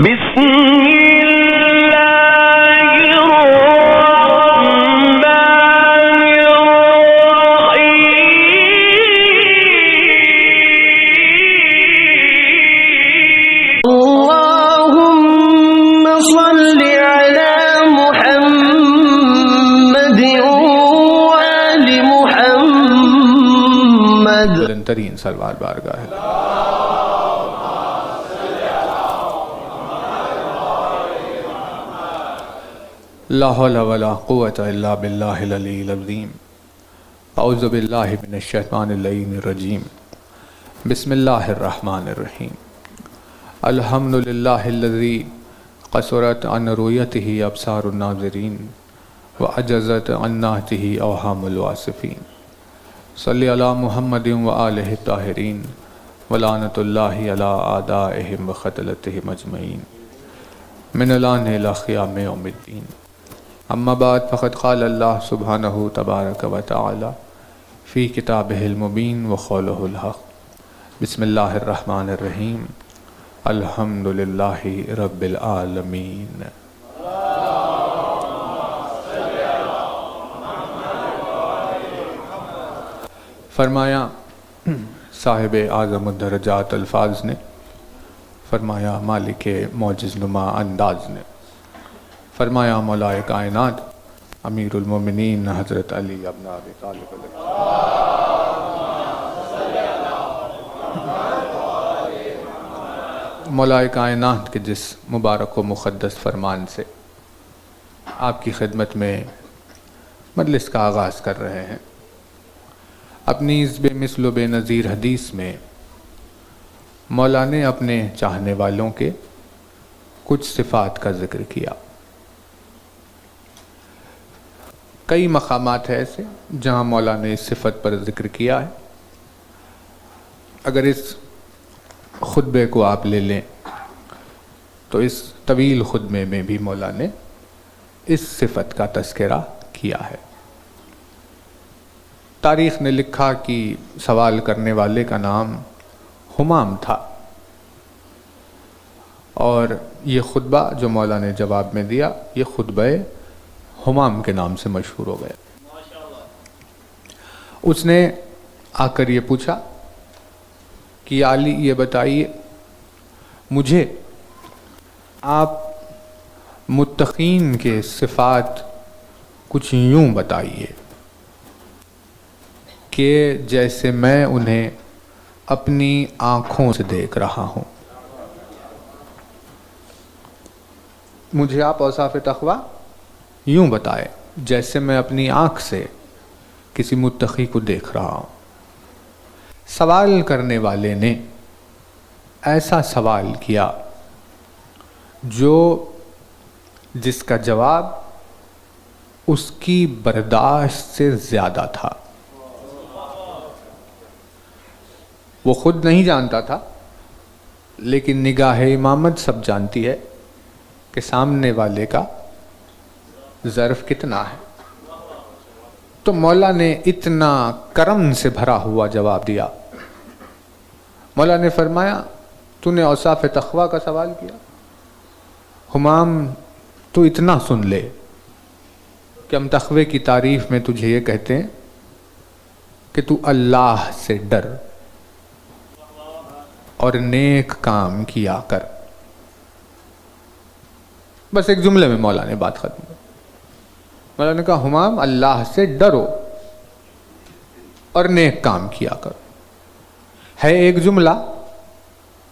بسم الله الرحمن الرحيم اللهم صل على محمد وآل محمد بلندترین سلوات بارگاہ ہے. لا حول ولا قوة الا باللہ العلی العظیم. اعوذ باللہ من الشیطان اللعین الرجیم. بسم اللہ الرحمن الرحیم. الحمد للہ الذی قصرت عن رؤیتہ ابصار الناظرین وعجزت عن نہجہ اوہام الواصفین. صلی علی محمد وآلہ الطاہرین ولعنۃ اللہ علی اعدائہم وقتلتہم اجمعین من الآن الی قیام یوم الدین. اما بعد فقد قال اللہ سبحانہ تبارک و تعالی فی کتابہ المبین وقولہ الحق. بسم اللہ الرحمن الرحیم. الحمد للہ رب العالمین. فرمایا صاحب اعظم الدرجات الفاظ نے، فرمایا مالک معجز نما انداز نے، فرمایا مولائے کائنات امیر المومنین حضرت علی ابن ابی طالب علیہ. مولائے کائنات کے جس مبارک و مقدس فرمان سے آپ کی خدمت میں مجلس کا آغاز کر رہے ہیں، اپنی اس بے مثل و بے نظیر حدیث میں مولا نے اپنے چاہنے والوں کے کچھ صفات کا ذکر کیا. کئی مقامات ہیں ایسے جہاں مولا نے اس صفت پر ذکر کیا ہے. اگر اس خطبے کو آپ لے لیں تو اس طویل خطبے میں بھی مولا نے اس صفت کا تذکرہ کیا ہے. تاریخ نے لکھا کہ سوال کرنے والے کا نام حمام تھا، اور یہ خطبہ جو مولا نے جواب میں دیا یہ خطبہ حمام کے نام سے مشہور ہو گیا. اس نے آ کر یہ پوچھا کہ یا علی یہ بتائیے مجھے آپ متقین کے صفات کچھ یوں بتائیے کہ جیسے میں انہیں اپنی آنکھوں سے دیکھ رہا ہوں. مجھے آپ اوصاف تقویٰ یوں بتائے جیسے میں اپنی آنکھ سے کسی متقی کو دیکھ رہا ہوں. سوال کرنے والے نے ایسا سوال کیا جس کا جواب اس کی برداشت سے زیادہ تھا. وہ خود نہیں جانتا تھا، لیکن نگاہ امامت سب جانتی ہے کہ سامنے والے کا ظرف کتنا ہے. تو مولا نے اتنا کرم سے بھرا ہوا جواب دیا. مولا نے فرمایا تو نے اوصاف تقویٰ کا سوال کیا، حمام تو اتنا سن لے کہ ہم تقوی کی تعریف میں تجھے یہ کہتے ہیں کہ تو اللہ سے ڈر اور نیک کام کیا کر. بس ایک جملے میں مولا نے بات ختم. مولا نے کہا حمام اللہ سے ڈرو اور نیک کام کیا کرو. ہے ایک جملہ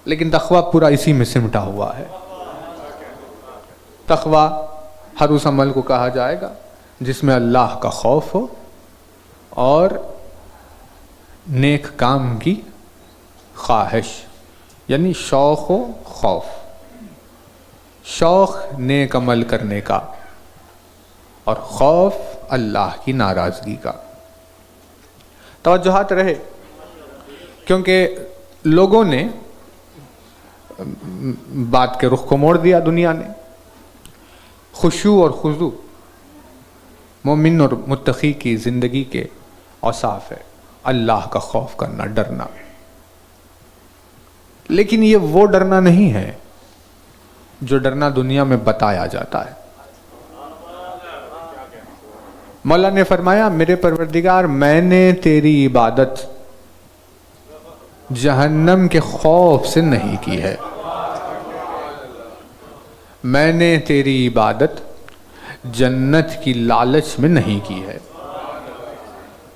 لیکن تقویٰ پورا اسی میں سمٹا ہوا ہے. تقویٰ ہر اس عمل کو کہا جائے گا جس میں اللہ کا خوف ہو اور نیک کام کی خواہش، یعنی شوق و خوف. شوق نیک عمل کرنے کا اور خوف اللہ کی ناراضگی کا. توجہات رہے، کیونکہ لوگوں نے بات کے رخ کو موڑ دیا. دنیا نے خشوع اور خضوع مومن اور متقی کی زندگی کے اوصاف ہے. اللہ کا خوف کرنا، ڈرنا. لیکن یہ وہ ڈرنا نہیں ہے جو ڈرنا دنیا میں بتایا جاتا ہے۔ مولا نے فرمایا میرے پروردگار میں نے تیری عبادت جہنم کے خوف سے نہیں کی ہے، میں نے تیری عبادت جنت کی لالچ میں نہیں کی ہے،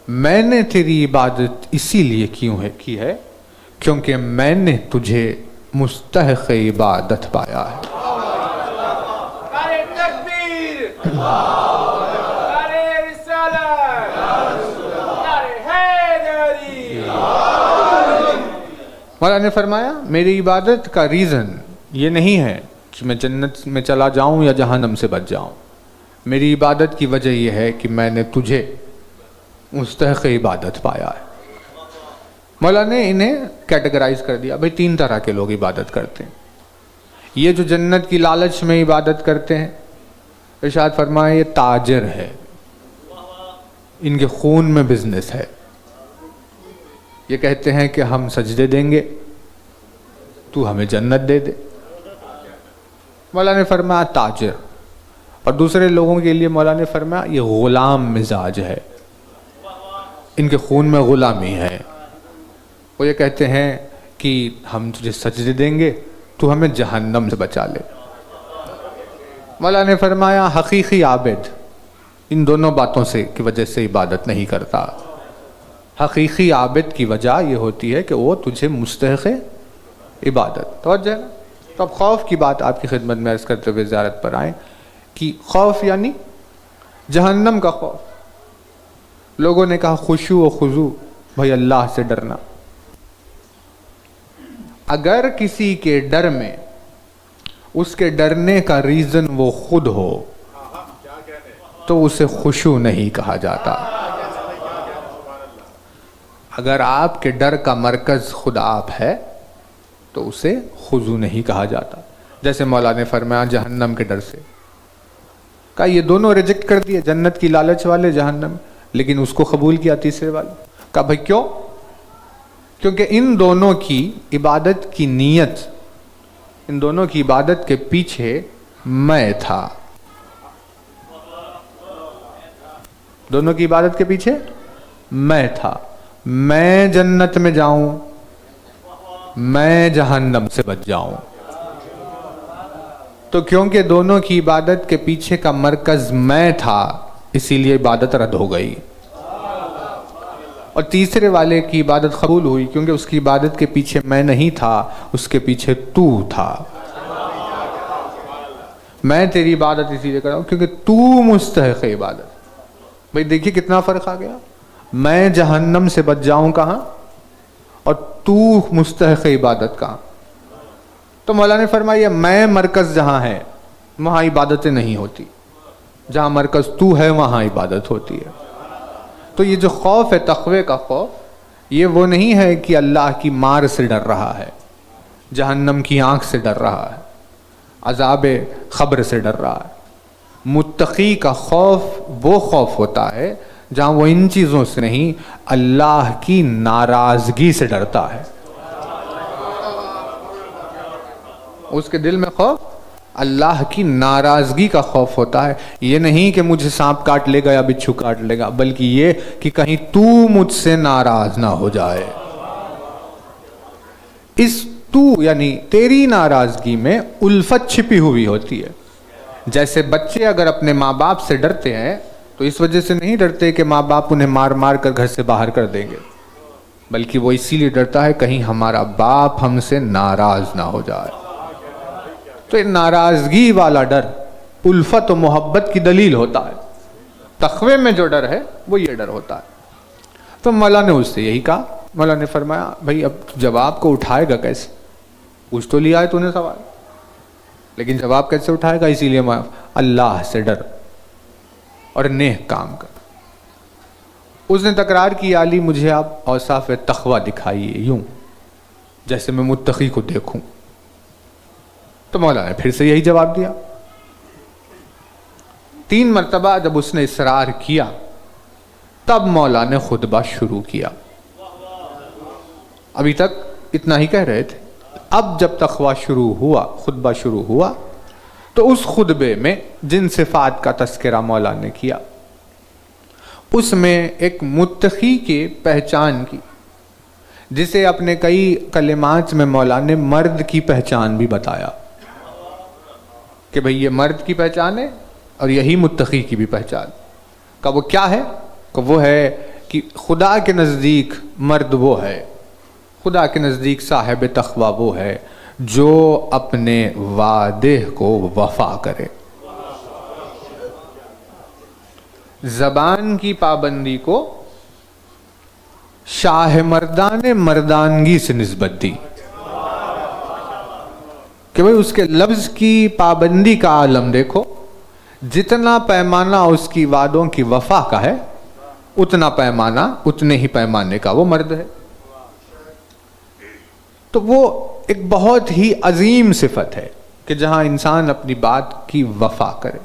میں نے تیری عبادت اسی لیے کی ہے کیونکہ میں نے تجھے مستحق عبادت پایا ہے۔ مولا نے فرمایا میری عبادت کا ریزن یہ نہیں ہے کہ میں جنت میں چلا جاؤں یا جہنم سے بچ جاؤں، میری عبادت کی وجہ یہ ہے کہ میں نے تجھے مستحق عبادت پایا ہے۔ مولا نے انہیں کیٹیگرائز کر دیا، بھئی 3 طرح کے لوگ عبادت کرتے ہیں۔ یہ جو جنت کی لالچ میں عبادت کرتے ہیں، ارشاد فرمایا یہ تاجر ہے، ان کے خون میں بزنس ہے، یہ کہتے ہیں کہ ہم سجدے دیں گے تو ہمیں جنت دے دے۔ مولا نے فرمایا تاجر۔ اور دوسرے لوگوں کے لیے مولا نے فرمایا یہ غلام مزاج ہے، ان کے خون میں غلامی ہے، وہ یہ کہتے ہیں کہ ہم تجھے سجدے دیں گے تو ہمیں جہنم سے بچا لے۔ مولا نے فرمایا حقیقی عابد ان دونوں باتوں سے کی وجہ سے عبادت نہیں کرتا، حقیقی عابد کی وجہ یہ ہوتی ہے کہ وہ تجھے مستحق عبادت۔ توجہ ہے نا؟ تو اب خوف کی بات آپ کی خدمت میں عرض کرتے ہوئے زیارت پر آئیں کہ خوف یعنی جہنم کا خوف۔ لوگوں نے کہا خشوع و خضوع، بھائی اللہ سے ڈرنا۔ اگر کسی کے ڈر میں اس کے ڈرنے کا ریزن وہ خود ہو تو اسے خشوع نہیں کہا جاتا۔ اگر آپ کے ڈر کا مرکز خود آپ ہے تو اسے خضوع نہیں کہا جاتا۔ جیسے مولا نے فرمایا جہنم کے ڈر سے، کہا یہ دونوں ریجیکٹ کر دیے، جنت کی لالچ والے جہنم، لیکن اس کو قبول کیا تیسرے والے۔ کہا بھائی کیوں؟ کیونکہ ان دونوں کی عبادت کی نیت، ان دونوں کی عبادت کے پیچھے میں تھا، دونوں کی عبادت کے پیچھے میں تھا، میں جنت میں جاؤں، میں جہنم سے بچ جاؤں۔ تو کیونکہ دونوں کی عبادت کے پیچھے کا مرکز میں تھا اسی لیے عبادت رد ہو گئی، اور تیسرے والے کی عبادت قبول ہوئی کیونکہ اس کی عبادت کے پیچھے میں نہیں تھا، اس کے پیچھے تو تھا۔ میں تیری عبادت اسی لیے کر رہا ہوں کیونکہ تو مستحق عبادت۔ بھئی دیکھیے کتنا فرق آ گیا، میں جہنم سے بچ جاؤں کہاں اور تو مستحق عبادت کہاں۔ تو مولا نے فرمایا میں مرکز جہاں ہے وہاں عبادتیں نہیں ہوتی، جہاں مرکز تو ہے وہاں عبادت ہوتی ہے۔ تو یہ جو خوف ہے تقوی کا خوف، یہ وہ نہیں ہے کہ اللہ کی مار سے ڈر رہا ہے، جہنم کی آنکھ سے ڈر رہا ہے، عذاب قبر سے ڈر رہا ہے۔ متقی کا خوف وہ خوف ہوتا ہے جہاں وہ ان چیزوں سے نہیں، اللہ کی ناراضگی سے ڈرتا ہے۔ اس کے دل میں خوف اللہ کی ناراضگی کا خوف ہوتا ہے، یہ نہیں کہ مجھے سانپ کاٹ لے گا یا بچھو کاٹ لے گا، بلکہ یہ کہ کہیں تو مجھ سے ناراض نہ ہو جائے۔ اس تو یعنی تیری ناراضگی میں الفت چھپی ہوئی ہوتی ہے۔ جیسے بچے اگر اپنے ماں باپ سے ڈرتے ہیں تو اس وجہ سے نہیں ڈرتے کہ ماں باپ انہیں مار مار کر گھر سے باہر کر دیں گے، بلکہ وہ اسی لیے ڈرتا ہے کہیں ہمارا باپ ہم سے ناراض نہ ہو جائے۔ تو یہ ناراضگی والا ڈر الفت و محبت کی دلیل ہوتا ہے۔ تقوی میں جو ڈر ہے وہ یہ ڈر ہوتا ہے۔ تو مولا نے اس سے یہی کہا، مولا نے فرمایا بھائی اب جواب کو اٹھائے گا کیسے؟ پوچھ تو لیا ہے تو نے سوال، لیکن جواب کیسے اٹھائے گا؟ اسی لیے اللہ سے ڈر اور نیک کام کر۔ اس نے تکرار کی علی مجھے آپ اوصاف تقوی دکھائیے یوں جیسے میں متقی کو دیکھوں۔ تو مولا نے پھر سے یہی جواب دیا۔ 3 مرتبہ جب اس نے اصرار کیا تب مولا نے خطبہ شروع کیا۔ ابھی تک اتنا ہی کہہ رہے تھے، اب جب تقوی شروع ہوا، خطبہ شروع ہوا تو اس خطبے میں جن صفات کا تذکرہ مولا نے کیا اس میں ایک متقی کی پہچان کی، جسے اپنے کئی کلمات میں مولا نے مرد کی پہچان بھی بتایا کہ بھئی یہ مرد کی پہچان ہے اور یہی متقی کی بھی پہچان کا وہ کیا ہے کہ وہ ہے کہ خدا کے نزدیک مرد وہ ہے، خدا کے نزدیک صاحب تقویٰ وہ ہے جو اپنے وعدے کو وفا کرے، زبان کی پابندی کو شاہ مردان مردانگی سے نسبت دی کہ بھئی اس کے لفظ کی پابندی کا عالم دیکھو، جتنا پیمانہ اس کی وعدوں کی وفا کا ہے اتنا پیمانہ اتنے ہی پیمانے کا وہ مرد ہے۔ تو وہ ایک بہت ہی عظیم صفت ہے کہ جہاں انسان اپنی بات کی وفا کرے۔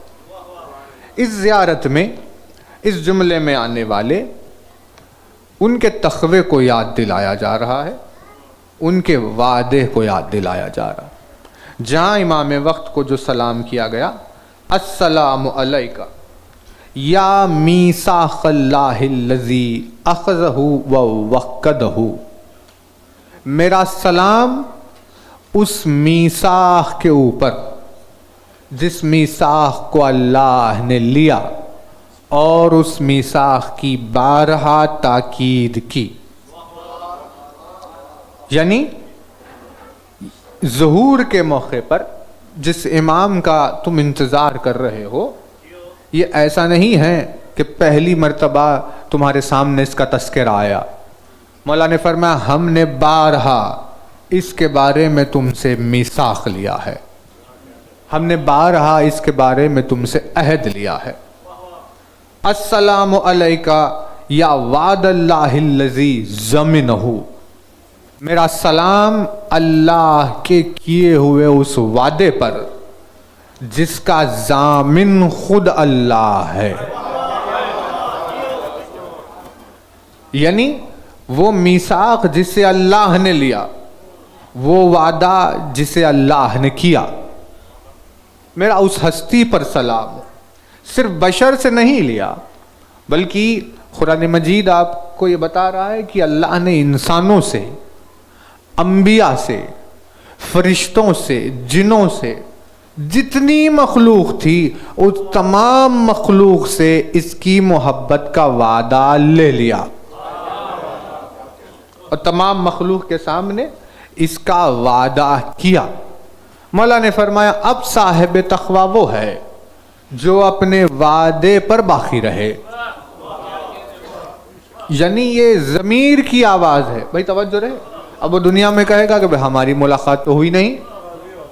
اس زیارت میں اس جملے میں آنے والے ان کے تقوی کو یاد دلایا جا رہا ہے، ان کے وعدے کو یاد دلایا جا رہا ہے۔ جہاں امام وقت کو جو سلام کیا گیا، السلام علیکہ یا میثاق اللہ الذی اخذہ ووقدہ، میرا سلام اس میثاق کے اوپر جس میثاق کو اللہ نے لیا اور اس میثاق کی بارہا تاکید کی، یعنی ظہور کے موقع پر جس امام کا تم انتظار کر رہے ہو، یہ ایسا نہیں ہے کہ پہلی مرتبہ تمہارے سامنے اس کا تذکرہ آیا۔ مولا نے فرمایا ہم نے بارہا اس کے بارے میں تم سے میثاق لیا ہے، ہم نے بارہا اس کے بارے میں تم سے عہد لیا ہے۔ السلام علیکہ یا وعد اللہ الذی ضمنہ، میرا سلام اللہ کے کیے ہوئے اس وعدے پر جس کا ضامن خود اللہ ہے، یعنی وہ میثاق جسے اللہ نے لیا، وہ وعدہ جسے اللہ نے کیا، میرا اس ہستی پر سلام۔ صرف بشر سے نہیں لیا بلکہ قرآن مجید آپ کو یہ بتا رہا ہے کہ اللہ نے انسانوں سے، انبیاء سے، فرشتوں سے، جنوں سے، جتنی مخلوق تھی اس تمام مخلوق سے اس کی محبت کا وعدہ لے لیا، اور تمام مخلوق کے سامنے اس کا وعدہ کیا۔ مولا نے فرمایا اب صاحب تقویٰ وہ ہے جو اپنے وعدے پر باقی رہے، یعنی یہ ضمیر کی آواز ہے۔ بھائی توجہ رہے، اب وہ دنیا میں کہے گا کہ بھائی ہماری ملاقات تو ہوئی نہیں،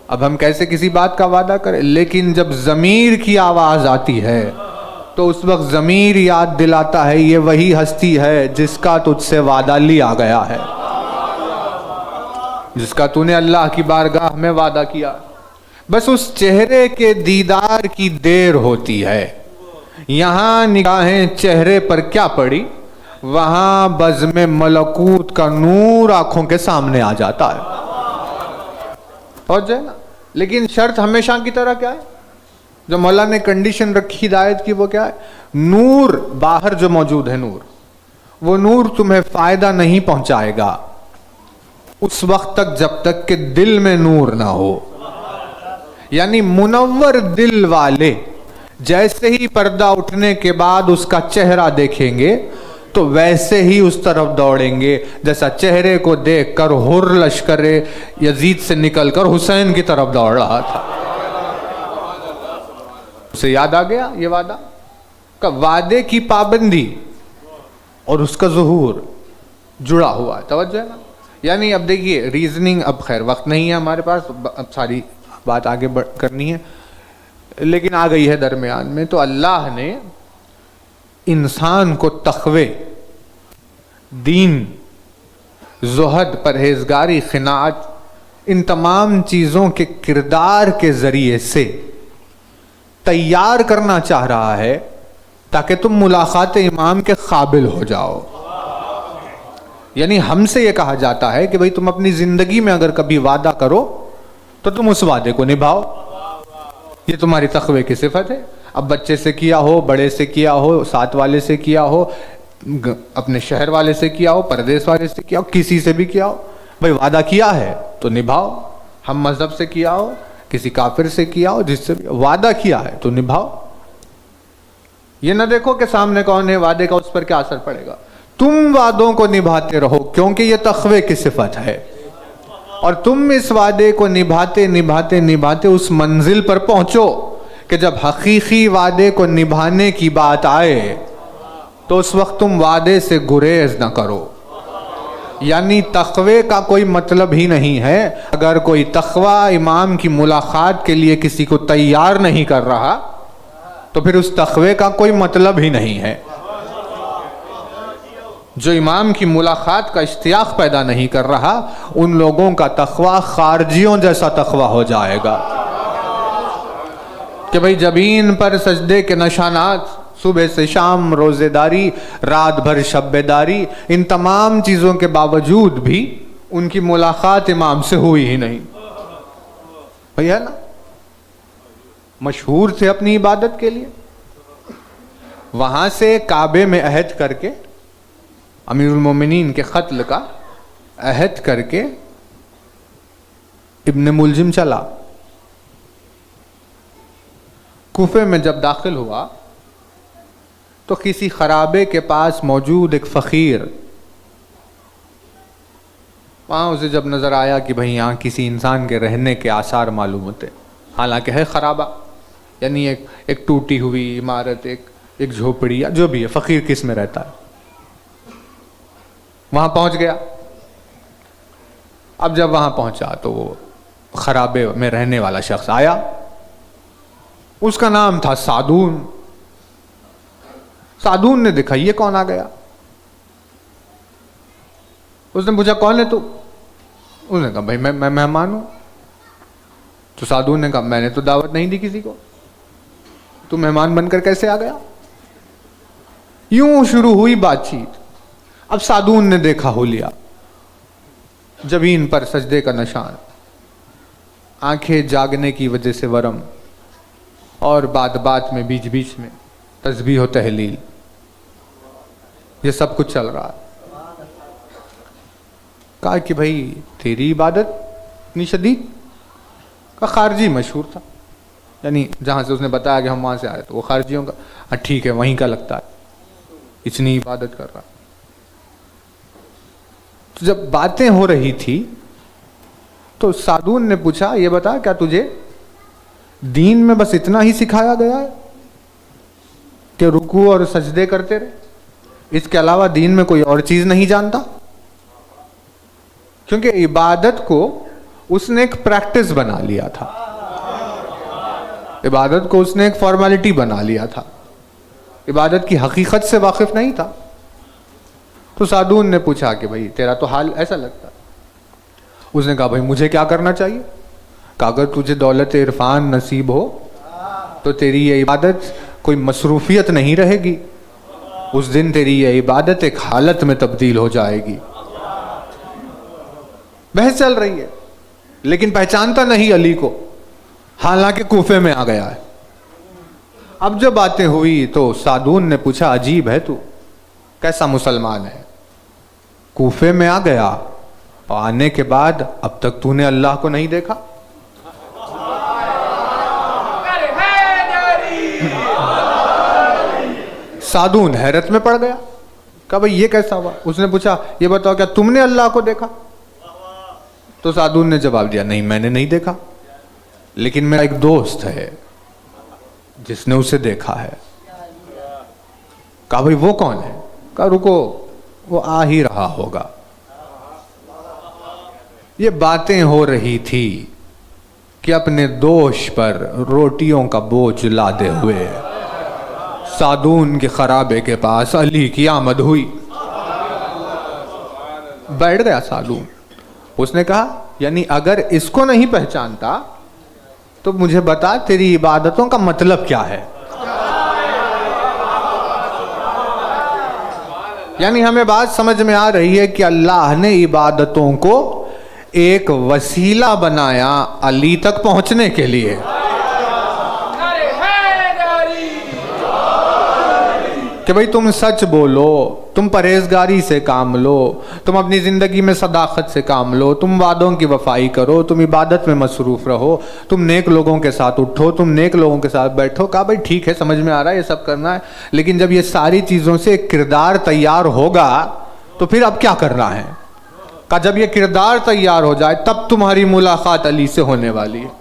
اب ہم کیسے کسی بات کا وعدہ کریں، لیکن جب ضمیر کی آواز آتی ہے تو اس وقت ضمیر یاد دلاتا ہے یہ وہی ہستی ہے جس کا تجھ سے وعدہ لیا گیا ہے، جس کا تو نے اللہ کی بارگاہ میں وعدہ کیا۔ بس اس چہرے کے دیدار کی دیر ہوتی ہے، یہاں نگاہیں چہرے پر کیا پڑی، وہاں بزم ملکوت کا نور آنکھوں کے سامنے آ جاتا ہے، پہنچ جائے نا۔ لیکن شرط ہمیشہ کی طرح کیا ہے، جو مولا نے کنڈیشن رکھی ہدایت کی، وہ کیا ہے، نور باہر جو موجود ہے، نور، وہ نور تمہیں فائدہ نہیں پہنچائے گا اس وقت تک جب تک کہ دل میں نور نہ ہو، یعنی منور دل والے جیسے ہی پردہ اٹھنے کے بعد اس کا چہرہ دیکھیں گے تو ویسے ہی اس طرف دوڑیں گے جیسا چہرے کو دیکھ کر حر لشکر یزید سے نکل کر حسین کی طرف دوڑ رہا تھا۔ اسے یاد آ گیا یہ وعدہ کا، وعدے کی پابندی اور اس کا ظہور جڑا ہوا ہے، توجہ ہے نا۔ یعنی اب دیکھیے ریزننگ، اب خیر وقت نہیں ہے ہمارے پاس، اب ساری بات آگے کرنی ہے، لیکن آ گئی ہے درمیان میں۔ تو اللہ نے انسان کو تقوی، دین، زہد، پرہیزگاری، قناعت، ان تمام چیزوں کے کردار کے ذریعے سے تیار کرنا چاہ رہا ہے تاکہ تم ملاقات امام کے قابل ہو جاؤ۔ یعنی ہم سے یہ کہا جاتا ہے کہ بھئی تم اپنی زندگی میں اگر کبھی وعدہ کرو تو تم اس وعدے کو نبھاؤ، یہ تمہاری تقوی کی صفت ہے. اب بچے سے کیا ہو، بڑے سے کیا ہو، ساتھ والے سے کیا ہو، اپنے شہر والے سے کیا ہو، پردیس والے سے کیا ہو، کسی سے بھی کیا ہو، بھائی وعدہ کیا ہے تو نبھاؤ. ہم مذہب سے کیا ہو، کسی کافر سے کیا ہو، جس سے بھی وعدہ کیا ہے تو نبھاؤ. یہ نہ دیکھو کہ سامنے کون ہے، وعدے کا اس پر کیا اثر پڑے گا. تم وعدوں کو نبھاتے رہو کیونکہ یہ تقوی کی صفت ہے، اور تم اس وعدے کو نبھاتے نبھاتے نبھاتے اس منزل پر پہنچو کہ جب حقیقی وعدے کو نبھانے کی بات آئے تو اس وقت تم وعدے سے گریز نہ کرو. یعنی تقوی کا کوئی مطلب ہی نہیں ہے. اگر کوئی تقوی امام کی ملاقات کے لیے کسی کو تیار نہیں کر رہا تو پھر اس تقوی کا کوئی مطلب ہی نہیں ہے. جو امام کی ملاقات کا اشتیاق پیدا نہیں کر رہا ان لوگوں کا تقوی خارجیوں جیسا تقوی ہو جائے گا کہ بھئی جبین پر سجدے کے نشانات، صبح سے شام روزے داری، رات بھر شب بیداری، ان تمام چیزوں کے باوجود بھی ان کی ملاقات امام سے ہوئی ہی نہیں. بھئی ہے نا، مشہور تھے اپنی عبادت کے لیے، وہاں سے کعبے میں عہد کر کے، امیر المومنین کے قتل کا عہد کر کے ابن ملجم چلا. کوفے میں جب داخل ہوا تو کسی خرابے کے پاس موجود ایک فقیر، وہاں اسے جب نظر آیا کہ بھئی یہاں کسی انسان کے رہنے کے آثار معلوم ہوتے، حالانکہ ہے خرابہ، یعنی ایک ٹوٹی ہوئی عمارت، ایک جھوپڑی یا جو بھی ہے، فقیر کس میں رہتا ہے. وہاں پہنچ گیا. اب جب وہاں پہنچا تو وہ خرابے میں رہنے والا شخص آیا، اس کا نام تھا سعدون. سعدون نے دیکھا یہ کون آ گیا. اس نے پوچھا کون ہے تو؟ اس نے کہا بھائی میں مہمان ہوں. تو سعدون نے کہا میں نے تو دعوت نہیں دی کسی کو، تو مہمان بن کر کیسے آ گیا؟ یوں شروع ہوئی بات چیت. اب سعدون نے دیکھا حلیہ، جبین پر سجدے کا نشان، آنکھیں جاگنے کی وجہ سے ورم، اور بات بات میں بیچ بیچ میں تسبیح و تحلیل، یہ سب کچھ چل رہا ہے. کہا کہ بھئی تیری عبادت اتنی شدید؟ کہا خارجی مشہور تھا، یعنی جہاں سے اس نے بتایا کہ ہم وہاں سے آئے تو وہ خارجیوں کا، ٹھیک ہے وہیں کا لگتا ہے، اتنی عبادت کر رہا. تو جب باتیں ہو رہی تھی تو سعدون نے پوچھا یہ بتا کیا تجھے دین میں بس اتنا ہی سکھایا گیا ہے کہ رکوع اور سجدے کرتے رہے، اس کے علاوہ دین میں کوئی اور چیز نہیں جانتا؟ کیونکہ عبادت کو اس نے ایک پریکٹس بنا لیا تھا، عبادت کو اس نے ایک فارمیلٹی بنا لیا تھا، عبادت کی حقیقت سے واقف نہیں تھا. تو سعدون نے پوچھا کہ بھئی تیرا تو حال ایسا لگتا ہے. اس نے کہا بھئی مجھے کیا کرنا چاہیے؟ کہ اگر تجھے دولت عرفان نصیب ہو تو تیری یہ عبادت کوئی مصروفیت نہیں رہے گی، اس دن تیری یہ عبادت ایک حالت میں تبدیل ہو جائے گی. بحث چل رہی ہے لیکن پہچانتا نہیں علی کو، حالانکہ کوفے میں آ گیا ہے. اب جب باتیں ہوئی تو سعدون نے پوچھا عجیب ہے تو، کیسا مسلمان ہے، کوفے میں آ گیا اور آنے کے بعد اب تک تو نے اللہ کو نہیں دیکھا؟ سعدون حیرت میں پڑ گیا، کہا بھئی یہ کیسا ہوا؟ اس نے پوچھا یہ بتاؤ کیا تم نے اللہ کو دیکھا؟ تو سعدون نے جواب دیا نہیں میں نے نہیں دیکھا، لیکن میرا ایک دوست ہے جس نے اسے دیکھا ہے. کہا بھئی وہ کون ہے؟ کہا رکو وہ آ ہی رہا ہوگا. یہ باتیں ہو رہی تھی کہ اپنے دوش پر روٹیوں کا بوجھ لادے ہوئے سعدون کے خرابے کے پاس علی کی آمد ہوئی. بیٹھ گیا سعدون. اس نے کہا یعنی اگر اس کو نہیں پہچانتا تو مجھے بتا تیری عبادتوں کا مطلب کیا ہے؟ یعنی ہمیں بات سمجھ میں آ رہی ہے کہ اللہ نے عبادتوں کو ایک وسیلہ بنایا علی تک پہنچنے کے لیے. کہ بھئی تم سچ بولو، تم پرہیزگاری سے کام لو، تم اپنی زندگی میں صداقت سے کام لو، تم وعدوں کی وفائی کرو، تم عبادت میں مصروف رہو، تم نیک لوگوں کے ساتھ اٹھو، تم نیک لوگوں کے ساتھ بیٹھو. کہا بھئی ٹھیک ہے، سمجھ میں آ رہا ہے یہ سب کرنا ہے، لیکن جب یہ ساری چیزوں سے ایک کردار تیار ہوگا تو پھر اب کیا کرنا ہے؟ کہا جب یہ کردار تیار ہو جائے تب تمہاری ملاقات علی سے ہونے والی ہے.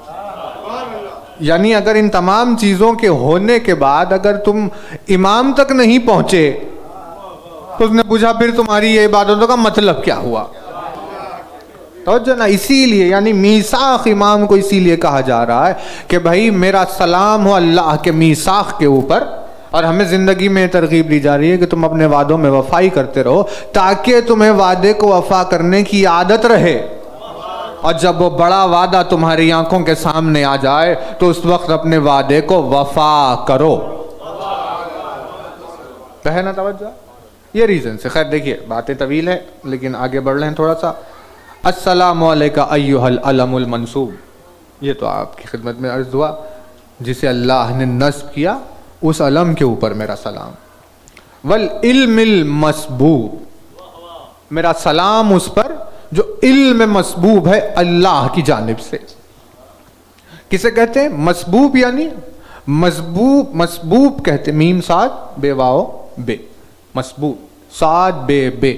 یعنی اگر ان تمام چیزوں کے ہونے کے بعد اگر تم امام تک نہیں پہنچے تو اس نے پوچھا پھر تمہاری یہ عبادتوں کا مطلب کیا ہوا؟ توجہ نا. اسی لیے یعنی میثاق امام کو اسی لیے کہا جا رہا ہے کہ بھائی میرا سلام ہو اللہ کے میثاق کے اوپر، اور ہمیں زندگی میں ترغیب دی جا رہی ہے کہ تم اپنے وعدوں میں وفائی کرتے رہو تاکہ تمہیں وعدے کو وفا کرنے کی عادت رہے، اور جب وہ بڑا وعدہ تمہاری آنکھوں کے سامنے آ جائے تو اس وقت اپنے وعدے کو وفا کرو. ہے نا توجہ؟ یہ ریزن سے. خیر دیکھیے باتیں طویل ہیں لیکن آگے بڑھ رہے ہیں تھوڑا سا. السلام علیکہ ایہا العلم المنصوب، یہ تو آپ کی خدمت میں عرض ہوا جسے اللہ نے نصب کیا اس علم کے اوپر میرا سلام. والعلم المسبوب، میرا سلام اس پر جو علم مسبوب ہے اللہ کی جانب سے. کسے کہتے ہیں؟ مسبوب، یعنی مسبوب. مسبوب کہتے میم صاد بے واو بے، مسبوب صاد بے بے،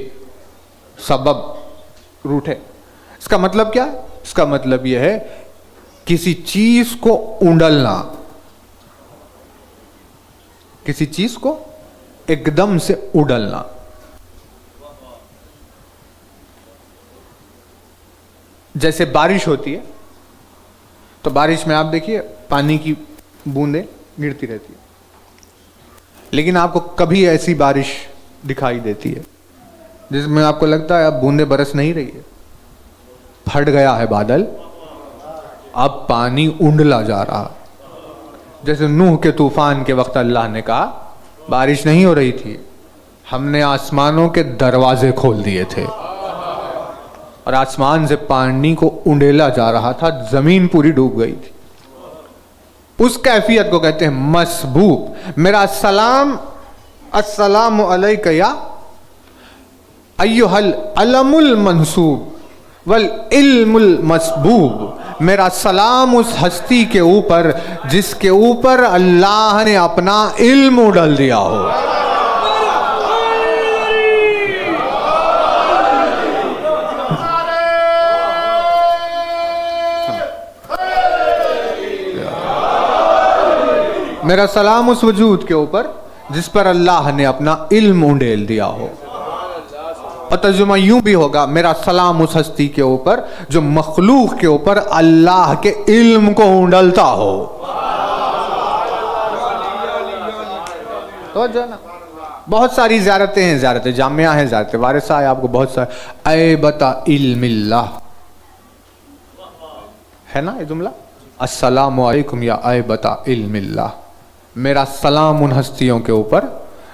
سبب روٹ ہے. اس کا مطلب کیا ہے؟ اس کا مطلب یہ ہے کسی چیز کو اونڈلنا، کسی چیز کو ایک دم سے اڈلنا. جیسے بارش ہوتی ہے تو بارش میں آپ دیکھیے پانی کی بوندیں گرتی رہتی ہے، لیکن آپ کو کبھی ایسی بارش دکھائی دیتی ہے جس میں آپ کو لگتا ہے اب بوندیں برس نہیں رہی ہے، پھٹ گیا ہے بادل، اب پانی اونڈلا جا رہا. جیسے نوح کے طوفان کے وقت اللہ نے کہا بارش نہیں ہو رہی تھی، ہم نے آسمانوں کے دروازے کھول دیے تھے اور آسمان سے پانی کو اونڈیلا جا رہا تھا، زمین پوری ڈوب گئی تھی. اس کیفیت کو کہتے ہیں مسبوب. میرا سلام، السلام علیکہ یا ایہا العلم المنصوب والعلم المسبوب، میرا سلام اس ہستی کے اوپر جس کے اوپر اللہ نے اپنا علم ڈال دیا ہو. میرا سلام اس وجود کے اوپر جس پر اللہ نے اپنا علم اونڈیل دیا ہو. اور ترجمہ یوں بھی ہوگا میرا سلام اس ہستی کے اوپر جو مخلوق کے اوپر اللہ کے علم کو اونڈلتا ہو. تو جو نا بہت ساری زیارتیں ہیں، زیارت جامعہ ہیں، زیارت وارثہ ہے، آپ کو بہت سارے ایبت علم اللہ ہے نا یہ جملہ. السلام علیکم یا ایبت علم اللہ، میرا سلام ان ہستیوں کے اوپر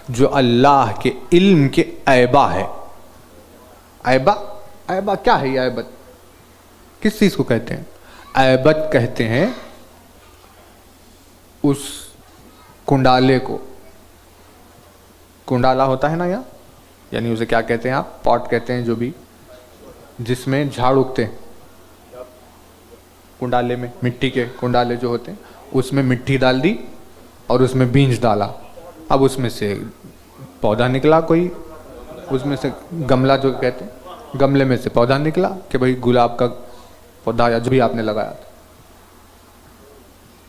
جو اللہ کے علم کے ایبا ہے. ایبا، ایبا کیا ہے؟ یہ ایبت کس چیز کو کہتے ہیں؟ ایبت کہتے ہیں اس کنڈالے کو. کنڈالا ہوتا ہے نا یہاں، یعنی اسے کیا کہتے ہیں آپ؟ پاٹ کہتے ہیں جو بھی جس میں جھاڑ اگتے ہیں. کنڈالے میں مٹی کے کنڈالے جو ہوتے ہیں اس میں مٹی ڈال دی اور اس میں بیج ڈالا، اب اس میں سے پودا نکلا، کوئی اس میں سے گملہ جو کہتے ہیں گملے میں سے پودا نکلا کہ بھئی گلاب کا پودا یا جو بھی آپ نے لگایا تھا،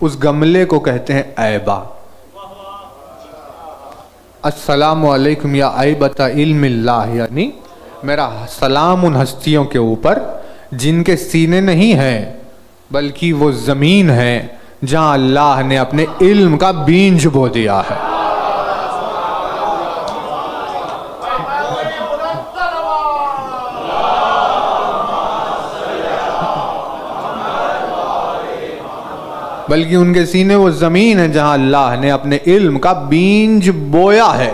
اس گملے کو کہتے ہیں ایبا. السلام علیکم یا ایبت علم اللہ، یعنی میرا سلام ان ہستیوں کے اوپر جن کے سینے نہیں ہیں بلکہ وہ زمین ہے جہاں اللہ نے اپنے علم کا بیج بو دیا ہے. بلکہ ان کے سینے وہ زمین ہے جہاں اللہ نے اپنے علم کا بیج بویا ہے.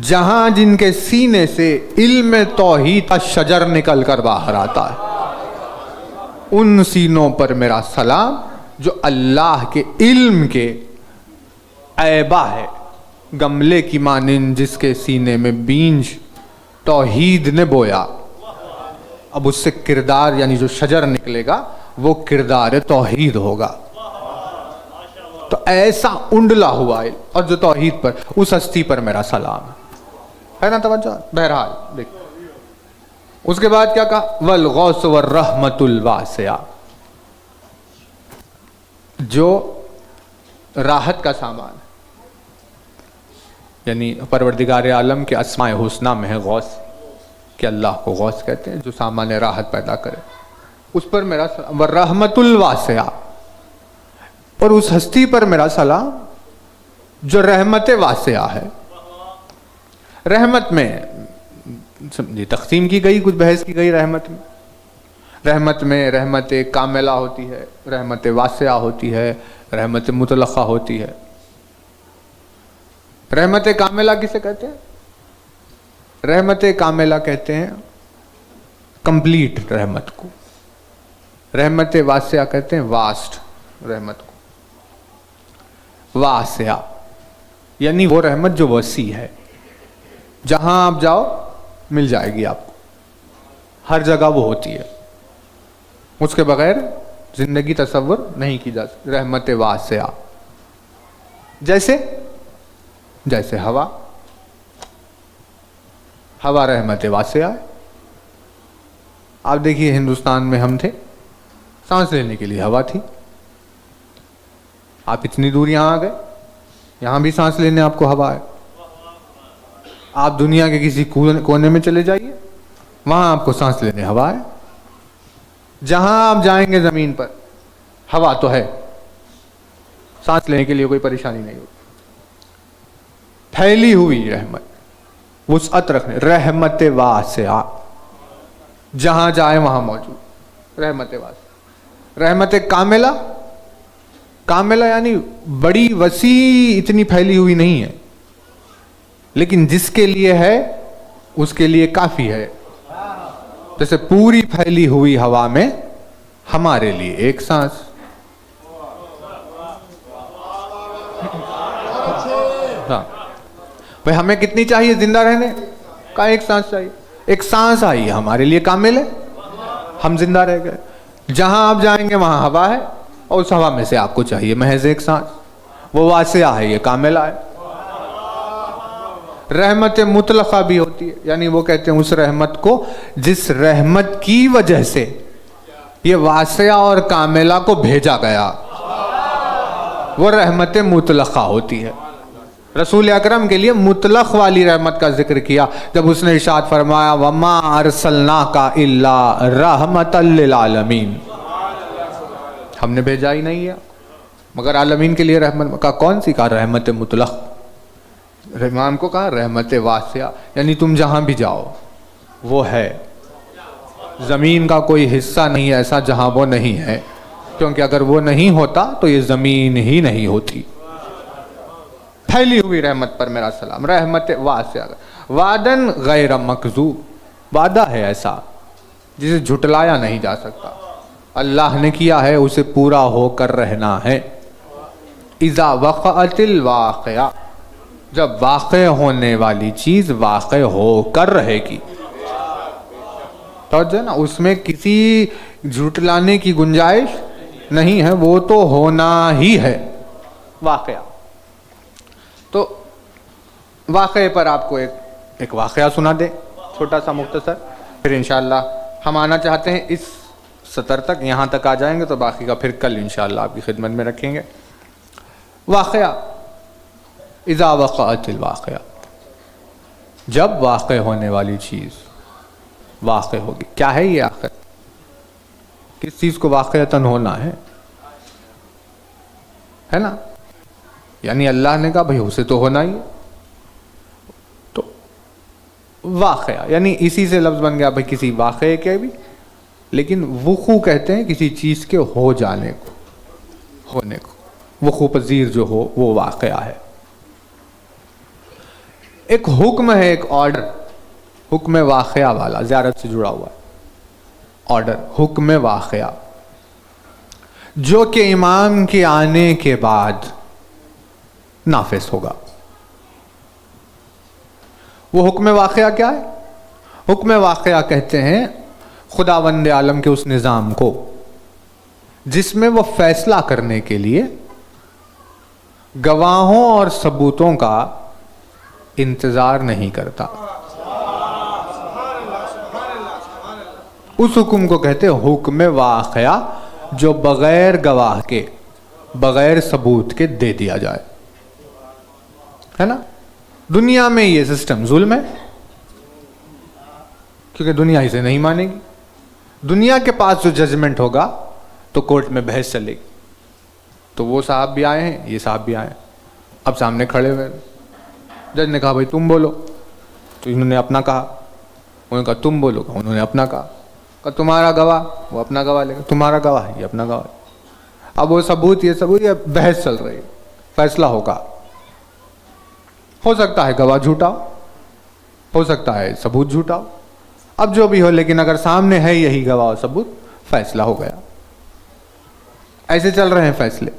جہاں جن کے سینے سے علم توحید کا شجر نکل کر باہر آتا ہے، ان سینوں پر میرا سلام جو اللہ کے علم کے ایبا ہے. گملے کی مانند جس کے سینے میں بیج توحید نے بویا، اب اس سے کردار یعنی جو شجر نکلے گا وہ کردار توحید ہوگا. تو ایسا انڈلا ہوا ہے اور جو توحید پر، اس ہستی پر میرا سلام ہے نا. توجہ. بہرحال دیکھ اس کے بعد کیا کہا، والغوث والرحمت الواسعہ، جو راحت کا سامان ہے، یعنی پروردگار عالم کے اسماء حسنہ میں ہے غوث، کہ اللہ کو غوث کہتے ہیں جو سامان راحت پیدا کرے، اس پر میرا سلام. والرحمت الواسعہ، اور اس ہستی پر میرا سلام جو رحمت واسعہ ہے. رحمت میں سمجھی تقسیم کی گئی، کچھ بحث کی گئی رحمت میں. رحمت میں رحمت کاملہ ہوتی ہے، رحمت واسعہ ہوتی ہے، رحمت مطلقہ ہوتی ہے. رحمت کاملہ کسے کہتے ہیں؟ رحمت کاملہ کہتے ہیں کمپلیٹ رحمت کو. رحمت واسعہ کہتے ہیں واسٹ رحمت کو. واسعہ یعنی وہ رحمت جو وسیع ہے، جہاں آپ جاؤ مل جائے گی آپ کو، ہر جگہ وہ ہوتی ہے، اس کے بغیر زندگی تصور نہیں کی جا سکتی. رحمت واسعہ جیسے ہوا رحمت واسعہ ہے. آپ دیکھیے ہندوستان میں ہم تھے، سانس لینے کے لیے ہوا تھی. آپ اتنی دور یہاں آ گئے، یہاں بھی سانس لینے آپ کو ہوا ہے. آپ دنیا کے کسی کونے میں چلے جائیے، وہاں آپ کو سانس لینے ہوا ہے. جہاں آپ جائیں گے زمین پر ہوا تو ہے، سانس لینے کے لیے کوئی پریشانی نہیں ہوتی. پھیلی ہوئی رحمت، وسعت رکھنے، رحمت واسعہ، جہاں جائے وہاں موجود. رحمت واسعہ. رحمت کاملہ یعنی بڑی وسیع، اتنی پھیلی ہوئی نہیں ہے، لیکن جس کے لیے ہے اس کے لیے کافی ہے. جیسے پوری پھیلی ہوئی ہوا میں ہمارے لیے ایک سانس. ہاں بھائی، ہمیں کتنی چاہیے زندہ رہنے کا؟ ایک سانس چاہیے. ایک سانس آئی ہمارے لیے کامل ہے، ہم زندہ رہ گئے. جہاں آپ جائیں گے وہاں ہوا ہے، اور اس ہوا میں سے آپ کو چاہیے محض ایک سانس. وہ واسعہ ہے، یہ کاملہ ہے. رحمت مطلقہ بھی ہوتی ہے، یعنی وہ کہتے ہیں اس رحمت کو جس رحمت کی وجہ سے یہ واسعہ اور کاملہ کو بھیجا گیا، وہ رحمت مطلقہ ہوتی ہے. رسول اکرم کے لیے مطلق والی رحمت کا ذکر کیا جب اس نے ارشاد فرمایا وَمَا أَرْسَلْنَاكَ إِلَّا رَحْمَةً لِّلْعَالَمِينَ، ہم نے بھیجا ہی نہیں ہے مگر عالمین کے لیے رحمت. کا کون سی؟ کہا رحمت مطلق. امام کو کہا رحمت واسعہ، یعنی تم جہاں بھی جاؤ وہ ہے. زمین کا کوئی حصہ نہیں ایسا جہاں وہ نہیں ہے، کیونکہ اگر وہ نہیں ہوتا تو یہ زمین ہی نہیں ہوتی. پھیلی ہوئی رحمت پر میرا سلام. رحمت واسعہ. وعدن غیر مکذوب، وعدہ ہے ایسا جسے جھٹلایا نہیں جا سکتا. اللہ نے کیا ہے، اسے پورا ہو کر رہنا ہے. اذا وقعت الواقعہ، جب واقع ہونے والی چیز واقع ہو کر رہے گی. تو جو نا اس میں کسی جھٹلانے کی گنجائش نہیں ہے، وہ تو ہونا ہی ہے واقعہ. تو واقعے پر آپ کو ایک واقعہ سنا دے، چھوٹا سا مختصر، پھر انشاءاللہ ہم آنا چاہتے ہیں اس سطر تک، یہاں تک آ جائیں گے تو باقی کا پھر کل انشاءاللہ آپ کی خدمت میں رکھیں گے. واقعہ اذا وقعت الواقعہ، جب واقع ہونے والی چیز واقع ہوگی. کیا ہے یہ آخر؟ کس چیز کو واقعتاً ہونا ہے نا؟ یعنی اللہ نے کہا بھئی اسے تو ہونا ہی ہے. تو واقعہ یعنی اسی سے لفظ بن گیا بھئی کسی واقعے کے بھی، لیکن وقوع کہتے ہیں کسی چیز کے ہو جانے کو، ہونے کو. وقوع پذیر جو ہو وہ واقعہ ہے. ایک حکم ہے، ایک آرڈر، حکم واقعہ والا، زیارت سے جڑا ہوا ہے آرڈر، حکم واقعہ، جو کہ امام کے آنے کے بعد نافذ ہوگا. وہ حکم واقعہ کیا ہے؟ حکم واقعہ کہتے ہیں خداوند عالم کے اس نظام کو جس میں وہ فیصلہ کرنے کے لیے گواہوں اور ثبوتوں کا انتظار نہیں کرتا. اس حکم کو کہتے ہیں حکم واقعہ جو بغیر گواہ کے بغیر ثبوت کے دے دیا جائے. ہے نا؟ دنیا میں یہ سسٹم ظلم ہے کیونکہ دنیا اسے نہیں مانے گی. دنیا کے پاس جو ججمنٹ ہوگا تو کورٹ میں بحث چلے گی. تو وہ صاحب بھی آئے ہیں, یہ صاحب بھی آئے ہیں, اب سامنے کھڑے ہوئے. جج نے کہا بھائی تم بولو, تو انہوں نے اپنا کہا. انہوں نے کہا تم بولو, انہوں نے اپنا کہا. تمہارا گواہ, وہ اپنا گواہ لے گا. تمہارا گواہ, یہ اپنا گواہ. اب وہ ثبوت, یہ ثبوت, یہ بحث چل رہی ہے. فیصلہ ہوگا. ہو سکتا ہے گواہ جھوٹا ہو سکتا ہے ثبوت جھوٹا ہو, اب جو بھی ہو, لیکن اگر سامنے ہے یہی گواہ اور ثبوت, فیصلہ ہو گیا. ایسے چل رہے ہیں فیصلے.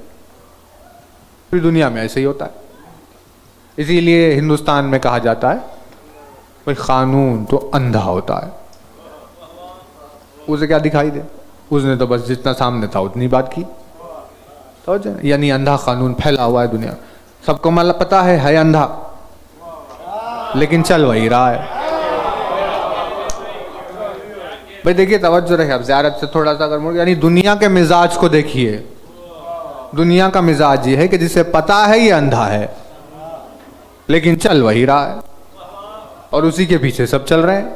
پھر دنیا میں ایسے ہی ہوتا ہے. اسی لیے ہندوستان میں کہا جاتا ہے بھائی قانون تو اندھا ہوتا ہے. اسے کیا دکھائی دے, اس نے تو بس جتنا سامنے تھا اتنی بات کی. یعنی اندھا قانون پھیلا ہوا ہے دنیا. سب کو مطلب پتا ہے اندھا, لیکن چل وہی رہا ہے. بھائی دیکھیے توجہ رہے, اب زیارت سے تھوڑا سا اگر مڑ, یعنی دنیا کے مزاج کو دیکھیے. دنیا کا مزاج یہ ہے کہ جسے پتا ہے یہ اندھا ہے لیکن چل وہی رہا ہے, اور اسی کے پیچھے سب چل رہے ہیں.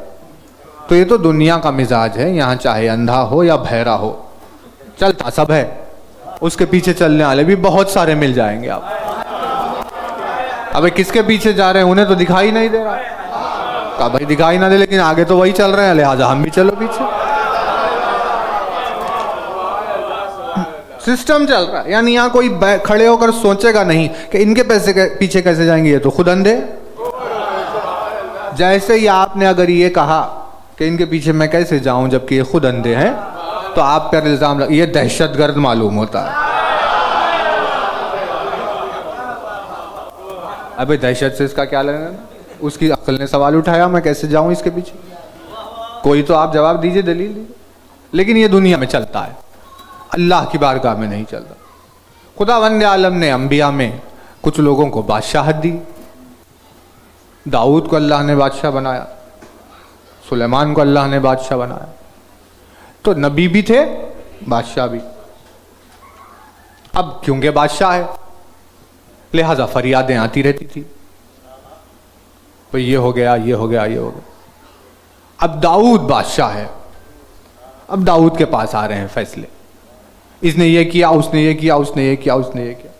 تو یہ تو دنیا کا مزاج ہے. یہاں چاہے اندھا ہو یا بہرا ہو, چلتا سب ہے. اس کے پیچھے چلنے والے بھی بہت سارے مل جائیں گے. آپ ابھی کس کے پیچھے جا رہے ہیں, انہیں تو دکھائی نہیں دے رہا. کہا بھائی دکھائی نہ دے, لیکن آگے تو وہی چل رہے ہیں, لہٰذا ہم بھی چلو پیچھے. سسٹم چل رہا ہے. یعنی یہاں کوئی کھڑے ہو کر سوچے گا نہیں کہ ان کے پیسے پیچھے کیسے جائیں گے, یہ تو خود اندھے. جیسے ہی آپ نے اگر یہ کہا کہ ان کے پیچھے میں کیسے جاؤں جبکہ یہ خود اندھے ہیں, تو آپ پر الزام یہ دہشت گرد معلوم ہوتا ہے. ابھی دہشت سے اس کا کیا لینا؟ اس کی عقل نے سوال اٹھایا میں کیسے جاؤں اس کے پیچھے. کوئی تو آپ جواب دیجئے, دلیل دیجئے. لیکن یہ دنیا میں چلتا ہے, اللہ کی بارگاہ میں نہیں چلتا. خداوند عالم نے انبیاء میں کچھ لوگوں کو بادشاہت دی. داؤد کو اللہ نے بادشاہ بنایا, سلیمان کو اللہ نے بادشاہ بنایا. تو نبی بھی تھے, بادشاہ بھی. اب کیونکہ بادشاہ ہے لہذا فریادیں آتی رہتی تھی, یہ ہو گیا, یہ ہو گیا, یہ ہو گیا. اب داؤد بادشاہ ہے, اب داؤد کے پاس آ رہے ہیں فیصلے. اس نے یہ کیا, اس نے یہ کیا, اس نے یہ کیا, اس نے یہ کیا.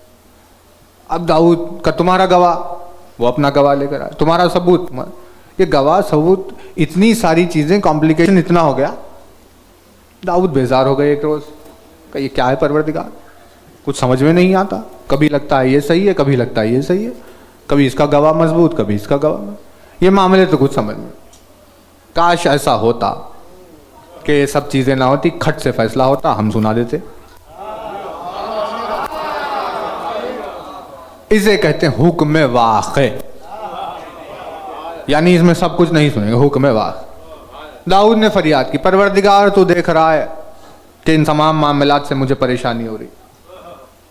اب داؤد کا تمہارا گواہ, وہ اپنا گواہ لے کر آیا. تمہارا ثبوت, یہ گواہ ثبوت, اتنی ساری چیزیں, کمپلیکیشن اتنا ہو گیا. داؤد بیزار ہو گئے ایک روز, کہ یہ کیا ہے پروردگار, کچھ سمجھ میں نہیں آتا. کبھی لگتا ہے یہ صحیح ہے, کبھی لگتا ہے یہ صحیح ہے, کبھی اس کا گواہ مضبوط, کبھی اس کا گواہ. یہ معاملے تو کچھ سمجھ میں. کاش ایسا ہوتا کہ یہ سب چیزیں نہ ہوتی, کھٹ سے فیصلہ ہوتا, ہم سنا دیتے. اسے کہتے ہیں حکم واقع. یعنی اس میں سب کچھ نہیں سنیں گے, حکم واقع. داؤد نے فریاد کی, پروردگار تو دیکھ رہا ہے کہ ان تمام معاملات سے مجھے پریشانی ہو رہی,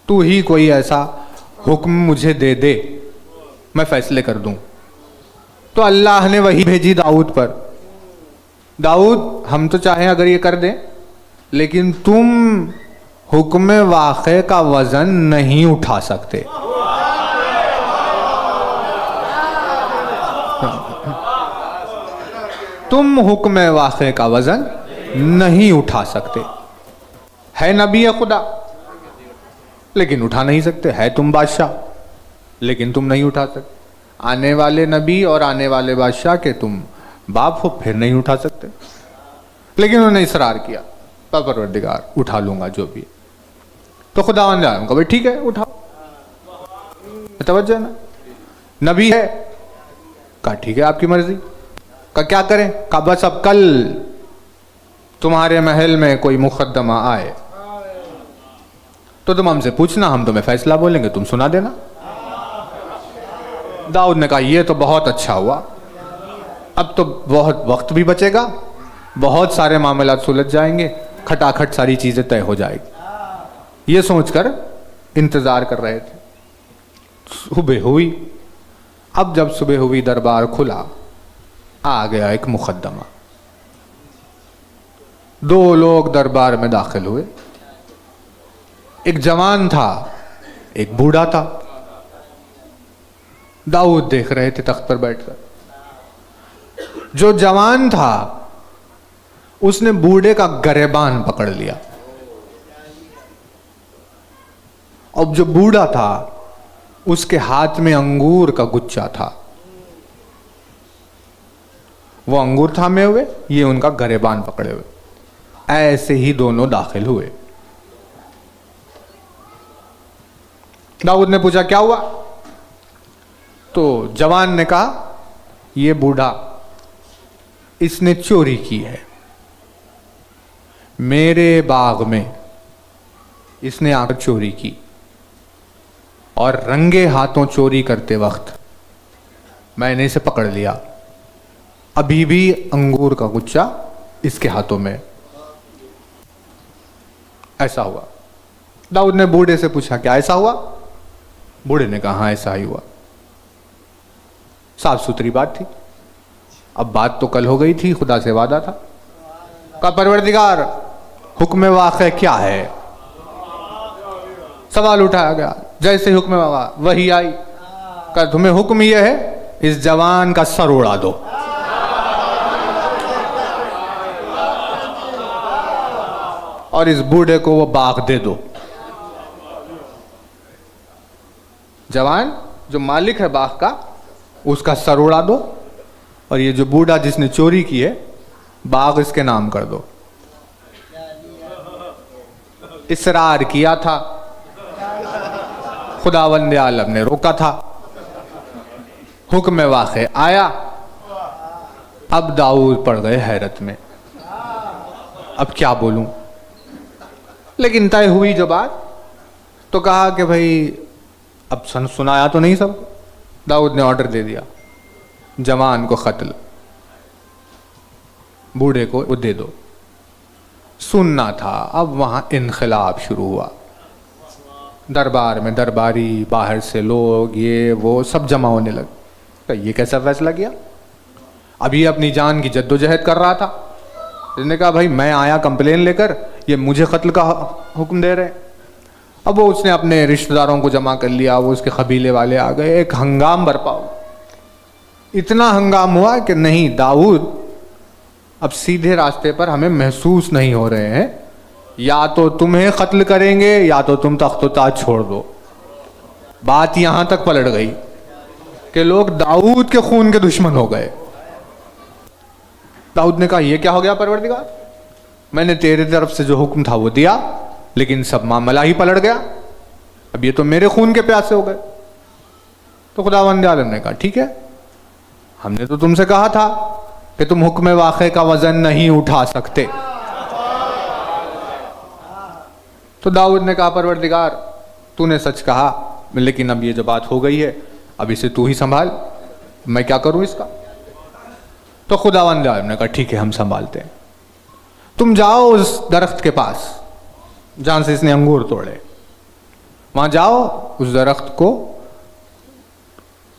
تو ہی کوئی ایسا حکم مجھے دے دے میں فیصلے کر دوں. تو اللہ نے وہی بھیجی داؤد پر. داؤد ہم تو چاہیں اگر یہ کر دیں, لیکن تم حکم واقع کا وزن نہیں اٹھا سکتے. تم حکم واقع کا وزن نہیں اٹھا سکتے. ہے نبی خدا لیکن اٹھا نہیں سکتے. ہے تم بادشاہ لیکن تم نہیں اٹھا سکتے. آنے والے نبی اور آنے والے بادشاہ کے تم باپ ہو, پھر نہیں اٹھا سکتے. لیکن انہوں نے اصرار کیا, پروردگار اٹھا لوں گا جو بھی. تو خداوند نے کہا بھائی ٹھیک ہے اٹھاؤ. توجہ نا, نبی ہے, کہا ٹھیک ہے آپ کی مرضی. کہا کیا کریں؟ کہا بس اب کل تمہارے محل میں کوئی مقدمہ آئے تو تم ہم سے پوچھنا, ہم تمہیں فیصلہ بولیں گے, تم سنا دینا. داؤد نے کہا یہ تو بہت اچھا ہوا, اب تو بہت وقت بھی بچے گا، بہت سارے معاملات سلجھ جائیں گے، کھٹاکھٹ ساری چیزیں طے ہو جائے گی، یہ سوچ کر انتظار کر رہے تھے۔ صبح ہوئی، اب جب صبح ہوئی دربار کھلا، آ گیا ایک مقدمہ۔ دو لوگ دربار میں داخل ہوئے، ایک جوان تھا، ایک بوڑھا تھا۔ داؤد دیکھ رہے تھے تخت پر بیٹھ کر۔ جو جوان تھا اس نے بوڑھے کا گریبان پکڑ لیا، اب جو بوڑھا تھا اس کے ہاتھ میں انگور کا گچھا تھا، وہ انگور تھامے ہوئے، یہ ان کا گریبان پکڑے ہوئے۔ ایسے ہی دونوں داخل ہوئے۔ داؤد نے پوچھا کیا ہوا؟ تو جوان نے کہا یہ بوڑھا، اس نے چوری کی ہے، میرے باغ میں اس نے آ کر چوری کی، اور رنگے ہاتھوں چوری کرتے وقت میں نے اسے پکڑ لیا، ابھی بھی انگور کا گچھا اس کے ہاتھوں میں۔ ایسا ہوا۔ داؤد نے بوڑھے سے پوچھا کیا ایسا ہوا؟ بوڑھے نے کہا ہاں ایسا ہی ہوا۔ صاف ستھری بات تھی، اب بات تو کل ہو گئی تھی، خدا سے وعدہ تھا۔ کہا پروردگار حکم واقع کیا ہے؟ سوال اٹھایا گیا، جیسے حکم واقع وہی آئی، کہا تمہیں حکم یہ ہے اس جوان کا سر اڑا دو۔ اور اس بوڑھے کو وہ باغ دے دو۔ جوان جو مالک ہے باغ کا، اس کا سر اڑا دو، اور یہ جو بوڑھا جس نے چوری کی ہے، باغ اس کے نام کر دو۔ اصرار کیا تھا، خداوند عالم نے روکا تھا، حکم واقع آیا۔ اب داؤد پڑ گئے حیرت میں، اب کیا بولوں؟ لیکن طے ہوئی جو بات، تو کہا کہ بھائی اب سنایا تو نہیں سب۔ داؤد نے آرڈر دے دیا، جوان کو قتل، بوڑھے کو وہ دے دو۔ سننا تھا، اب وہاں انقلاب شروع ہوا۔ دربار میں درباری، باہر سے لوگ، یہ وہ سب جمع ہونے لگے۔ یہ کیسا فیصلہ کیا؟ اب یہ اپنی جان کی جد و جہد کر رہا تھا، اس نے کہا بھائی میں آیا کمپلین لے کر، یہ مجھے قتل کا حکم دے رہے۔ اب وہ اس نے اپنے رشتہ داروں کو جمع کر لیا، وہ اس کے قبیلے والے آ گئے، ایک ہنگام برپا ہوا۔ اتنا ہنگام ہوا کہ نہیں داؤد اب سیدھے راستے پر ہمیں محسوس نہیں ہو رہے ہیں، یا تو تمہیں قتل کریں گے یا تو تم تخت و تاج چھوڑ دو۔ بات یہاں تک پلٹ گئی کہ لوگ داؤد کے خون کے دشمن ہو گئے۔ داؤد نے کہا یہ کیا ہو گیا پروردگار؟ میں نے تیرے طرف سے جو حکم تھا وہ دیا، لیکن سب معاملہ ہی پلٹ گیا، اب یہ تو میرے خون کے پیاسے ہو گئے۔ تو خداوند عالم نے کہا ٹھیک ہے، ہم نے تو تم سے کہا تھا کہ تم حکم واقع کا وزن نہیں اٹھا سکتے۔ تو داؤد نے کہا پروردگار تو نے سچ کہا، لیکن اب یہ جو بات ہو گئی ہے اب اسے تو ہی سنبھال، میں کیا کروں اس کا؟ تو خداوند عالم نے کہا ٹھیک ہے ہم سنبھالتے ہیں، تم جاؤ اس درخت کے پاس جہاں سے اس نے انگور توڑے، وہاں جاؤ، اس درخت کو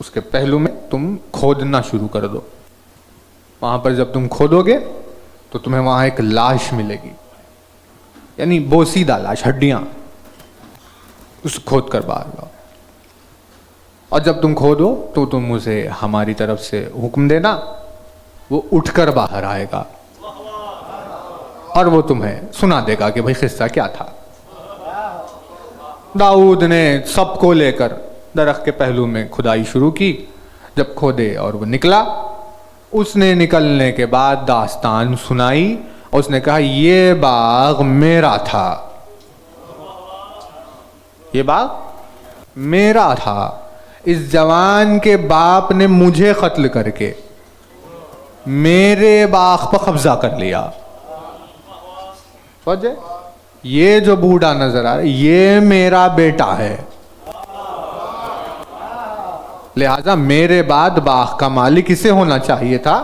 اس کے پہلو میں تم کھودنا شروع کر دو۔ وہاں پر جب تم کھودو گے تو تمہیں وہاں ایک لاش ملے گی، یعنی بوسیدہ لاش، ہڈیاں، اس کھود کر باہر لاؤ، اور جب تم کھودو تو تم اسے ہماری طرف سے حکم دینا، وہ اٹھ کر باہر آئے گا اور وہ تمہیں سنا دے گا کہ بھائی قصہ کیا تھا۔ داؤد نے سب کو لے کر درخت کے پہلو میں کھدائی شروع کی، جب کھودے اور وہ نکلا، اس نے نکلنے کے بعد داستان سنائی، اور اس نے کہا یہ باغ میرا تھا، یہ باغ میرا تھا، اس جوان کے باپ نے مجھے قتل کر کے میرے باغ پر قبضہ کر لیا۔ وجہ یہ جو بوڑھا نظر آ رہا ہے یہ میرا بیٹا ہے، لہذا میرے بعد باغ کا مالک اسے ہونا چاہیے تھا،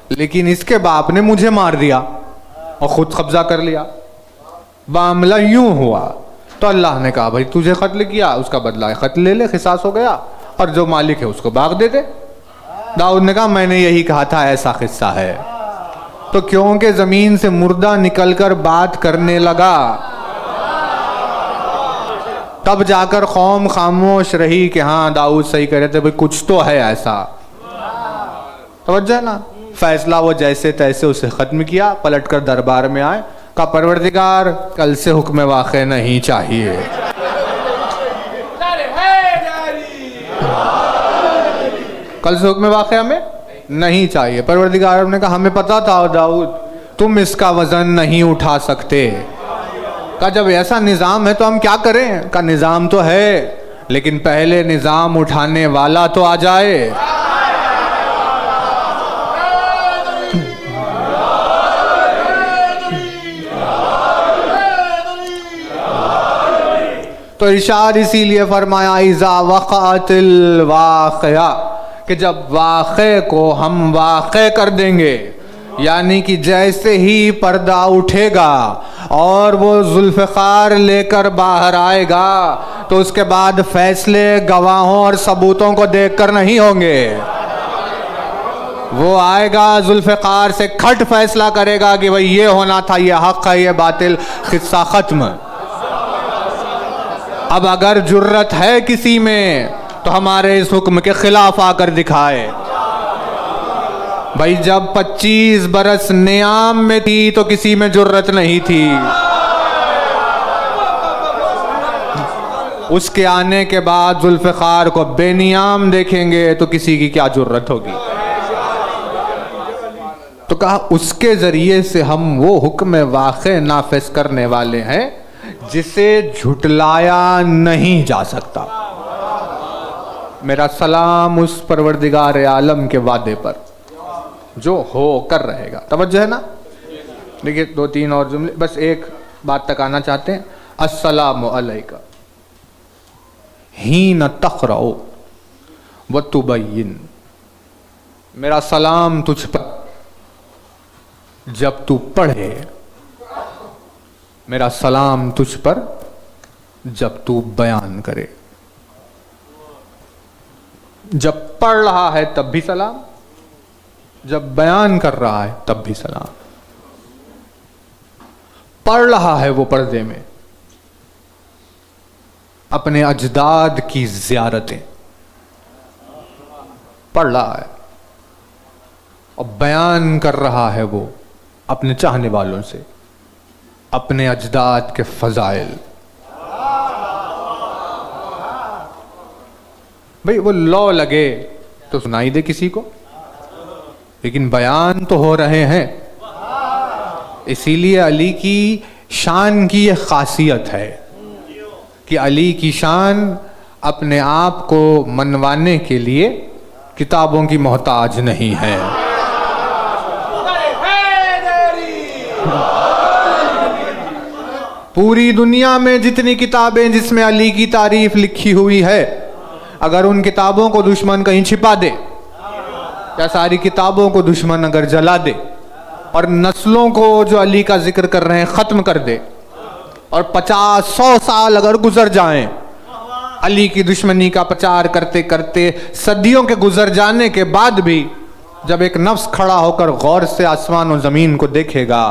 لیکن اس کے باپ نے مجھے مار دیا اور خود قبضہ کر لیا. معاملہ یوں ہوا تو اللہ نے کہا بھائی تجھے قتل کیا، اس کا بدلہ قتل لے لے، قصاص ہو گیا، اور جو مالک ہے اس کو باغ دے دے. داؤد نے کہا میں نے یہی کہا تھا، ایسا قصہ ہے. تو کیونکہ زمین سے مردہ نکل کر بات کرنے لگا تب جا کر قوم خاموش رہی کہ ہاں داؤد صحیح کہہ رہے تھے، بھائی کچھ تو ہے ایسا. توجہ ہے نا. فیصلہ وہ جیسے تیسے اسے ختم کیا، پلٹ کر دربار میں آئے، کہا پروردگار کل سے حکم واقع نہیں چاہیے. کل سے حکم واقع ہمیں نہیں چاہیے. پروردگار نے کہا ہمیں پتا تھا داؤد تم اس کا وزن نہیں اٹھا سکتے. کہا جب ایسا نظام ہے تو ہم کیا کریں؟ کہا نظام تو ہے لیکن پہلے نظام اٹھانے والا تو آ جائے. تو ارشاد اسی لیے فرمایا اذا وقعت الواقعہ، کہ جب واقعے کو ہم واقع کر دیں گے، یعنی کہ جیسے ہی پردہ اٹھے گا اور وہ ذوالفقار لے کر باہر آئے گا تو اس کے بعد فیصلے گواہوں اور ثبوتوں کو دیکھ کر نہیں ہوں گے. وہ آئے گا ذوالفقار سے کھٹ فیصلہ کرے گا کہ بھئی یہ ہونا تھا، یہ حق ہے، یہ باطل، قصہ ختم. اب اگر جرت ہے کسی میں تو ہمارے اس حکم کے خلاف آ کر دکھائے. بھائی جب 25 برس نیام میں تھی تو کسی میں جرت نہیں تھی، اس کے آنے کے بعد ذوالفقار کو بے نیام دیکھیں گے تو کسی کی کیا جرت ہوگی. تو کہا اس کے ذریعے سے ہم وہ حکم واقع نافذ کرنے والے ہیں جسے جھٹلایا نہیں جا سکتا. میرا سلام اس پروردگار عالم کے وعدے پر جو ہو کر رہے گا. توجہ ہے نا. دیکھیے 2-3 اور جملے، بس ایک بات تک آنا چاہتے ہیں. السلام علیکہ حین تقرأ وتبین، میرا سلام تجھ پر جب تو پڑھے، میرا سلام تجھ پر جب تو بیان کرے. جب پڑھ رہا ہے تب بھی سلام، جب بیان کر رہا ہے تب بھی سلام. پڑھ رہا ہے وہ پردے میں اپنے اجداد کی زیارتیں پڑھ رہا ہے، اور بیان کر رہا ہے وہ اپنے چاہنے والوں سے اپنے اجداد کے فضائل. بھئی وہ لو لگے تو سنائی دے کسی کو، لیکن بیان تو ہو رہے ہیں. اسی لیے علی کی شان کی یہ خاصیت ہے کہ علی کی شان اپنے آپ کو منوانے کے لیے کتابوں کی محتاج نہیں ہے. پوری دنیا میں جتنی کتابیں جس میں علی کی تعریف لکھی ہوئی ہے، اگر ان کتابوں کو دشمن کہیں چھپا دے یا ساری کتابوں کو دشمن اگر جلا دے اور نسلوں کو جو علی کا ذکر کر رہے ہیں ختم کر دے، اور 50-100 سال اگر گزر جائیں علی کی دشمنی کا پرچار کرتے کرتے، صدیوں کے گزر جانے کے بعد بھی جب ایک نفس کھڑا ہو کر غور سے آسمان و زمین کو دیکھے گا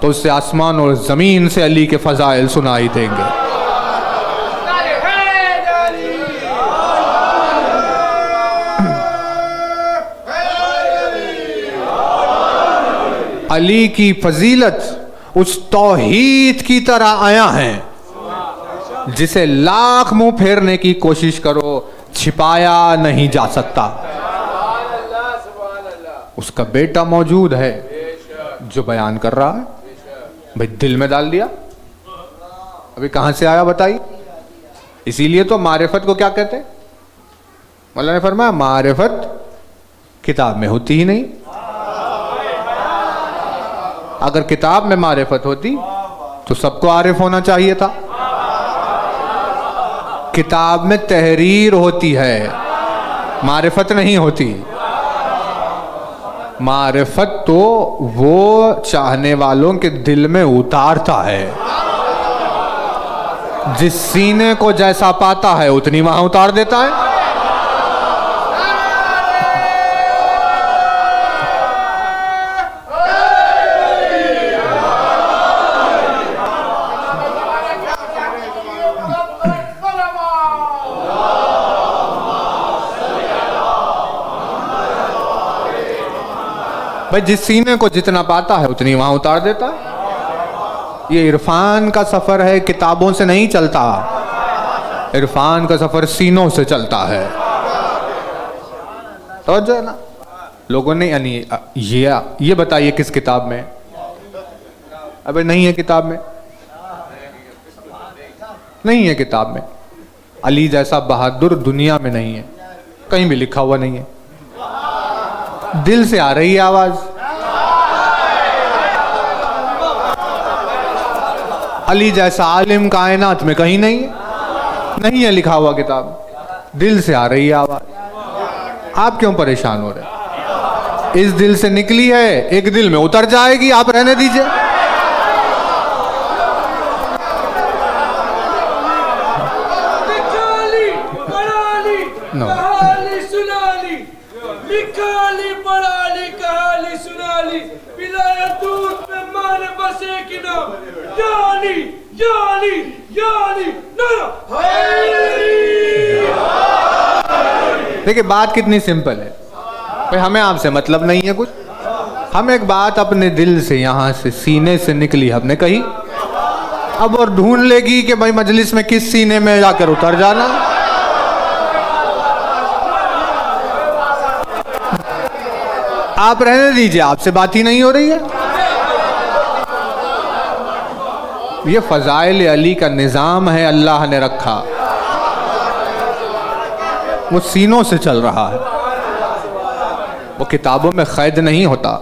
تو اس سے آسمان اور زمین سے علی کے فضائل سنائی دیں گے. علی کی فضیلت اس توحید کی طرح آیا ہیں جسے لاکھ منہ پھیرنے کی کوشش کرو چھپایا نہیں جا سکتا. اس کا بیٹا موجود ہے جو بیان کر رہا ہے. بھئی دل میں ڈال دیا، ابھی کہاں سے آیا بتائیے. اسی لیے تو معرفت کو کیا کہتے ہیں؟ مولا نے فرمایا معرفت کتاب میں ہوتی ہی نہیں. اگر کتاب میں معرفت ہوتی تو سب کو عارف ہونا چاہیے تھا. کتاب میں تحریر ہوتی ہے، معرفت نہیں ہوتی. معرفت تو وہ چاہنے والوں کے دل میں اتارتا ہے، جس سینے کو جیسا پاتا ہے اتنی وہاں اتار دیتا ہے۔ بھائی جس سینے کو جتنا پاتا ہے اتنی وہاں اتار دیتا ہے۔ یہ عرفان کا سفر ہے، کتابوں سے نہیں چلتا، عرفان کا سفر سینوں سے چلتا ہے۔ توجہ ہے نا؟ لوگوں نے یعنی یہ بتائیے کس کتاب میں؟ ابے نہیں ہے کتاب میں، نہیں ہے کتاب میں۔ علی جیسا بہادر دنیا میں نہیں ہے، کہیں بھی لکھا ہوا نہیں ہے۔ دل سے آ رہی ہے آواز۔ علی جیسا عالم کائنات میں کہیں نہیں ہے، نہیں ہے لکھا ہوا کتاب، دل سے آ رہی ہے آواز۔ آپ کیوں پریشان ہو رہے؟ اس دل سے نکلی ہے، ایک دل میں اتر جائے گی، آپ رہنے دیجئے۔ No. دیکھیں بات کتنی سمپل ہے بھائی، ہمیں آپ سے مطلب نہیں ہے کچھ، ہم ایک بات اپنے دل سے یہاں سے سینے سے نکلی ہم نے کہی، اب اور ڈھونڈ لے گی کہ بھائی مجلس میں کس سینے میں جا کر اتر جانا۔ آپ رہنے دیجئے، آپ سے بات ہی نہیں ہو رہی ہے۔ یہ فضائل علی کا نظام ہے، اللہ نے رکھا، وہ سینوں سے چل رہا ہے، وہ کتابوں میں قید نہیں ہوتا،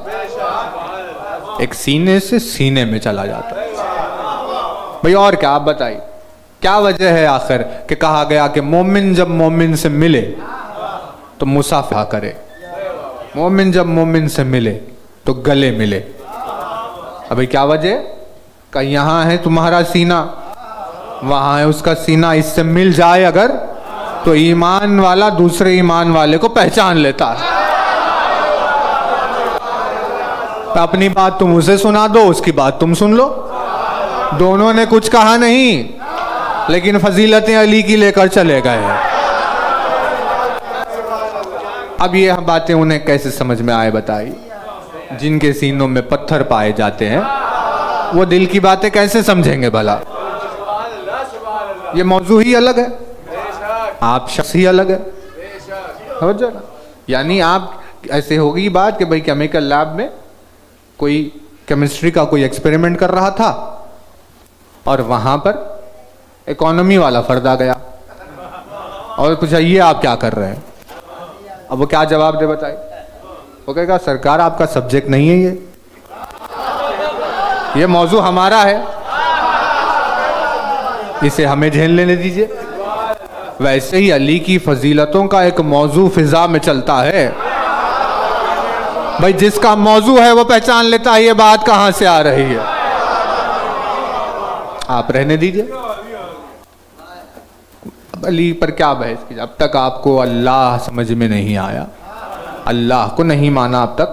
ایک سینے سے سینے میں چلا جاتا ہے۔ بھئی اور کیا آپ بتائیے، کیا وجہ ہے آخر کہ کہا گیا کہ مومن جب مومن سے ملے تو مصافحہ کرے، مومن جب مومن سے ملے تو گلے ملے۔ ابھی کیا وجہ؟ کہ یہاں ہے تمہارا سینہ، وہاں ہے اس کا سینہ، اس سے مل جائے اگر تو ایمان والا دوسرے ایمان والے کو پہچان لیتا ہے۔ اپنی بات تم اسے سنا دو، اس کی بات تم سن لو، دونوں نے کچھ کہا نہیں لیکن فضیلتیں علی کی لے کر چلے گئے۔ اب یہ باتیں انہیں کیسے سمجھ میں آئے بتائی؟ جن کے سینوں میں پتھر پائے جاتے ہیں وہ دل کی باتیں کیسے سمجھیں گے بھلا؟ یہ موضوع ہی الگ ہے، آپ شخص ہی الگ ہے۔ سمجھو نا؟ یعنی آپ ایسے ہوگی بات کہ بھئی کیمیکل لیب میں کوئی کیمسٹری کا کوئی ایکسپیریمنٹ کر رہا تھا اور وہاں پر اکانومی والا فرد آ گیا اور پوچھا یہ آپ کیا کر رہے ہیں؟ اب وہ کیا جواب دے بتائے؟ وہ کہے گا سرکار آپ کا سبجیکٹ نہیں ہے، یہ موضوع ہمارا ہے، اسے ہمیں جھیل لینے دیجئے۔ ویسے ہی علی کی فضیلتوں کا ایک موضوع فضا میں چلتا ہے، بھائی جس کا موضوع ہے وہ پہچان لیتا ہے یہ بات کہاں سے آ رہی ہے، آپ رہنے دیجئے۔ علی پر کیا بحث کی؟ اب تک آپ کو اللہ سمجھ میں نہیں آیا، اللہ کو نہیں مانا اب تک،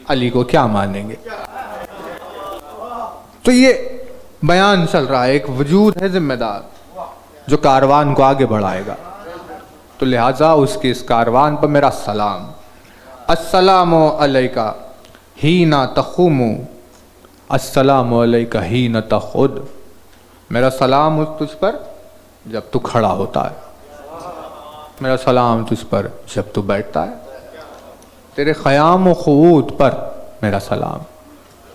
علی کو کیا مانیں گے؟ تو یہ بیان چل رہا ہے، ایک وجود ہے ذمہ دار جو کاروان کو آگے بڑھائے گا، تو لہٰذا اس کے اس کاروان پر میرا سلام۔ السلام علیکہ حین تقوم، السلام علیکہ حین تقعد، میرا سلام تجھ پر جب تو کھڑا ہوتا ہے، میرا سلام تجھ پر جب تو بیٹھتا ہے، تیرے قیام و قعود پر میرا سلام۔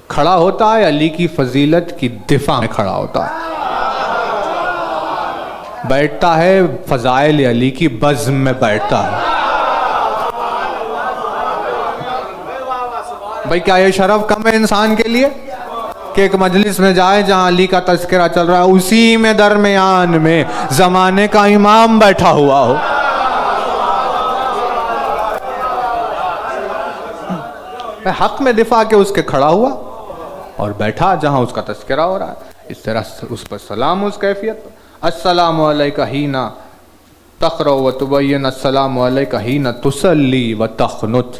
کھڑا ہوتا ہے علی کی فضیلت کی دفاع میں کھڑا ہوتا ہے، بیٹھتا ہے فضائل علی کی بزم میں بیٹھتا ہے۔ بھئی کیا یہ شرف کم ہے انسان کے لیے کہ ایک مجلس میں جائے جہاں علی کا تذکرہ چل رہا ہے، اسی میں درمیان میں زمانے کا امام بیٹھا ہوا ہو؟ حق میں دفاع کے اس کے کھڑا ہوا اور بیٹھا جہاں اس کا تذکرہ ہو رہا ہے. اس طرح اس پر سلام اس کیفیت پر. السلام علیکہ حین تقرأ و تبین، السلام علیکہ حین تصلی و تقنت.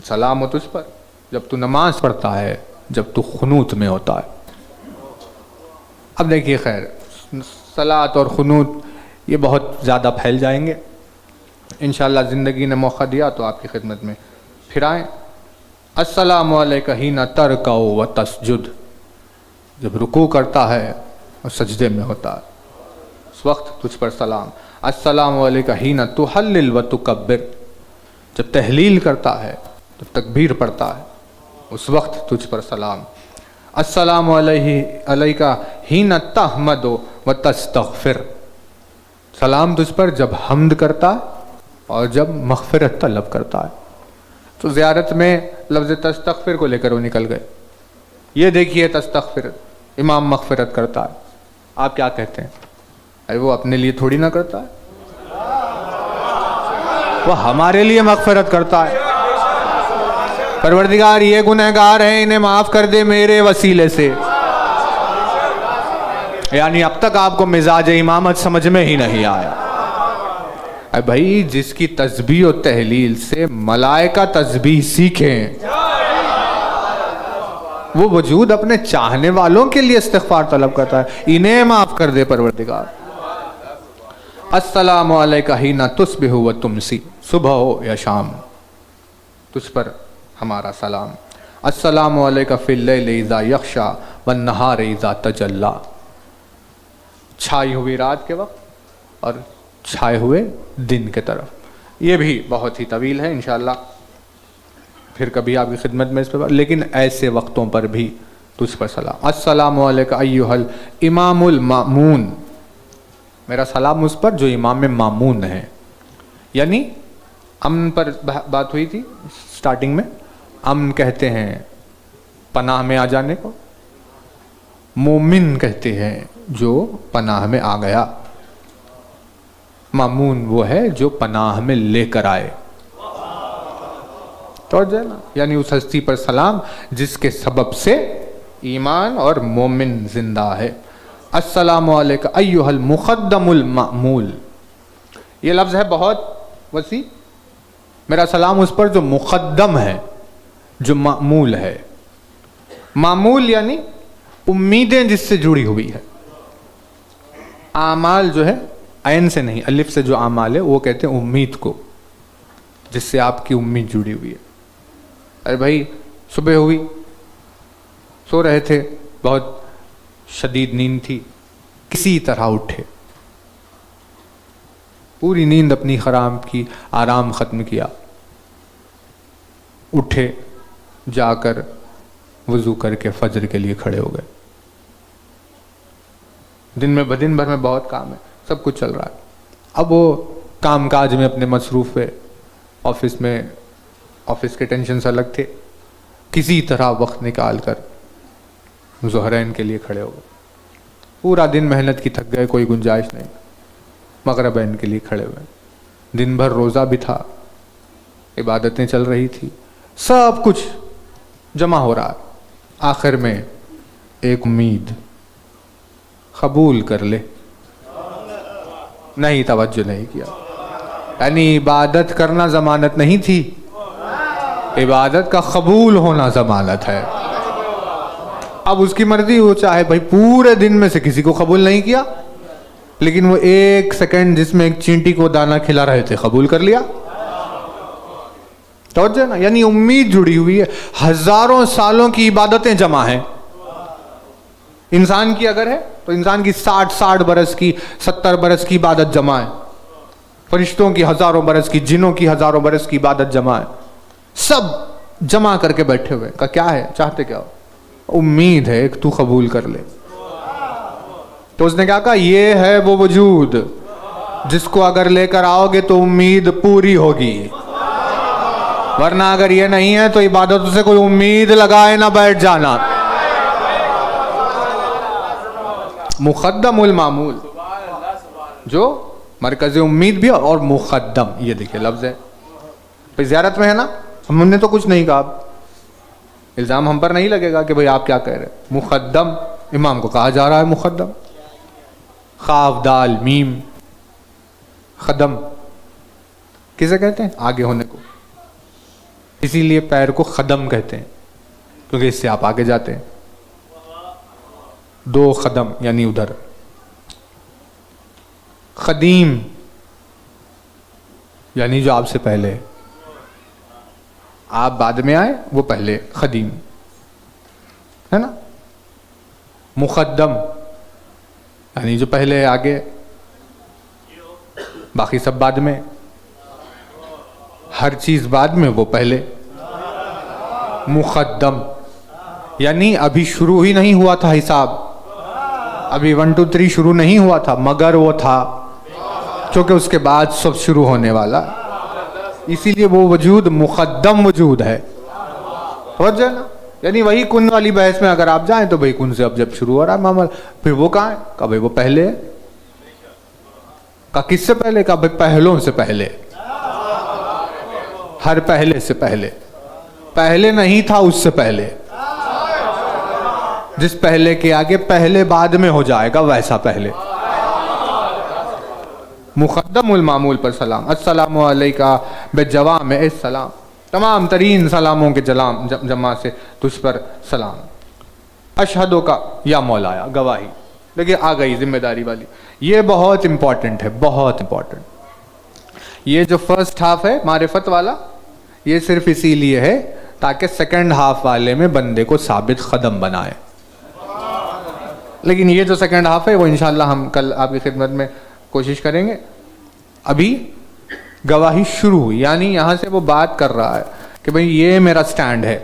سلام ہو تجھ پر جب تو نماز پڑھتا ہے، جب تو قنوت میں ہوتا ہے. اب دیکھیے خیر، صلاۃ اور قنوت یہ بہت زیادہ پھیل جائیں گے. انشاءاللہ زندگی نے موقع دیا تو آپ کی خدمت میں پھر آئیں. السلام علیکہ حین ترکع و تسجد، جب رکوع کرتا ہے اور سجدے میں ہوتا ہے اس وقت تجھ پر سلام. السلام علیکہ حین تحلل و تکبر، جب تحلیل کرتا ہے، جب تکبیر پڑھتا ہے اس وقت تجھ پر سلام. السلام علیکہ حین تحمد و تستغفر، سلام تجھ پر جب حمد کرتا ہے اور جب مغفرت طلب کرتا ہے. تو زیارت میں لفظ تستغفر کو لے کر وہ نکل گئے. یہ دیکھیے تستغفر، امام مغفرت کرتا ہے، آپ کیا کہتے ہیں؟ ارے وہ اپنے لیے تھوڑی نہ کرتا ہے، وہ ہمارے لیے مغفرت کرتا ہے. پروردگار یہ گنہگار ہیں، انہیں معاف کر دے میرے وسیلے سے. یعنی اب تک آپ کو مزاج امامت سمجھ میں ہی نہیں آیا. اے بھائی، جس کی تسبیح و تحلیل سے ملائکہ تسبیح سیکھیں، وہ وجود اپنے چاہنے والوں کے لیے استغفار طلب کرتا ہے. انہیں معاف کر دے پروردگار. السلام علیکہ حین تصبح و تمسی، صبح ہو یا شام تجھ پر ہمارا سلام. السلام علیکہ فی اللیل اذا یغشی والنہار اذا تجلی، چھائی ہوئی رات کے وقت اور چھائے ہوئے دن کے طرف. یہ بھی بہت ہی طویل ہے، انشاءاللہ پھر کبھی آپ کی خدمت میں اس پر، لیکن ایسے وقتوں پر بھی تجھ پر سلام. السلام علیکہ ایھا الامام المامون، میرا سلام اس پر جو امام مامون ہے. یعنی امن پر بات ہوئی تھی سٹارٹنگ میں. امن کہتے ہیں پناہ میں آ جانے کو، مومن کہتے ہیں جو پناہ میں آ گیا، مامون وہ ہے جو پناہ میں لے کر آئے. تو جو ہے نا، یعنی اس ہستی پر سلام جس کے سبب سے ایمان اور مومن زندہ ہے. السلام علیکہ ایھا المقدم المأمول، یہ لفظ ہے بہت وسیع. میرا سلام اس پر جو مقدم ہے، جو معمول ہے. معمول یعنی امیدیں جس سے جڑی ہوئی ہے. اعمال جو ہے عین سے نہیں، الف سے جو اعمال ہے وہ کہتے ہیں امید کو، جس سے آپ کی امید جڑی ہوئی ہے. ارے بھائی، صبح ہوئی، سو رہے تھے، بہت شدید نیند تھی، کسی طرح اٹھے، پوری نیند اپنی خراب کی، آرام ختم کیا، اٹھے، جا کر وضو کر کے فجر کے لیے کھڑے ہو گئے. دن بھر میں بہت کام ہے، سب کچھ چل رہا ہے. اب وہ کام کاج میں اپنے مصروف ہے، آفس کے ٹینشن سے الگ تھے، کسی طرح وقت نکال کر ظہرین کے لیے کھڑے ہو گئے. پورا دن محنت کی تھک گئے، کوئی گنجائش نہیں، مغربین کے لیے کھڑے ہوئے. دن بھر روزہ بھی تھا، عبادتیں چل رہی تھی، سب کچھ جمع ہو رہا ہے. آخر میں ایک امید، قبول کر لے، نہیں توجہ نہیں کیا. یعنی عبادت کرنا ضمانت نہیں تھی، عبادت کا قبول ہونا ضمانت ہے. اب اس کی مرضی، وہ چاہے بھائی پورے دن میں سے کسی کو قبول نہیں کیا، لیکن وہ ایک سیکنڈ جس میں ایک چینٹی کو دانہ کھلا رہے تھے قبول کر لیا. توجہ نا، یعنی امید جڑی ہوئی ہے. ہزاروں سالوں کی عبادتیں جمع ہیں. انسان کی اگر ہے تو انسان کی 60 برس کی، 70 برس کی عبادت جمع ہے. فرشتوں کی ہزاروں برس کی، جنوں کی ہزاروں برس کی عبادت جمع ہے. سب جمع کر کے بیٹھے ہوئے. کہ کیا ہے، چاہتے کیا ہو؟ امید ہے ایک تو قبول کر لے. تو اس نے کیا کہا، یہ ہے وہ وجود جس کو اگر لے کر آؤ گے تو امید پوری ہوگی، ورنہ اگر یہ نہیں ہے تو عبادتوں سے کوئی امید لگائے نہ بیٹھ جانا. مقدم المعمول، جو مرکز امید بھی اور مقدم، یہ دیکھیں لفظ ہے. پھر زیارت میں ہے نا، ہم نے تو کچھ نہیں کہا. الزام ہم پر نہیں لگے گا کہ بھئی آپ کیا کہہ رہے. مقدم امام کو کہا جا رہا ہے مقدم. خاف دال میم خدم کسے کہتے ہیں؟ آگے ہونے کو. اسی لیے پیر کو خدم کہتے ہیں کیونکہ اس سے آپ آگے جاتے ہیں. 2 قدم یعنی ادھر. قدیم یعنی جو آپ سے پہلے، آپ بعد میں آئے وہ پہلے. قدیم ہے نا. مقدم یعنی جو پہلے ہے آگے، باقی سب بعد میں. ہر چیز بعد میں وہ پہلے. مقدم یعنی ابھی شروع ہی نہیں ہوا تھا حساب، ابھی 1 2 3 شروع نہیں ہوا تھا، مگر وہ تھا کیونکہ اس کے بعد سب شروع ہونے والا. اسی لیے وہ وجود مقدم وجود ہے. سمجھ نا؟ یعنی وہی کن والی بحث میں اگر آپ جائیں تو بھائی کن سے اب جب شروع ہو رہا ہے معاملہ، پھر وہ کہاں ہے؟ کہ بھائی وہ پہلے ہے. کہ کس سے پہلے؟ کہ بھائی پہلوں سے پہلے. ہر پہلے سے پہلے. پہلے نہیں تھا اس سے پہلے. جس پہلے کے آگے پہلے بعد میں ہو جائے گا ویسا پہلے. مقدم المعمول پر سلام. السلام علیکہ بجوامع السلام. تمام ترین سلاموں کے جمع سے تجھ پر سلام. اشہدو کا یا مولایا گواہی. دیکھیے آ گئی ذمہ داری والی. یہ بہت امپورٹنٹ ہے، بہت امپورٹنٹ. یہ جو فرسٹ ہاف ہے معرفت والا، یہ صرف اسی لیے ہے تاکہ سیکنڈ ہاف والے میں بندے کو ثابت قدم بنائے. لیکن یہ جو سیکنڈ ہاف ہے وہ انشاءاللہ ہم کل آپ کی خدمت میں کوشش کریں گے. ابھی گواہی شروع ہوئی، یعنی یہاں سے وہ بات کر رہا ہے کہ بھئی یہ میرا سٹینڈ ہے.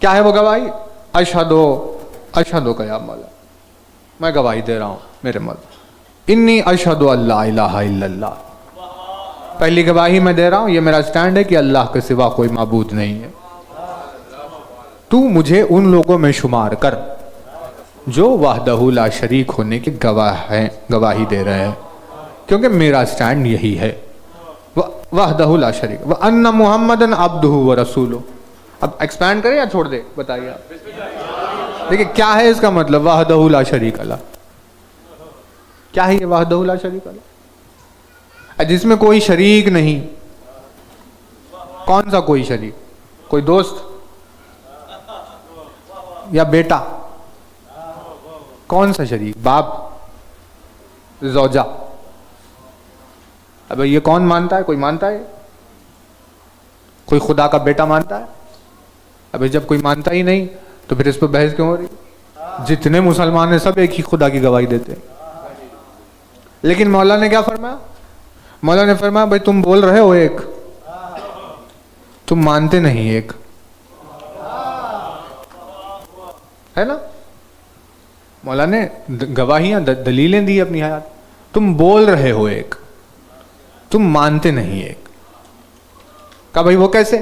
کیا ہے وہ گواہی؟ اشہدو کا یا مولا، میں گواہی دے رہا ہوں میرے مولا. انی اشہد اللہ الہ الا اللہ. پہلی گواہی میں دے رہا ہوں، یہ میرا سٹینڈ ہے کہ اللہ کے سوا کوئی معبود نہیں ہے. تو مجھے ان لوگوں میں شمار کر جو وحدہ لا شریک ہونے کے گواہ ہیں، گواہی دے رہے ہیں، کیونکہ میرا سٹینڈ یہی ہے. وحدہ لا شریک وان محمدً عبدہ ورسولہ. اب ایکسپینڈ کریں یا چھوڑ دے؟ بتائیے آپ. دیکھیں کیا ہے اس کا مطلب وحدہ لا شریک اللہ. کیا ہے یہ وحدہ لا شریک اللہ؟ جس میں کوئی شریک نہیں. کون سا کوئی شریک؟ کوئی دوست یا بیٹا؟ کون سا شریک؟ باپ، زوجہ. اب یہ کون مانتا ہے؟ کوئی مانتا ہے؟ کوئی خدا کا بیٹا مانتا ہے؟ اب جب کوئی مانتا ہی نہیں تو پھر اس پہ بحث کیوں ہو رہی؟ جتنے مسلمان ہیں سب ایک ہی خدا کی گواہی دیتے ہیں. لیکن مولا نے کیا فرمایا؟ مولا نے فرمایا بھائی تم بول رہے ہو ایک، تم مانتے نہیں ایک. ہے نا؟ مولا نے گواہیاں دلیلیں دی اپنی حیات. تم بول رہے ہو ایک، تم مانتے نہیں ایک. کہا بھائی وہ کیسے؟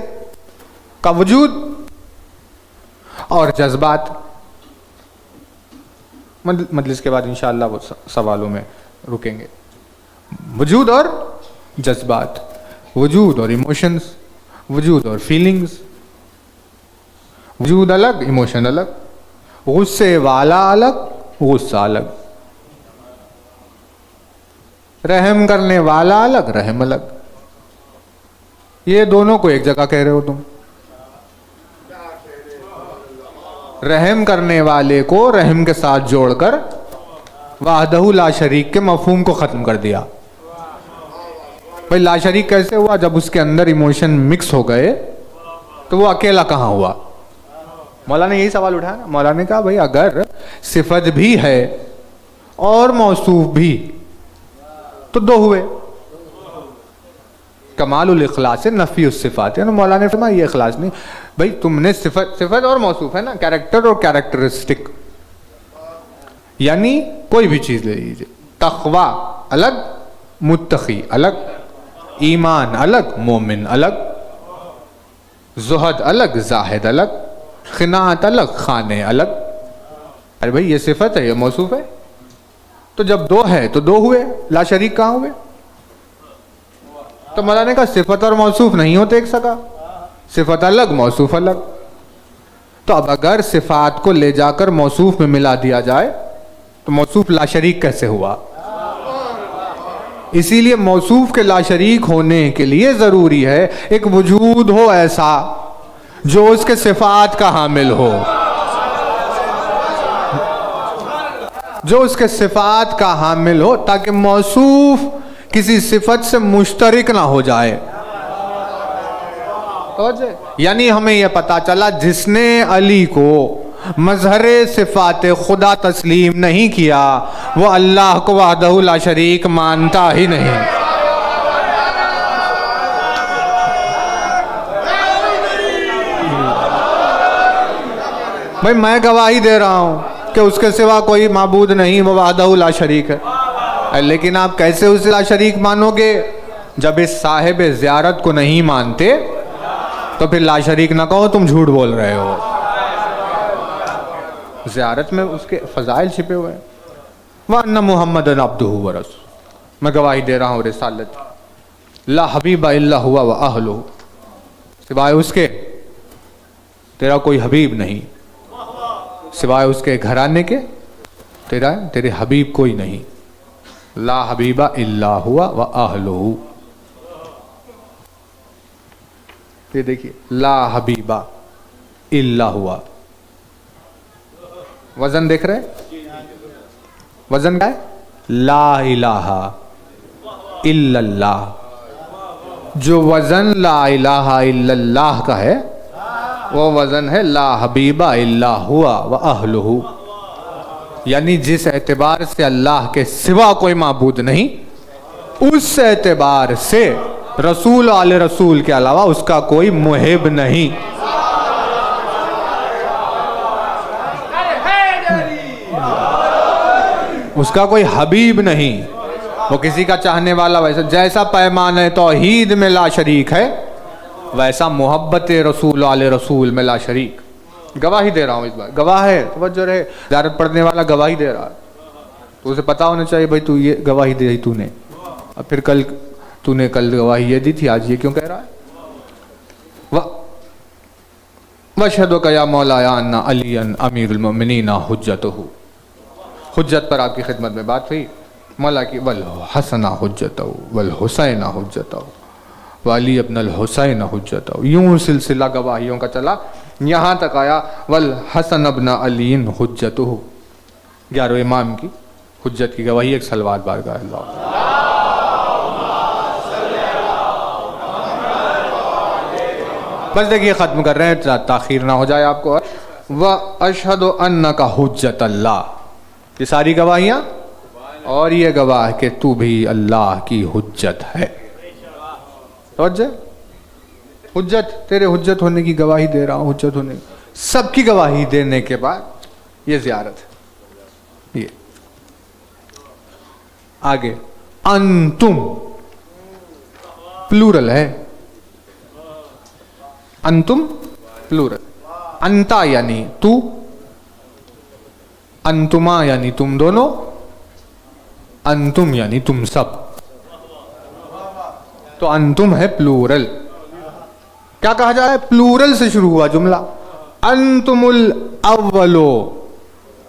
کا وجود اور جذبات. مجلس کے بعد انشاءاللہ وہ سوالوں میں رکیں گے. وجود اور جذبات، وجود اور ایموشنز، وجود اور فیلنگز. وجود الگ، ایموشن الگ. غصے والا الگ، غصہ الگ. رحم کرنے والا الگ، رحم الگ. یہ دونوں کو ایک جگہ کہہ رہے ہو تم. رحم کرنے والے کو رحم کے ساتھ جوڑ کر وحدہ لا شریک کے مفہوم کو ختم کر دیا. بھائی لا شریک کیسے ہوا؟ جب اس کے اندر ایموشن مکس ہو گئے تو وہ اکیلا کہاں ہوا؟ مولا نے یہی سوال اٹھایا نا. مولا نے کہا بھائی اگر صفت بھی ہے اور موصوف بھی تو دو ہوئے. کمال الاخلاص نفی الصفات. مولا نے فرمایا یہ اخلاص نہیں. بھائی تم نے صفت اور موصوف ہے نا، کیریکٹر اور کیریکٹرسٹک، یعنی کوئی بھی چیز لے لیجیے. تقوی الگ، متقی الگ، ایمان الگ، مومن الگ، زہد الگ، زاہد الگ، قناعت الگ، خانے الگ. ارے بھائی یہ صفت ہے، یہ موصوف ہے. تو جب دو ہے تو دو ہوئے، لا شریک کہاں ہوئے؟ تو مولا نے کہا صفت اور موصوف نہیں ہوتے ایک سگا. صفت الگ موصوف الگ. تو اب اگر صفات کو لے جا کر موصوف میں ملا دیا جائے تو موصوف لا شریک کیسے ہوا؟ اسی لیے موصوف کے لا شریک ہونے کے لیے ضروری ہے ایک وجود ہو ایسا جو اس کے صفات کا حامل ہو، جو اس کے صفات کا حامل ہو، تاکہ موصوف کسی صفت سے مشترک نہ ہو جائے. یعنی ہمیں یہ پتا چلا جس نے علی کو مظہر صفات خدا تسلیم نہیں کیا وہ اللہ کو وحدہ لا شریک مانتا ہی نہیں. بھائی میں گواہی دے رہا ہوں کہ اس کے سوا کوئی معبود نہیں، وہ وحدہ لا شریک ہے، لیکن آپ کیسے اسے لا شریک مانو گے؟ جب اس صاحب زیارت کو نہیں مانتے تو پھر لا شریک نہ کہو، تم جھوٹ بول رہے ہو. زیارت میں اس کے فضائل چھپے ہوئے ہیں. وَأَنَّ مُحَمَّدًا عَبْدُهُ وَرَسُولُهُ، میں گواہی دے رہا ہوں رسالت. لا حبیب الا ہوا وَأَهْلُهُ، سوائے اس کے تیرا کوئی حبیب نہیں، سوائے اس کے گھرانے کے تیرے حبیب کوئی نہیں. لا حبیب الا ہوا وَأَهْلُهُ. یہ دیکھیے لا حبیبہ الا ہوا، وزن دیکھ رہے؟ وزن کیا ہے؟ لا الہ الا اللہ. جو وزن لا الہ الا اللہ کا ہے وہ وزن ہے لا حبیبہ الا ہوا واہلہ. یعنی جس اعتبار سے اللہ کے سوا کوئی معبود نہیں، اس اعتبار سے رسول آل رسول کے علاوہ اس کا کوئی محب نہیں. اس کا کوئی حبیب نہیں، وہ کسی کا چاہنے والا. ویسا جیسا پیمان توحید میں لا شریک ہے ویسا محبت رسول آل رسول میں لا شریک. گواہی دے رہا ہوں اس بار، گواہ ہے، توجہ رہے. زیارت پڑھنے والا گواہی دے رہا ہے تو اسے پتا ہونا چاہیے بھائی تو یہ گواہی دے رہی تو نے، اب پھر تو نے کل گواہی یہ دی تھی، آج یہ کیوں کہہ رہا ہے؟ وَأَشْهَدُكَ يَا مَوْلَايَ أَنَّ عَلِيًّا أَمِيرُ الْمُؤْمِنِينَ حُجَّتُهُ. حجت پر آپ کی خدمت میں بات ہوئی. مولا کی وَالْحَسَنَ حُجَّتَهُ وَالْحُسَيْنَ حُجَّتَهُ وَعَلِيَّ ابْنَ الْحُسَيْنَ حُجَّتَهُ. یوں سلسلہ گواہیوں کا چلا یہاں تک آیا وَالْحَسَنَ ابْنَ عَلِيٍّ حُجَّتُهُ. 11 امام کی حجت کی گواہی. ایک صلوات بارگاہ اللہ. بس دیکھیے ختم کر رہے ہیں تاخیر نہ ہو جائے آپ کو. وَأَشْهَدُ أَنَّكَ حُجَّةَ اللَّهِ، یہ ساری گواہیاں اور یہ گواہ کہ تو بھی اللہ کی حجت ہے. توجہ، حجت، تیرے حجت ہونے کی گواہی دے رہا ہوں. حجت ہونے سب کی گواہی دینے کے بعد یہ زیارت ہے. یہ آگے انتم پلورل ہے، انتم پلورل. انتا یعنی تو، انتما یعنی تم دونوں، انتم یعنی تم سب. تو انتم ہے پلورل. کیا کہا جائے؟ پلورل سے شروع ہوا جملہ. انتم الاول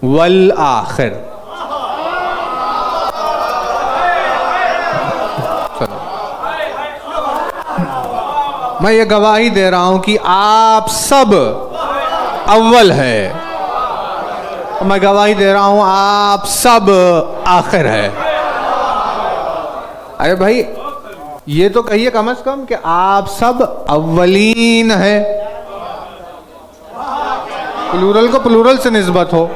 والآخر. میں یہ گواہی دے رہا ہوں کہ آپ سب اول ہے، میں گواہی دے رہا ہوں آپ سب آخر ہے. ارے بھائی یہ تو کہیے کم از کم کہ آپ سب اولین ہے. پلورل کو پلورل سے نسبت ہو،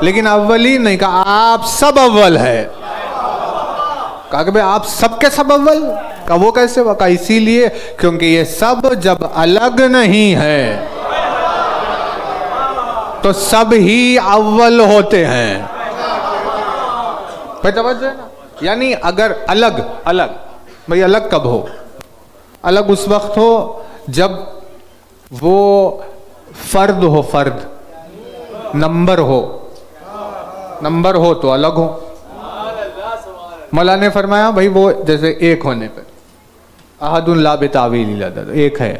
لیکن اولین نہیں کہا، آپ سب اول ہے. کہا کہ بھئی آپ سب کے سب اول؟ کہا وہ کیسے؟ کہا اسی لیے کیونکہ یہ سب جب الگ نہیں ہے تو سب ہی اول ہوتے ہیں. بھئی توجہ ہے نا؟ یعنی اگر الگ بھئی الگ کب ہو؟ الگ اس وقت ہو جب وہ فرد ہو، فرد نمبر ہو تو الگ ہو. مولا نے فرمایا بھئی وہ جیسے ایک ہونے پہ احد لا بتاویل العدد، ایک ہے،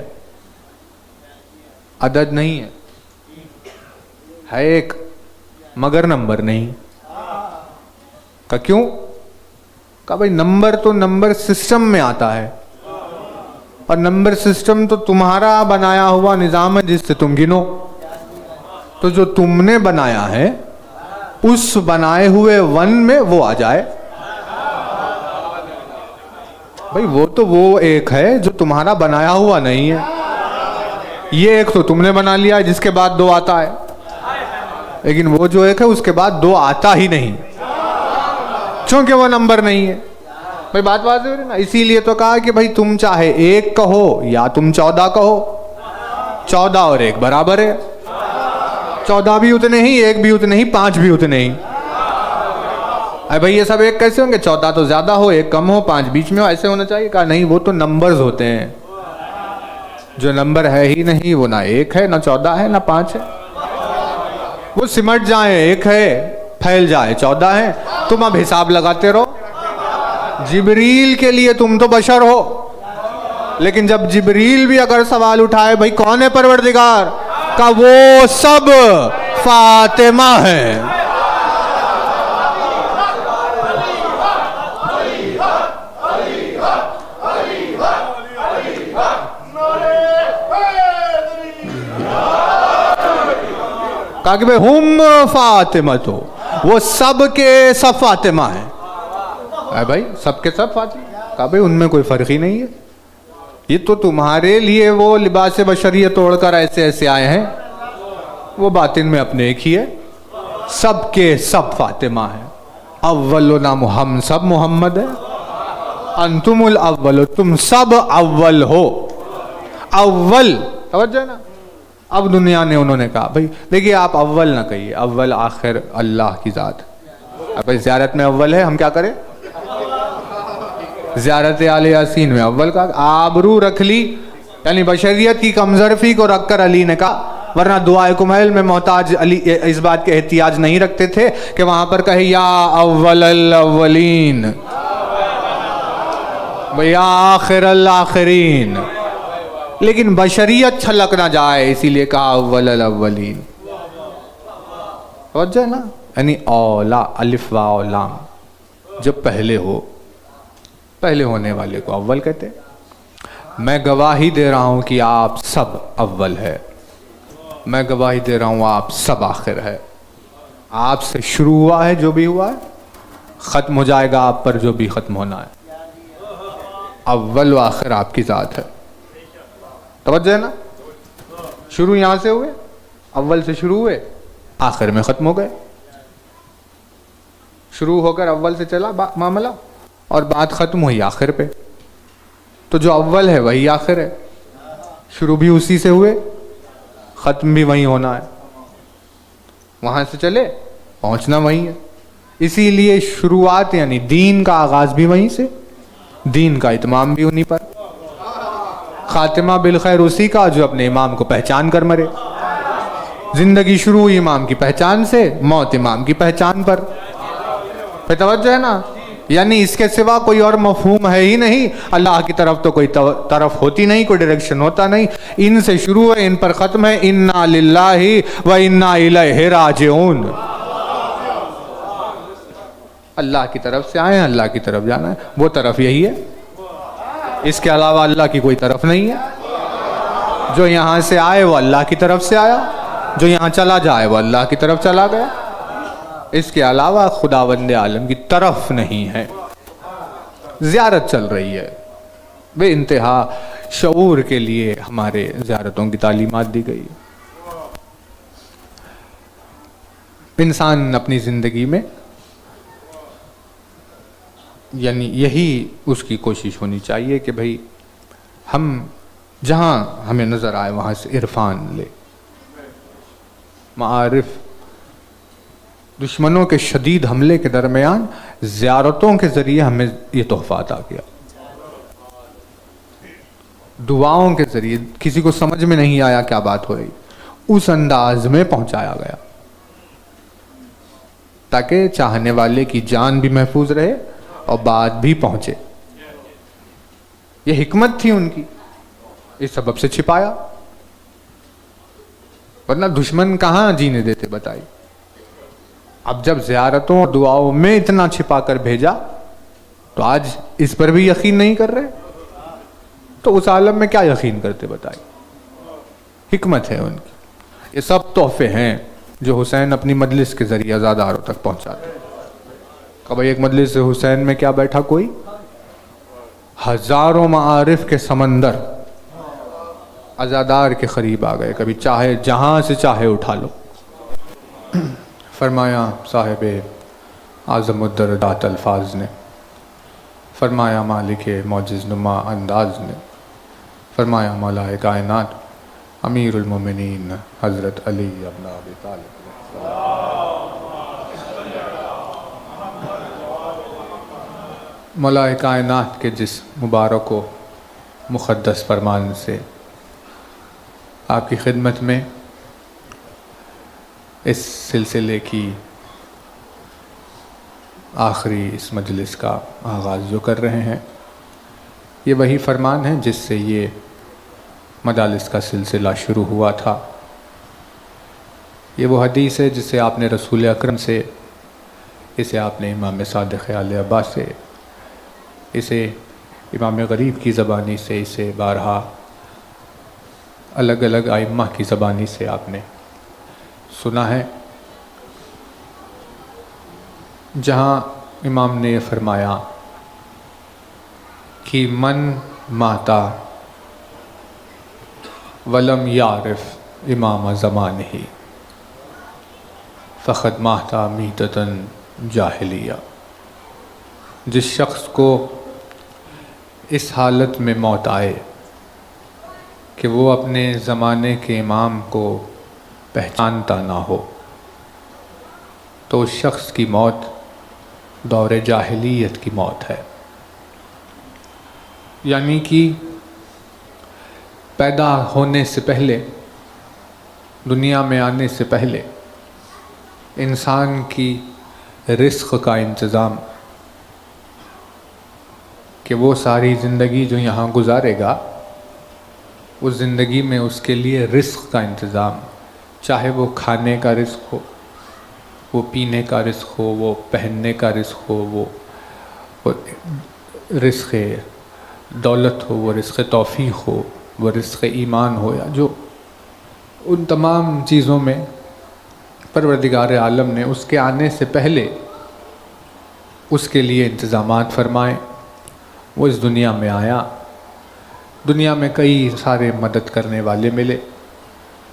عدد نہیں ہے ایک مگر نمبر نہیں. کہ کیوں؟ کہ بھائی نمبر تو نمبر سسٹم میں آتا ہے، اور نمبر سسٹم تو تمہارا بنایا ہوا نظام ہے جس سے تم گنو. تو جو تم نے بنایا ہے اس بنائے ہوئے 1 میں وہ آ جائے. بھائی وہ تو وہ ایک ہے جو تمہارا بنایا ہوا نہیں ہے. یہ ایک تو تم نے بنا لیا ہے جس کے بعد 2 آتا ہے، لیکن وہ جو ایک ہے اس کے بعد 2 آتا ہی نہیں، چونکہ وہ نمبر نہیں ہے. بھائی بات واضح ہو رہی نا. اسی لیے تو کہا کہ بھائی تم چاہے 1 کہو یا تم 14 کہو، 14 اور 1 برابر ہے. 14 بھی اتنے ہی، 1 بھی اتنے ہی، 5 بھی اتنے ہی. ارے بھائی یہ سب ایک کیسے ہوں گے؟ 14 تو زیادہ ہو، 1 کم ہو، 5 بیچ میں ہو، ایسے ہونا چاہیے. کہا نہیں، وہ تو نمبرز ہوتے ہیں. جو نمبر ہے ہی نہیں وہ نہ 1 ہے، نہ 14 ہے، نہ 5 ہے. وہ سمٹ جائیں، 1 ہے، پھیل جائے 14 ہے. تم اب حساب لگاتے رہو. جبریل کے لیے تم تو بشر ہو، لیکن جب جبریل بھی اگر سوال اٹھائے بھائی کون ہے پروردگار، کا وہ سب فاطمہ ہے. کہا کہ بھئی ہم فاطمہ، تو وہ سب کے سب فاطمہ ہیں. اے بھائی سب کے سب فاطمہ. کہا بھئی ان میں کوئی فرق ہی نہیں ہے. یہ تو تمہارے لیے وہ لباس بشریت توڑ کر ایسے ایسے آئے ہیں، وہ باطن میں اپنے ایک ہی ہے. سب کے سب فاطمہ ہیں. اولنا ہم سب محمد ہے. انتم الاول، تم سب اول ہو. اول توجہ نا. اب دنیا نے انہوں نے کہا بھئی دیکھیے آپ اول نہ کہیے، اول آخر اللہ کی ذات. اب بھئی زیارت میں اول ہے، ہم کیا کریں؟ زیارت آل یاسین میں اول کا آبرو رکھ لی، یعنی بشریت کی کمظرفی کو رکھ کر علی نے کہا. ورنہ دعائے کمیل میں محتاج علی اس بات کے احتیاج نہیں رکھتے تھے کہ وہاں پر کہے یا اول الاولین یا آخر الاخرین، لیکن بشریت چھلک نہ جائے اسی لیے کہا اول الاولین. توجہ نا. یعنی اولا، الف واو لام، جو پہلے ہو، پہلے ہونے والے کو اول کہتے. میں گواہی دے رہا ہوں کہ آپ سب اول ہے. میں گواہی دے رہا ہوں آپ سب آخر ہے. آپ سے شروع ہوا ہے جو بھی ہوا ہے، ختم ہو جائے گا آپ پر جو بھی ختم ہونا ہے. اول و آخر آپ کی ذات ہے. توجہ ہے نا. شروع یہاں سے ہوئے، اول سے شروع ہوئے، آخر میں ختم ہو گئے. شروع ہو کر اول سے چلا معاملہ اور بات ختم ہوئی آخر پہ. تو جو اول ہے وہی آخر ہے. شروع بھی اسی سے ہوئے، ختم بھی وہیں ہونا ہے. وہاں سے چلے پہنچنا وہیں ہے. اسی لیے شروعات یعنی دین کا آغاز بھی وہیں سے، دین کا اتمام بھی انہیں پر، خاتمہ بالخیر اسی کا جو اپنے امام کو پہچان کر مرے. زندگی شروع ہوئی امام کی پہچان سے، موت امام کی پہچان پر. پھر توجہ ہے نا. یعنی اس کے سوا کوئی اور مفہوم ہے ہی نہیں. اللہ کی طرف تو کوئی طرف ہوتی نہیں، کوئی ڈائریکشن ہوتا نہیں. ان سے شروع ہے، ان پر ختم ہے. انا للہ و انا الیہ راجعون. اللہ کی طرف سے آئے ہیں، اللہ کی طرف جانا ہے. وہ طرف یہی ہے، اس کے علاوہ اللہ کی کوئی طرف نہیں ہے. جو یہاں سے آئے وہ اللہ کی طرف سے آیا، جو یہاں چلا جائے وہ اللہ کی طرف چلا گیا. اس کے علاوہ خداوند عالم کی طرف نہیں ہے. زیارت چل رہی ہے. بے انتہا شعور کے لیے ہمارے زیارتوں کی تعلیمات دی گئی. انسان اپنی زندگی میں یعنی یہی اس کی کوشش ہونی چاہیے کہ بھئی ہم جہاں ہمیں نظر آئے وہاں سے عرفان لے. معارف دشمنوں کے شدید حملے کے درمیان زیارتوں کے ذریعے ہمیں یہ تحفہ عطا کیا. دعاؤں کے ذریعے کسی کو سمجھ میں نہیں آیا کیا بات ہو رہی، اس انداز میں پہنچایا گیا تاکہ چاہنے والے کی جان بھی محفوظ رہے اور بات بھی پہنچے. یہ حکمت تھی ان کی، اس سبب سے چھپایا، ورنہ دشمن کہاں جینے دیتے بتائی. اب جب زیارتوں اور دعاؤں میں اتنا چھپا کر بھیجا تو آج اس پر بھی یقین نہیں کر رہے، تو اس عالم میں کیا یقین کرتے بتائی. حکمت ہے ان کی. یہ سب تحفے ہیں جو حسین اپنی مجلس کے ذریعے عزاداروں تک پہنچاتے. کبھی ایک مجلس حسین میں کیا بیٹھا کوئی، ہزاروں معارف کے سمندر عزادار کے قریب آ گئے، کبھی چاہے جہاں سے چاہے اٹھا لو. فرمایا صاحب اعظم الدرجات الفاظ نے، فرمایا مالک معجز نما انداز نے، فرمایا مولا کائنات امیر المومنین حضرت علی ابن ابی طالب نے، مولا کائنات کے جس مبارک و مقدس فرمان سے آپ کی خدمت میں اس سلسلے کی آخری اس مجلس کا آغاز جو کر رہے ہیں، یہ وہی فرمان ہے جس سے یہ مجالس کا سلسلہ شروع ہوا تھا. یہ وہ حدیث ہے جسے آپ نے رسول اکرم سے، اسے آپ نے امام صادق آل ابا سے، اسے امام غریب کی زبانی سے، اسے بارہا الگ الگ ائمہ کی زبانی سے آپ نے سنا ہے، جہاں امام نے یہ فرمایا کہ من ماتا ولم یعرف امام زمانہ فقد ماتا میتۃ جاہلیہ. جس شخص کو اس حالت میں موت آئے کہ وہ اپنے زمانے کے امام کو پہچانتا نہ ہو، تو اس شخص کی موت دور جاہلیت کی موت ہے. یعنی کہ پیدا ہونے سے پہلے، دنیا میں آنے سے پہلے انسان کی رزق کا انتظام، کہ وہ ساری زندگی جو یہاں گزارے گا اس زندگی میں اس کے لیے رزق کا انتظام، چاہے وہ کھانے کا رزق ہو، وہ پینے کا رزق ہو، وہ پہننے کا رزق ہو، وہ رزق دولت ہو، وہ رزق توفیق ہو، وہ رزق ایمان ہو، یا جو ان تمام چیزوں میں پروردگار عالم نے اس کے آنے سے پہلے اس کے لیے انتظامات فرمائے. وہ اس دنیا میں آیا، دنیا میں کئی سارے مدد کرنے والے ملے،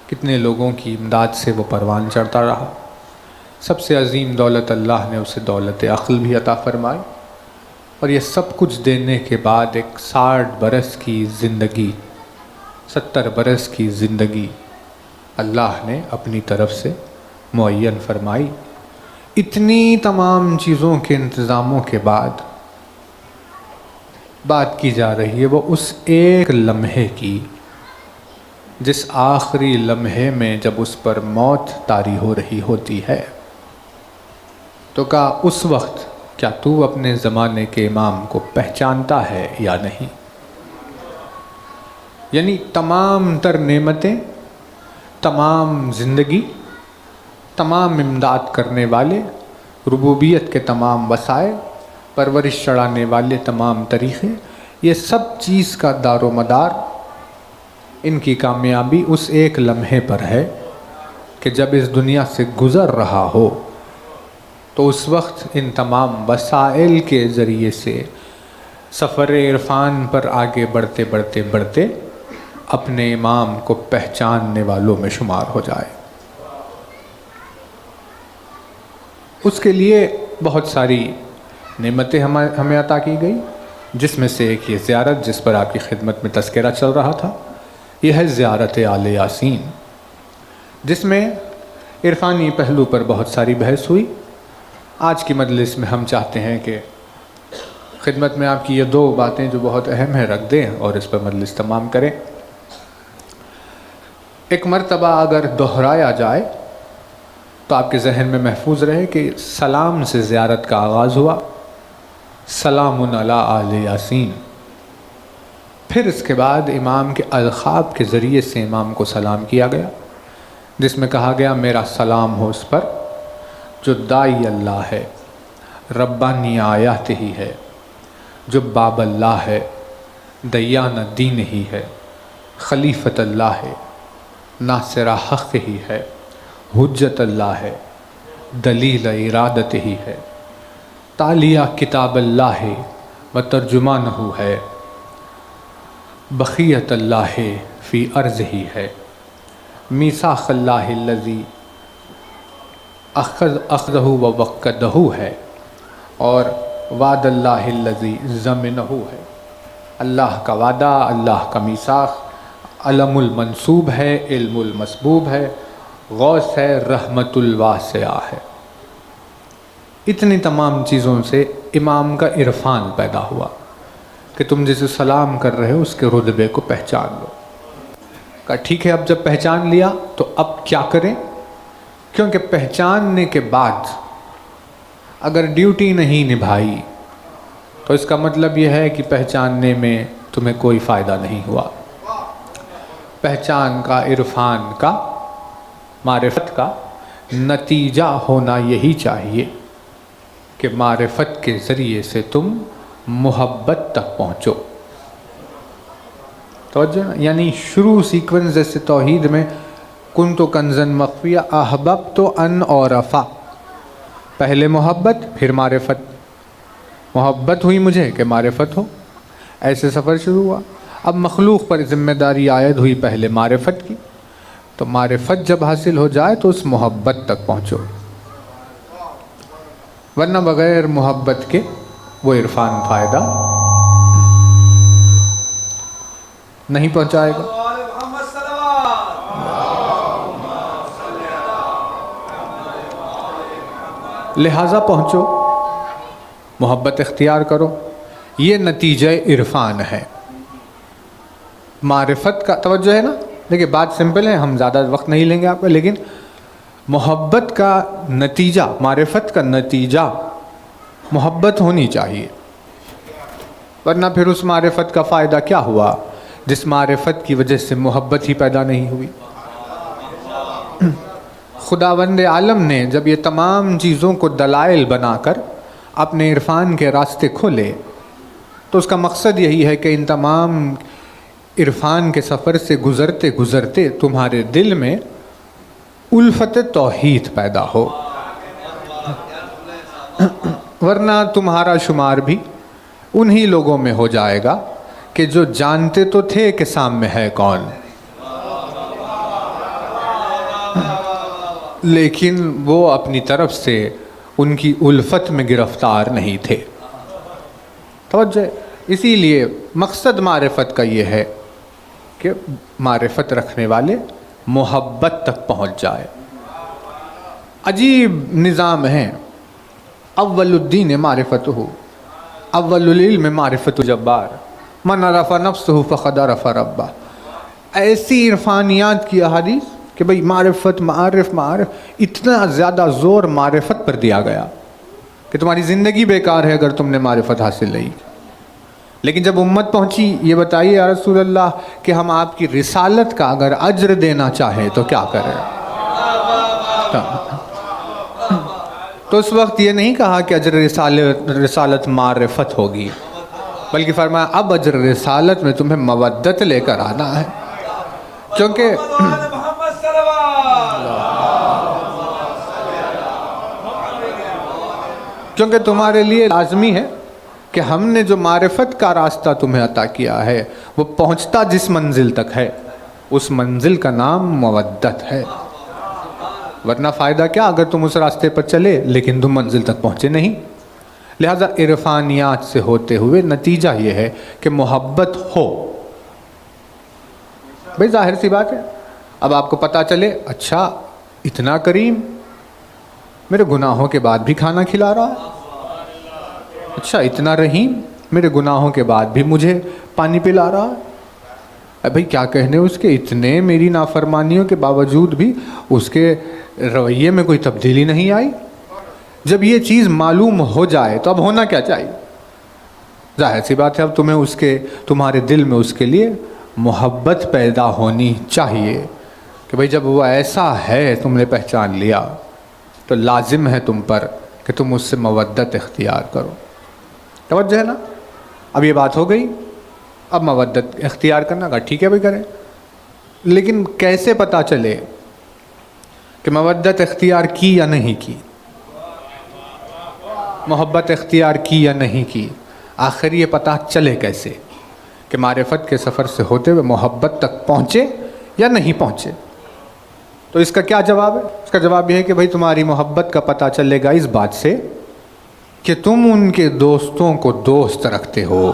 کتنے لوگوں کی امداد سے وہ پروان چڑھتا رہا. سب سے عظیم دولت اللہ نے اسے دولت عقل بھی عطا فرمائی، اور یہ سب کچھ دینے کے بعد ایک 60 برس کی زندگی، 70 برس کی زندگی اللہ نے اپنی طرف سے معین فرمائی. اتنی تمام چیزوں کے انتظاموں کے بعد بات کی جا رہی ہے وہ اس ایک لمحے کی، جس آخری لمحے میں جب اس پر موت طاری ہو رہی ہوتی ہے. تو کہا اس وقت کیا تو اپنے زمانے کے امام کو پہچانتا ہے یا نہیں؟ یعنی تمام تر نعمتیں، تمام زندگی، تمام امداد کرنے والے، ربوبیت کے تمام وسائل، پرورش چڑھانے والے تمام طریقے، یہ سب چیز کا دار و مدار، ان کی کامیابی اس ایک لمحے پر ہے کہ جب اس دنیا سے گزر رہا ہو تو اس وقت ان تمام وسائل کے ذریعے سے سفر عرفان پر آگے بڑھتے بڑھتے بڑھتے اپنے امام کو پہچاننے والوں میں شمار ہو جائے. اس کے لیے بہت ساری نعمتیں ہمیں عطا کی گئی، جس میں سے ایک یہ زیارت جس پر آپ کی خدمت میں تذکرہ چل رہا تھا، یہ ہے زیارت آل یاسین، جس میں عرفانی پہلو پر بہت ساری بحث ہوئی. آج کی مجلس میں ہم چاہتے ہیں کہ خدمت میں آپ کی یہ 2 باتیں جو بہت اہم ہیں رکھ دیں اور اس پر مجلس تمام کریں. ایک مرتبہ اگر دہرایا جائے تو آپ کے ذہن میں محفوظ رہے کہ سلام سے زیارت کا آغاز ہوا. سلام علی آل یاسین، پھر اس کے بعد امام کے القاب کے ذریعے سے امام کو سلام کیا گیا، جس میں کہا گیا میرا سلام ہو اس پر جو دائی اللہ ہے، ربانی آیات ہی ہے، جو باب اللہ ہے، دیان دین ہی ہے، خلیفت اللہ ہے، ناصرہ حق ہی ہے، حجت اللہ ہے، دلیل ارادت ہی ہے، تالیہ کتاب اللہ ہے و ترجمانہ ہے، بقیت اللہ فی ارض ہی ہے، میثاق اللہ الذی اخذہ و وقدہ ہے، اور وعد اللہ الذی ضمنہ ہے۔ اللہ کا وعدہ، اللہ کا میثاق، علم المنصوب ہے، علم المسبوب ہے، غوث ہے، رحمت الواسعہ ہے۔ اتنی تمام چیزوں سے امام کا عرفان پیدا ہوا کہ تم جسے سلام کر رہے ہو اس کے رتبے کو پہچان لو۔ کہا ٹھیک ہے، اب جب پہچان لیا تو اب کیا کریں؟ کیونکہ پہچاننے کے بعد اگر ڈیوٹی نہیں نبھائی تو اس کا مطلب یہ ہے کہ پہچاننے میں تمہیں کوئی فائدہ نہیں ہوا۔ پہچان کا، عرفان کا، معرفت کا نتیجہ ہونا یہی چاہیے کہ معرفت کے ذریعے سے تم محبت تک پہنچو۔ توجہ، یعنی شروع سیکوینس جیسے توحید میں کنتو کنزن مخفیہ احببت ان اعرف، پہلے محبت پھر معرفت، محبت ہوئی مجھے کہ معرفت ہو، ایسے سفر شروع ہوا۔ اب مخلوق پر ذمہ داری عائد ہوئی پہلے معرفت کی، تو معرفت جب حاصل ہو جائے تو اس محبت تک پہنچو، ورنہ بغیر محبت کے وہ عرفان فائدہ نہیں پہنچائے گا۔ لہٰذا پہنچو، محبت اختیار کرو، یہ نتیجہ عرفان ہے۔ معرفت کا توجہ ہے نا، دیکھیں بات سمپل ہے، ہم زیادہ وقت نہیں لیں گے آپ کا، لیکن محبت کا نتیجہ، معرفت کا نتیجہ محبت ہونی چاہیے، ورنہ پھر اس معرفت کا فائدہ کیا ہوا جس معرفت کی وجہ سے محبت ہی پیدا نہیں ہوئی۔ خداوند عالم نے جب یہ تمام چیزوں کو دلائل بنا کر اپنے عرفان کے راستے کھولے تو اس کا مقصد یہی ہے کہ ان تمام عرفان کے سفر سے گزرتے گزرتے تمہارے دل میں الفت توحید پیدا ہو، ورنہ تمہارا شمار بھی انہی لوگوں میں ہو جائے گا کہ جو جانتے تو تھے کہ سامنے ہے کون، لیکن وہ اپنی طرف سے ان کی الفت میں گرفتار نہیں تھے۔ توجہ، اسی لیے مقصد معرفت کا یہ ہے کہ معرفت رکھنے والے محبت تک پہنچ جائے۔ عجیب نظام ہے، اول الدین معرفتہ، اول العلم معرفت جبار، من عرف نفسہ فقد عرف ربہ۔ ایسی عرفانیات کی احادیث کہ بھئی معرفت، معارف، اتنا زیادہ زور معرفت پر دیا گیا کہ تمہاری زندگی بیکار ہے اگر تم نے معرفت حاصل نہیں۔ لیکن جب امت پہنچی، یہ بتائیے یا رسول اللہ کہ ہم آپ کی رسالت کا اگر اجر دینا چاہیں تو کیا کریں؟ تو اس وقت یہ نہیں کہا کہ اجر رسالت معرفت ہوگی، بلکہ فرمایا اب اجر رسالت میں تمہیں مودت لے کر آنا ہے، کیونکہ تمہارے لیے لازمی ہے کہ ہم نے جو معرفت کا راستہ تمہیں عطا کیا ہے وہ پہنچتا جس منزل تک ہے اس منزل کا نام مودت ہے، ورنہ فائدہ کیا اگر تم اس راستے پر چلے لیکن تم منزل تک پہنچے نہیں۔ لہذا عرفانیات سے ہوتے ہوئے نتیجہ یہ ہے کہ محبت ہو۔ بھئی ظاہر سی بات ہے، اب آپ کو پتہ چلے اچھا اتنا کریم میرے گناہوں کے بعد بھی کھانا کھلا رہا ہے، اچھا اتنا رحیم میرے گناہوں کے بعد بھی مجھے پانی پلا رہا ہے، بھئی کیا کہنے اس کے، اتنے میری نافرمانیوں کے باوجود بھی اس کے رویے میں کوئی تبدیلی نہیں آئی۔ جب یہ چیز معلوم ہو جائے تو اب ہونا کیا چاہیے؟ ظاہر سی بات ہے اب تمہارے دل میں اس کے لیے محبت پیدا ہونی چاہیے کہ بھئی جب وہ ایسا ہے تم نے پہچان لیا تو لازم ہے تم پر کہ تم اس سے مودت اختیار کرو. توجہ ہے نا؟ اب یہ بات ہو گئی، اب مودت اختیار کرنا کا ٹھیک ہے بھائی کریں، لیکن کیسے پتہ چلے کہ مودت اختیار کی یا نہیں کی، محبت اختیار کی یا نہیں کی؟ آخر یہ پتہ چلے کیسے کہ معرفت کے سفر سے ہوتے ہوئے محبت تک پہنچے یا نہیں پہنچے؟ تو اس کا کیا جواب ہے؟ اس کا جواب یہ ہے کہ بھائی تمہاری محبت کا پتہ چلے گا اس بات سے کہ تم ان کے دوستوں کو دوست رکھتے ہو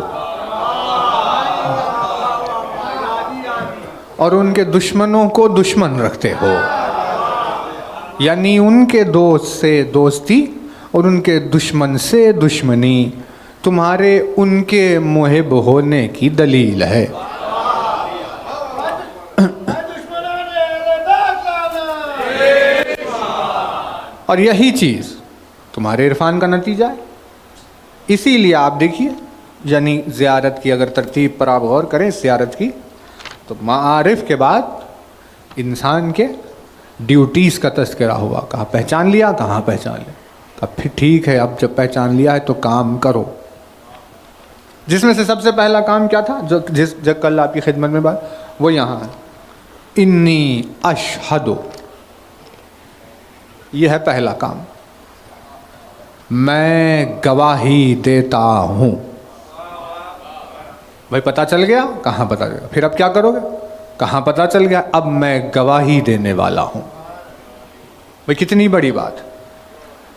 اور ان کے دشمنوں کو دشمن رکھتے ہو. یعنی ان کے دوست سے دوستی اور ان کے دشمن سے دشمنی تمہارے ان کے محب ہونے کی دلیل ہے. اور یہی چیز تمہارے عرفان کا نتیجہ ہے. اسی لیے آپ دیکھیے، یعنی زیارت کی اگر ترتیب پر آپ غور کریں زیارت کی، تو معارف کے بعد انسان کے ڈیوٹیز کا تذکرہ ہوا. کہا پہچان لیا، کہاں پہچان لیا، کہا پھر ٹھیک ہے اب جب پہچان لیا ہے تو کام کرو. جس میں سے سب سے پہلا کام کیا تھا جو کل آپ کی خدمت میں بات، وہ یہاں ہے، انی اشہد. یہ ہے پہلا کام، میں گواہی دیتا ہوں. بھائی پتہ چل گیا، کہاں پتہ چل گیا، پھر اب کیا کرو گے، کہاں پتہ چل گیا، اب میں گواہی دینے والا ہوں. بھئی کتنی بڑی بات،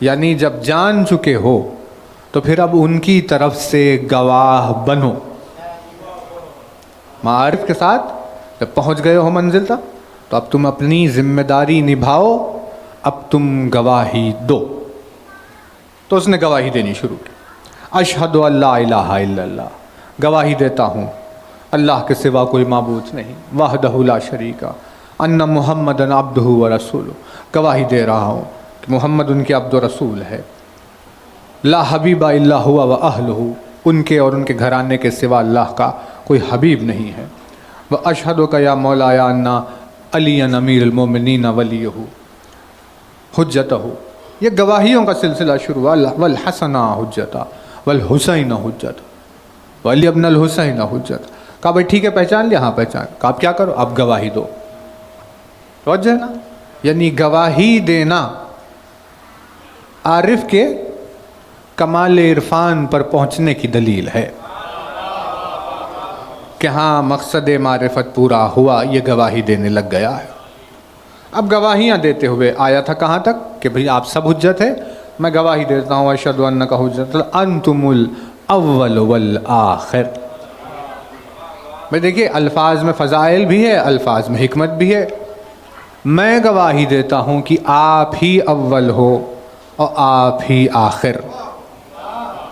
یعنی جب جان چکے ہو تو پھر اب ان کی طرف سے گواہ بنو. معارف کے ساتھ جب پہنچ گئے ہو منزل تک تو اب تم اپنی ذمہ داری نبھاؤ، اب تم گواہی دو. تو اس نے گواہی دینی شروع کی. اشہد ان لا الہ الا اللہ، گواہی دیتا ہوں اللہ کے سوا کوئی معبود نہیں، وحدہ لا شریک، ان محمد عبدہ و رسولہ، گواہی دے رہا ہوں کہ محمد ان کے عبد و رسول ہے. لا حبیب الا ہوا و اہلہ، ان کے اور ان کے گھرانے کے سوا اللہ کا کوئی حبیب نہیں ہے. واشہدک یا مولایا ان علی امیر المومنین ولیہ حجتہ. یہ گواہیوں کا سلسلہ شروع ہوا. والحسن حجتہ والحسین حجتہ وعلی ابن الحسین حجت. کہا بھائی ٹھیک ہے پہچان لیا، ہاں پہچان. کہا اب کیا کرو، اب گواہی دو. توجہ ہے نا؟ یعنی گواہی دینا عارف کے کمال عرفان پر پہنچنے کی دلیل ہے کہ ہاں مقصد معرفت پورا ہوا، یہ گواہی دینے لگ گیا ہے. اب گواہیاں دیتے ہوئے آیا تھا کہاں تک کہ بھئی آپ سب حجت ہے، میں گواہی دیتا ہوں اشہد انک حجت انتم الاول والآخر. بھئی دیکھیے الفاظ میں فضائل بھی ہے، الفاظ میں حکمت بھی ہے. میں گواہی دیتا ہوں کہ آپ ہی اول ہو اور آپ ہی آخر،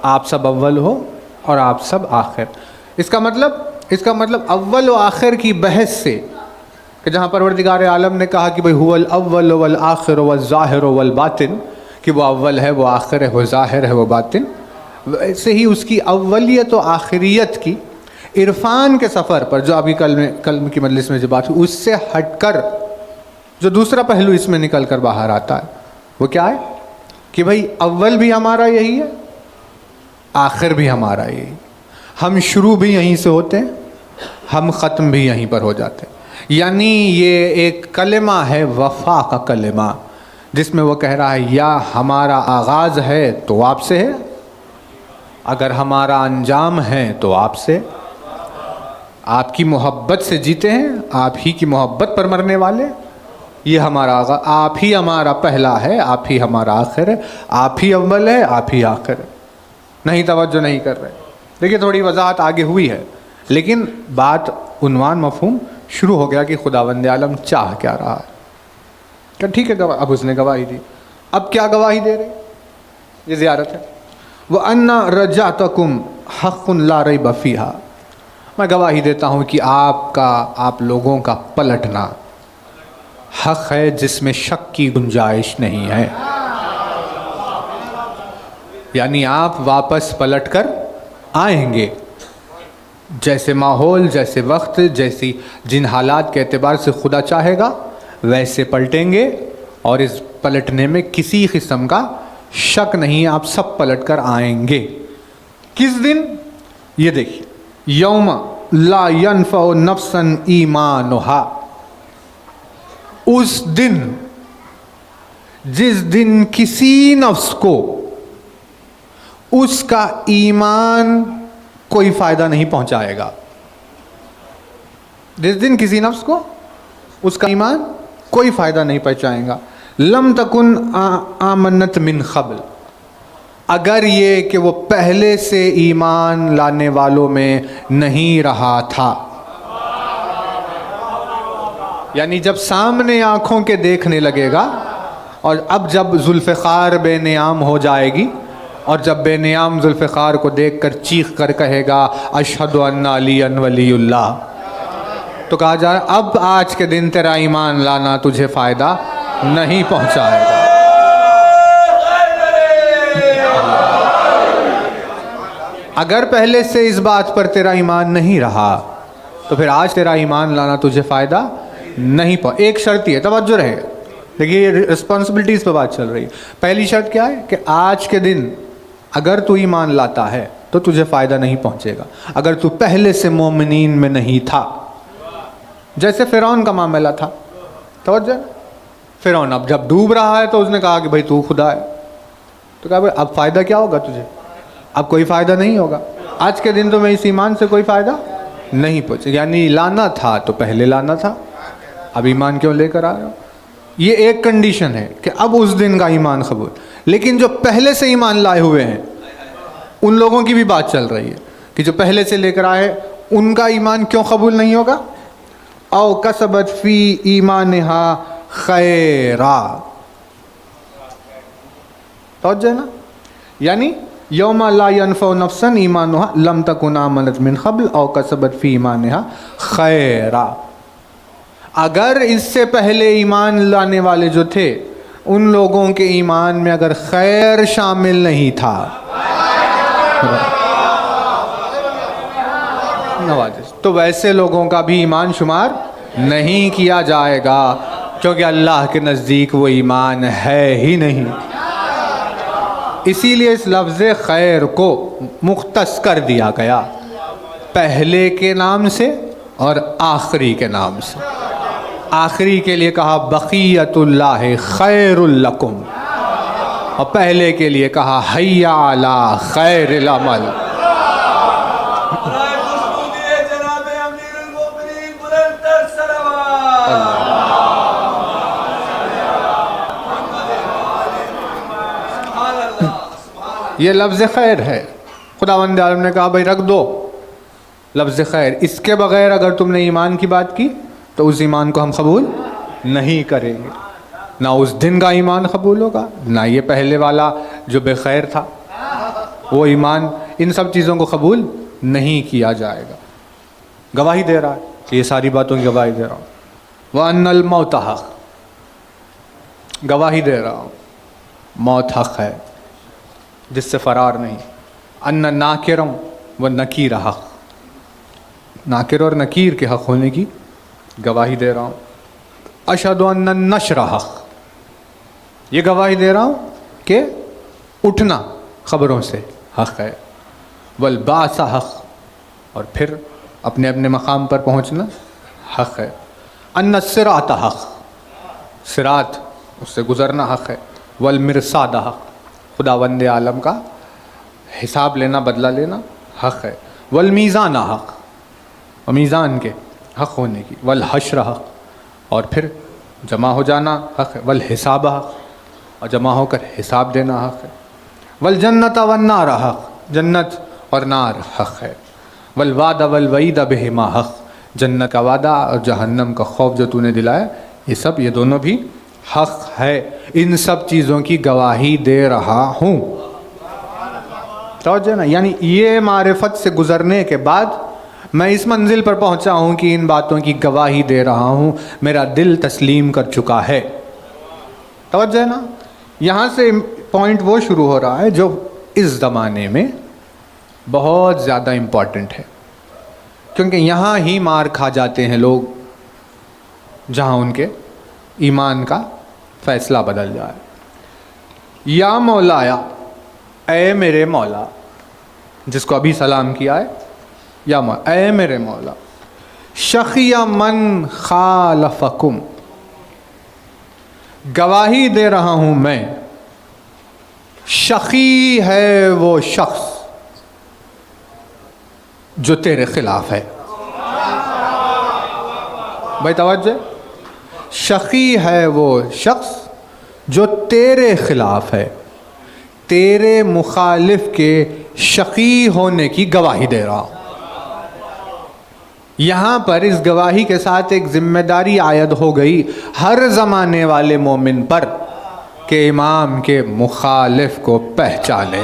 آپ سب اول ہو اور آپ سب آخر. اس کا مطلب اول و آخر کی بحث سے کہ جہاں پروردگار عالم نے کہا کہ بھئی هو الاول والآخر والظاہر والباطن، کہ وہ اول ہے، وہ آخر ہے، وہ ظاہر ہے، وہ باطن، ویسے ہی اس کی اولیت و آخریت کی عرفان کے سفر پر جو ابھی کل کی مجلس میں جو بات ہوئی، اس سے ہٹ کر جو دوسرا پہلو اس میں نکل کر باہر آتا ہے وہ کیا ہے کہ بھئی اول بھی ہمارا یہی ہے، آخر بھی ہمارا یہی. ہم شروع بھی یہیں سے ہوتے ہیں، ہم ختم بھی یہیں پر ہو جاتے ہیں. یعنی یہ ایک کلمہ ہے، وفا کا کلمہ، جس میں وہ کہہ رہا ہے یا ہمارا آغاز ہے تو آپ سے ہے، اگر ہمارا انجام ہے تو آپ سے. آپ کی محبت سے جیتے ہیں، آپ ہی کی محبت پر مرنے والے. یہ ہمارا آغاز، آپ ہی ہمارا پہلا ہے، آپ ہی ہمارا آخر ہے، آپ ہی اول ہے، آپ ہی آخر ہے. نہیں توجہ نہیں کر رہے. دیکھیے تھوڑی وضاحت آگے ہوئی ہے، لیکن بات عنوان مفہوم شروع ہو گیا کہ خداوند عالم چاہ کیا رہا ہے. کہ ٹھیک ہے اب اس نے گواہی دی. اب کیا گواہی دے رہے؟ یہ زیارت ہے. وَأَنَّ رَجَعْتَكُمْ حَقٌّ لَا رَيْبَ فِيهَا، میں گواہی دیتا ہوں کہ آپ لوگوں کا پلٹنا حق ہے جس میں شک کی گنجائش نہیں ہے. یعنی آپ واپس پلٹ کر آئیں گے، جیسے ماحول، جیسے وقت، جیسی جن حالات کے اعتبار سے خدا چاہے گا ویسے پلٹیں گے، اور اس پلٹنے میں کسی قسم کا شک نہیں، آپ سب پلٹ کر آئیں گے۔ کس دن؟ یہ دیکھیے، یوم لا ینفع نفسا ایمانہا، اس دن جس دن کسی نفس کو اس کا ایمان کوئی فائدہ نہیں پہنچائے گا۔ جس دن کسی نفس کو اس کا ایمان کوئی فائدہ نہیں پہنچائے گا۔ لم تکن آمنت من قبل، اگر یہ کہ وہ پہلے سے ایمان لانے والوں میں نہیں رہا تھا، یعنی جب سامنے آنکھوں کے دیکھنے لگے گا، اور اب جب ذوالفقار بے نیام ہو جائے گی، اور جب بے نیام ذوالفقار کو دیکھ کر چیخ کر کہے گا اشہد ان علیٰ ولی اللہ، تو کہا جا رہا اب آج کے دن تیرا ایمان لانا تجھے فائدہ نہیں پہنچائے گا۔ اگر پہلے سے اس بات پر تیرا ایمان نہیں رہا تو پھر آج تیرا ایمان لانا تجھے فائدہ نہیں ایک شرط ہی ہے، توجہ رہے، دیکھیے یہ رسپانسبلٹیز پہ بات چل رہی ہے۔ پہلی شرط کیا ہے کہ آج کے دن اگر تو ایمان لاتا ہے تو تجھے فائدہ نہیں پہنچے گا اگر تو پہلے سے مومنین میں نہیں تھا۔ جیسے فرعون کا معاملہ تھا، توجہ، فرعون اب جب ڈوب رہا ہے تو اس نے کہا کہ بھائی تو خدا ہے، تو کہا بھائی اب فائدہ کیا ہوگا تجھے؟ اب کوئی فائدہ نہیں ہوگا، آج کے دن تو میں اس ایمان سے کوئی فائدہ نہیں پہنچے، یعنی لانا تھا تو پہلے لانا تھا، اب ایمان کیوں لے کر آ رہے ہو؟ یہ ایک کنڈیشن ہے کہ اب اس دن کا ایمان قبول، لیکن جو پہلے سے ایمان لائے ہوئے ہیں ان لوگوں کی بھی بات چل رہی ہے کہ جو پہلے سے لے کر آئے ان کا ایمان کیوں قبول نہیں ہوگا؟ او کسبت فی ایمانہا خیرا، توجہ نا، یعنی یوم لا ینفع نفسا ایمانہا لم تکن آمنت من قبل او کسبت فی ایمانہا خیرا، اگر اس سے پہلے ایمان لانے والے جو تھے ان لوگوں کے ایمان میں اگر خیر شامل نہیں تھا، تو ویسے لوگوں کا بھی ایمان شمار نہیں کیا جائے گا، کیونکہ اللہ کے نزدیک وہ ایمان ہے ہی نہیں۔ اسی لیے اس لفظ خیر کو مختص کر دیا گیا، پہلے کے نام سے اور آخری کے نام سے۔ آخری کے لیے کہا بقیت اللہ خیر لکم، اور پہلے کے لیے کہا حی علی خیر العمل۔ یہ لفظ خیر ہے، خداوند عالم نے کہا بھائی رکھ دو لفظ خیر، اس کے بغیر اگر تم نے ایمان کی بات کی تو اس ایمان کو ہم قبول نہیں کریں گے، نہ اس دن کا ایمان قبول ہوگا، نہ یہ پہلے والا جو بے خیر تھا وہ ایمان، ان سب چیزوں کو قبول نہیں کیا جائے گا۔ گواہی دے رہا ہے کہ یہ ساری باتوں کی گواہی دے رہا ہوں۔ وَأَنَّ الْمَوْتَ حَقٌّ، گواہی دے رہا ہوں موت حق ہے جس سے فرار نہیں۔ ان ناکرم و نکیر حق، ناکر اور نکیر کے حق ہونے کی گواہی دے رہا ہوں۔ اشہد ان النشر حق، یہ گواہی دے رہا ہوں کہ اٹھنا خبروں سے حق ہے۔ والبعث حق، اور پھر اپنے اپنے مقام پر پہنچنا حق ہے۔ ان الصراط حق، صراط اس سے گزرنا حق ہے۔ والمرصاد حق، خداوند عالم کا حساب لینا، بدلہ لینا حق ہے۔ والمیزان حق، اور میزان کے حق ہونے کی۔ والحشر حق، اور پھر جمع ہو جانا حق ہے۔ والحساب حق، اور جمع ہو کر حساب دینا حق ہے۔ والجنت والنار حق، جنت اور نار حق ہے۔ والوعد والوعید بہما حق، جنت کا وعدہ اور جہنم کا خوف جو تو نے دلایا، یہ سب، یہ دونوں بھی حق ہے۔ ان سب چیزوں کی گواہی دے رہا ہوں، توجہ نا، یعنی یہ معرفت سے گزرنے کے بعد میں اس منزل پر پہنچا ہوں کہ ان باتوں کی گواہی دے رہا ہوں، میرا دل تسلیم کر چکا ہے، توجہ نا۔ یہاں سے پوائنٹ وہ شروع ہو رہا ہے جو اس زمانے میں بہت زیادہ امپورٹنٹ ہے، کیونکہ یہاں ہی مار کھا جاتے ہیں لوگ جہاں ان کے ایمان کا فیصلہ بدل جائے۔ یا مولایا، اے میرے مولا، جس کو ابھی سلام کیا ہے، یا مولا، اے میرے مولا، شقی من خالفکم، گواہی دے رہا ہوں میں، شقی ہے وہ شخص جو تیرے خلاف ہے۔ بھائی توجہ، شقی ہے وہ شخص جو تیرے خلاف ہے، تیرے مخالف کے شقی ہونے کی گواہی دے رہا ہوں۔ یہاں پر اس گواہی کے ساتھ ایک ذمہ داری عائد ہو گئی ہر زمانے والے مومن پر کہ امام کے مخالف کو پہچانے۔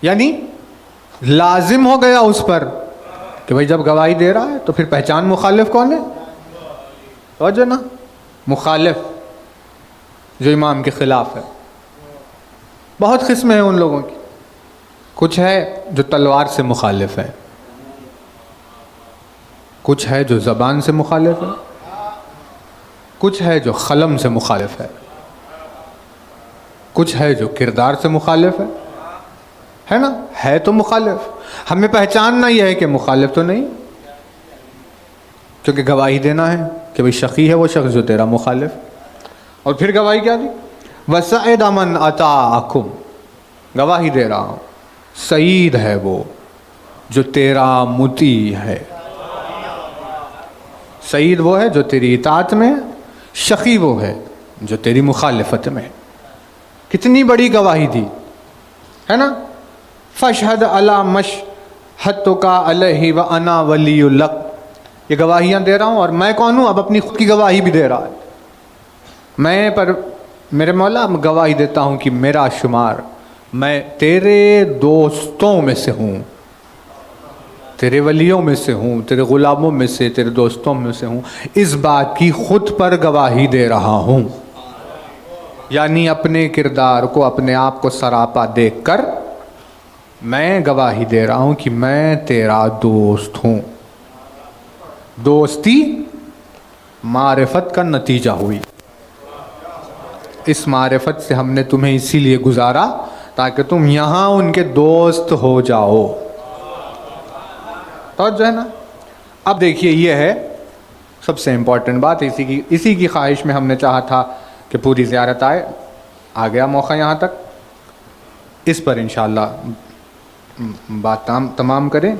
یعنی لازم ہو گیا اس پر کہ بھائی جب گواہی دے رہا ہے تو پھر پہچان مخالف کون ہے؟ توجہ نا، مخالف جو امام کے خلاف ہے۔ بہت قسمیں ہیں ان لوگوں کی، کچھ ہے جو تلوار سے مخالف ہے، کچھ ہے جو زبان سے مخالف ہے، کچھ ہے جو قلم سے مخالف ہے، کچھ ہے جو کردار سے مخالف ہے نا، ہے تو مخالف۔ ہمیں پہچاننا یہ ہے کہ مخالف تو نہیں، کیونکہ گواہی دینا ہے کہ بھئی شقی ہے وہ شخص جو تیرا مخالف۔ اور پھر گواہی کیا دی؟ وَسَعِدَ مَنْ أَطَاعَكُمْ، گواہی دے رہا ہوں سعید ہے وہ جو تیرا مطیع ہے۔ سعید وہ ہے جو تیری اطاعت میں، شقی وہ ہے جو تیری مخالفت میں۔ کتنی بڑی گواہی دی ہے نا۔ فَاشْهَدْ عَلَىٰ مَشْهَدْتُكَ عَلَيْهِ وَأَنَا وَلِيُّ لَكَ، یہ گواہیاں دے رہا ہوں اور میں کون ہوں؟ اب اپنی خود کی گواہی بھی دے رہا ہے میں پر، میرے مولا گواہی دیتا ہوں کہ میرا شمار، میں تیرے دوستوں میں سے ہوں، تیرے ولیوں میں سے ہوں، تیرے غلاموں میں سے، تیرے دوستوں میں سے ہوں، اس بات کی خود پر گواہی دے رہا ہوں۔ یعنی اپنے کردار کو، اپنے آپ کو سراپا دیکھ کر میں گواہی دے رہا ہوں کہ میں تیرا دوست ہوں۔ دوستی معرفت کا نتیجہ ہوئی، اس معرفت سے ہم نے تمہیں اسی لیے گزارا تاکہ تم یہاں ان کے دوست ہو جاؤ۔ توجہ ہے نا۔ اب دیکھیے یہ ہے سب سے امپورٹنٹ بات، اسی کی خواہش میں ہم نے چاہا تھا کہ پوری زیارت آئے، آ گیا موقع یہاں تک، اس پر انشاءاللہ بات تمام کریں۔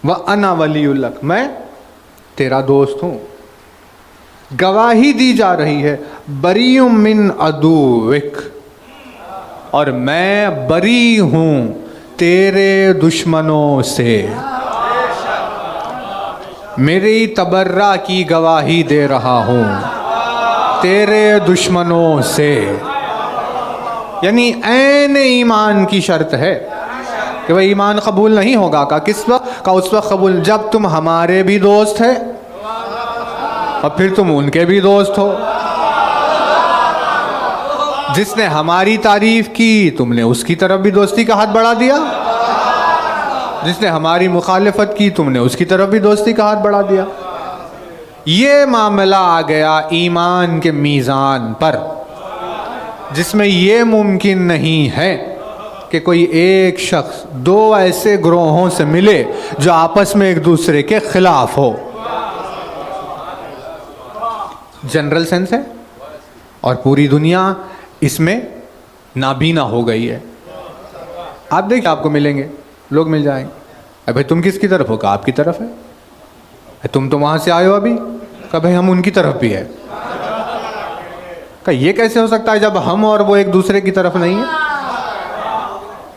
وَأَنَا وَلِيُّ لَكَ، میں تیرا دوست ہوں۔ گواہی دی جا رہی ہے بری من عدوک، اور میں بری ہوں تیرے دشمنوں سے، میری تبرہ کی گواہی دے رہا ہوں تیرے دشمنوں سے۔ یعنی عین ایمان کی شرط ہے کہ وہ ایمان قبول نہیں ہوگا کا کس وقت کا؟ اس وقت قبول جب تم ہمارے بھی دوست ہے اور پھر تم ان کے بھی دوست ہو۔ جس نے ہماری تعریف کی تم نے اس کی طرف بھی دوستی کا ہاتھ بڑھا دیا، جس نے ہماری مخالفت کی تم نے اس کی طرف بھی دوستی کا ہاتھ بڑھا دیا۔ یہ معاملہ آ گیا ایمان کے میزان پر، جس میں یہ ممکن نہیں ہے کہ کوئی ایک شخص دو ایسے گروہوں سے ملے جو آپس میں ایک دوسرے کے خلاف ہو۔ جنرل سینس ہے اور پوری دنیا اس میں نابینا ہو گئی ہے۔ آپ دیکھیں آپ کو ملیں گے لوگ، مل جائیں گے، بھائی تم کس کی طرف ہو؟ کہا آپ کی طرف ہے۔ تم تو وہاں سے آئے ہو ابھی، کہا بھائی ہم ان کی طرف بھی ہے۔ کہا یہ کیسے ہو سکتا ہے جب ہم اور وہ ایک دوسرے کی طرف نہیں ہیں؟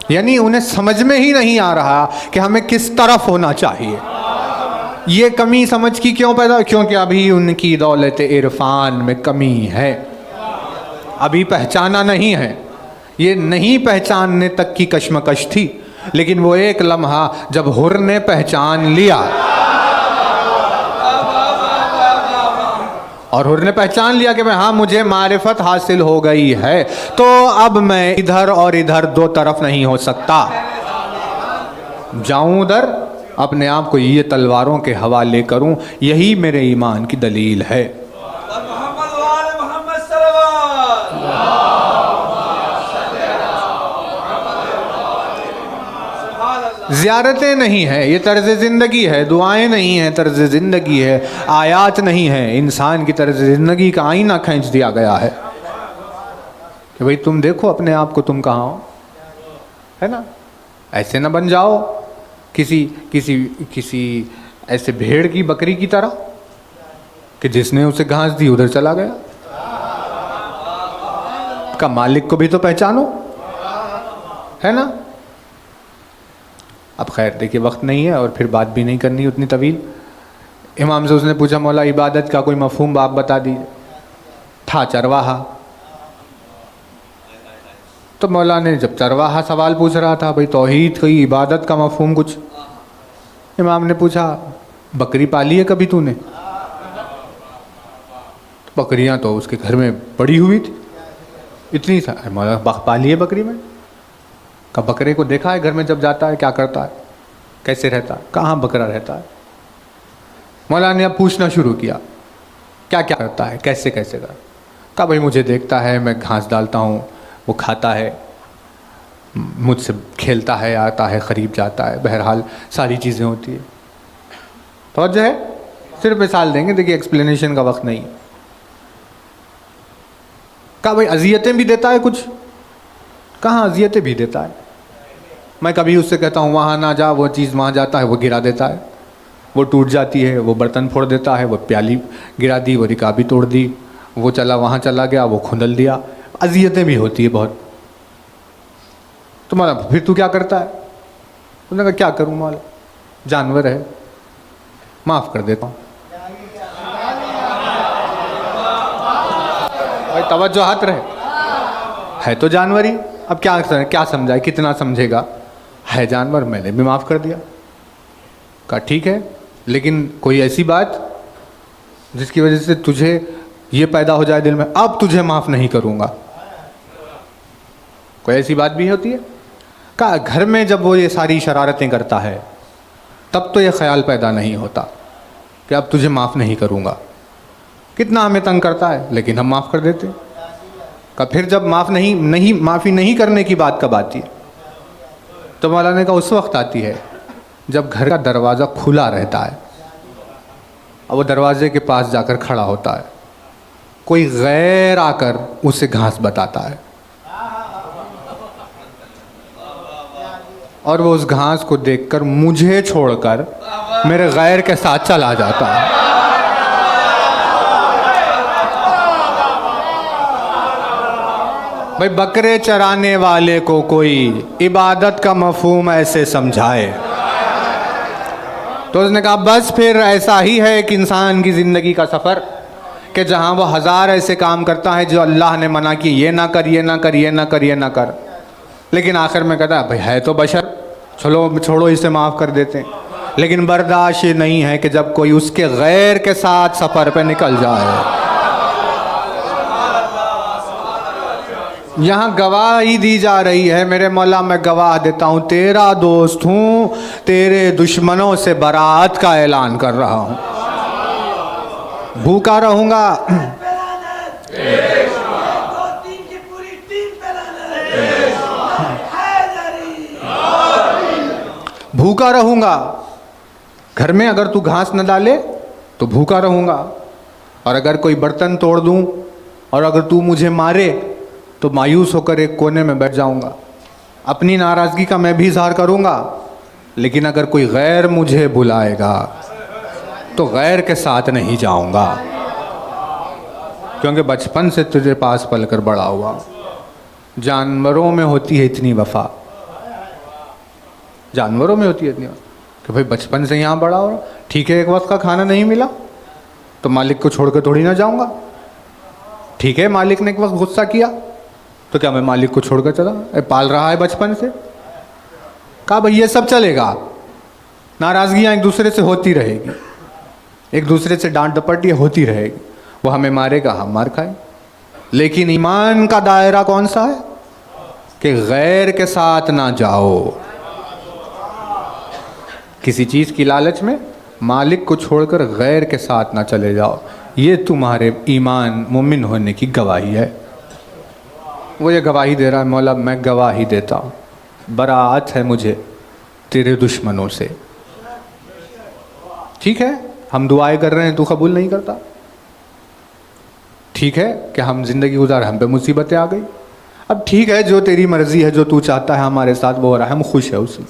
یعنی انہیں سمجھ میں ہی نہیں آ رہا کہ ہمیں کس طرف ہونا چاہیے۔ یہ کمی سمجھ کی کیوں پیدا؟ کیونکہ ابھی ان کی دولت عرفان میں کمی ہے، ابھی پہچانا نہیں ہے۔ یہ نہیں پہچاننے تک کی کشمکش تھی، لیکن وہ ایک لمحہ جب حر نے پہچان لیا اور حر نے پہچان لیا کہ ہاں مجھے معرفت حاصل ہو گئی ہے، تو اب میں ادھر اور ادھر دو طرف نہیں ہو سکتا، جاؤں ادھر اپنے آپ کو یہ تلواروں کے حوالے کروں، یہی میرے ایمان کی دلیل ہے۔ زیارتیں نہیں ہیں، یہ طرز زندگی ہے، دعائیں نہیں ہیں، طرز زندگی ہے، آیات نہیں ہیں، انسان کی طرز زندگی کا آئینہ کھینچ دیا گیا ہے کہ بھئی تم دیکھو اپنے آپ کو تم کہاں ہو، ہے نا؟ ایسے نہ بن جاؤ کسی ایسے بھیڑ کی بکری کی طرح کہ جس نے اسے گھاس دی ادھر چلا گیا، کا مالک کو بھی تو پہچانو، ہے نا؟ اب خیر دیکھیے وقت نہیں ہے اور پھر بات بھی نہیں کرنی اتنی طویل۔ امام سے اس نے پوچھا مولا عبادت کا کوئی مفہوم آپ بتا دیجیے، تھا چرواہا، تو مولا نے جب چرواہا سوال پوچھ رہا تھا بھئی توحید کی عبادت کا مفہوم کچھ، امام نے پوچھا بکری پالی ہے کبھی تو نے؟ بکریاں تو اس کے گھر میں پڑی ہوئی تھی اتنی سا، مولا پالی ہے بکری میں؟ کہ بکرے کو دیکھا ہے گھر میں جب جاتا ہے کیا کرتا ہے، کیسے رہتا ہے، کہاں بکرا رہتا ہے؟ مولا نے اب پوچھنا شروع کیا کیا کیا کرتا ہے، کیسے کیسے کرتا، کہا بھئی مجھے دیکھتا ہے، میں گھاس ڈالتا ہوں، وہ کھاتا ہے، مجھ سے کھیلتا ہے، آتا ہے، قریب جاتا ہے، بہرحال ساری چیزیں ہوتی ہیں۔ توجہ ہے؟ صرف مثال دیں گے، دیکھیے ایکسپلینیشن کا وقت نہیں۔ کہا بھئی اذیتیں بھی دیتا ہے کچھ؟ کہاں اذیتیں بھی دیتا ہے، میں کبھی اس سے کہتا ہوں وہاں نہ جا، وہ چیز وہاں جاتا ہے، وہ گرا دیتا ہے، وہ ٹوٹ جاتی ہے، وہ برتن پھوڑ دیتا ہے، وہ پیالی گرا دی، وہ رکابی توڑ دی، وہ چلا وہاں چلا گیا، وہ کھندل دیا، اذیتیں بھی ہوتی ہے بہت۔ تو مولا پھر تو کیا کرتا ہے؟ انہوں نے کہا کیا کروں مولا، جانور ہے، معاف کر دیتا ہوں۔ بھائی توجہ ہاتھ رہے، ہے تو جانور ہی، اب کیا سمجھائے، کتنا سمجھے گا، ہے جانور، میں نے بھی معاف کر دیا۔ کہا ٹھیک ہے، لیکن کوئی ایسی بات جس کی وجہ سے تجھے یہ پیدا ہو جائے دل میں اب تجھے معاف نہیں کروں گا، کوئی ایسی بات بھی ہوتی ہے؟ کہا گھر میں جب وہ یہ ساری شرارتیں کرتا ہے تب تو یہ خیال پیدا نہیں ہوتا کہ اب تجھے معاف نہیں کروں گا، کتنا ہمیں تنگ کرتا ہے لیکن ہم معاف کر دیتے۔ کہ پھر جب معافی نہیں کرنے کی بات کب آتی ہے؟ تو مولانا نے کہا اس وقت آتی ہے جب گھر کا دروازہ کھلا رہتا ہے اور وہ دروازے کے پاس جا کر کھڑا ہوتا ہے، کوئی غیر آ کر اسے گھاس بتاتا ہے اور وہ اس گھاس کو دیکھ کر مجھے چھوڑ کر میرے غیر کے ساتھ چلا جاتا ہے۔ بھائی بکرے چرانے والے کو کوئی عبادت کا مفہوم ایسے سمجھائے تو اس نے کہا بس پھر ایسا ہی ہے ایک انسان کی زندگی کا سفر کہ جہاں وہ ہزار ایسے کام کرتا ہے جو اللہ نے منع کی، یہ نہ کر، یہ نہ کر، یہ نہ کر، یہ نہ کر، لیکن آخر میں کہتا ہے بھائی ہے تو بشر، چلو چھوڑو اسے معاف کر دیتے ہیں، لیکن برداشت نہیں ہے کہ جب کوئی اس کے غیر کے ساتھ سفر پہ نکل جائے۔ یہاں گواہی دی جا رہی ہے، میرے مولا میں گواہ دیتا ہوں، تیرا دوست ہوں، تیرے دشمنوں سے برات کا اعلان کر رہا ہوں، بھوکا رہوں گا، بھوکا رہوں گا، گھر میں اگر تو گھاس نہ ڈالے تو بھوکا رہوں گا، اور اگر کوئی برتن توڑ دوں اور اگر تو مجھے مارے تو مایوس ہو کر ایک کونے میں بیٹھ جاؤں گا، اپنی ناراضگی کا میں بھی اظہار کروں گا، لیکن اگر کوئی غیر مجھے بلائے گا تو غیر کے ساتھ نہیں جاؤں گا، کیونکہ بچپن سے تجھے پاس پل کر بڑا ہوا۔ جانوروں میں ہوتی ہے اتنی وفا، جانوروں میں ہوتی ہے اتنی وفا کہ بھائی بچپن سے یہاں بڑا ہو، ٹھیک ہے ایک وقت کا کھانا نہیں ملا تو مالک کو چھوڑ کے تھوڑی نہ جاؤں گا، ٹھیک ہے مالک نے ایک وقت غصہ کیا تو تو کیا میں مالک کو چھوڑ کر چلا؟ پال رہا ہے بچپن سے. کہا بھائی یہ سب چلے گا, ناراضگیاں ایک دوسرے سے ہوتی رہے گی, ایک دوسرے سے ڈانٹ ڈپٹ یہ ہوتی رہے گی, وہ ہمیں مارے گا ہم مار کھائیں. لیکن ایمان کا دائرہ کون سا ہے کہ غیر کے ساتھ نہ جاؤ. کسی چیز کی لالچ میں مالک کو چھوڑ کر غیر کے ساتھ نہ چلے جاؤ. یہ تمہارے ایمان مومن ہونے کی گواہی ہے. وہ یہ گواہی دے رہا ہے, مولا میں گواہی دیتا ہوں, براعت ہے مجھے تیرے دشمنوں سے. ٹھیک ہے ہم دعائیں کر رہے ہیں, تو قبول نہیں کرتا. ٹھیک ہے کہ ہم زندگی گزار, ہم پہ مصیبتیں آ گئی. اب ٹھیک ہے جو تیری مرضی ہے, جو تو چاہتا ہے ہمارے ساتھ وہ ہو رہا ہے, ہم خوش ہیں اس میں,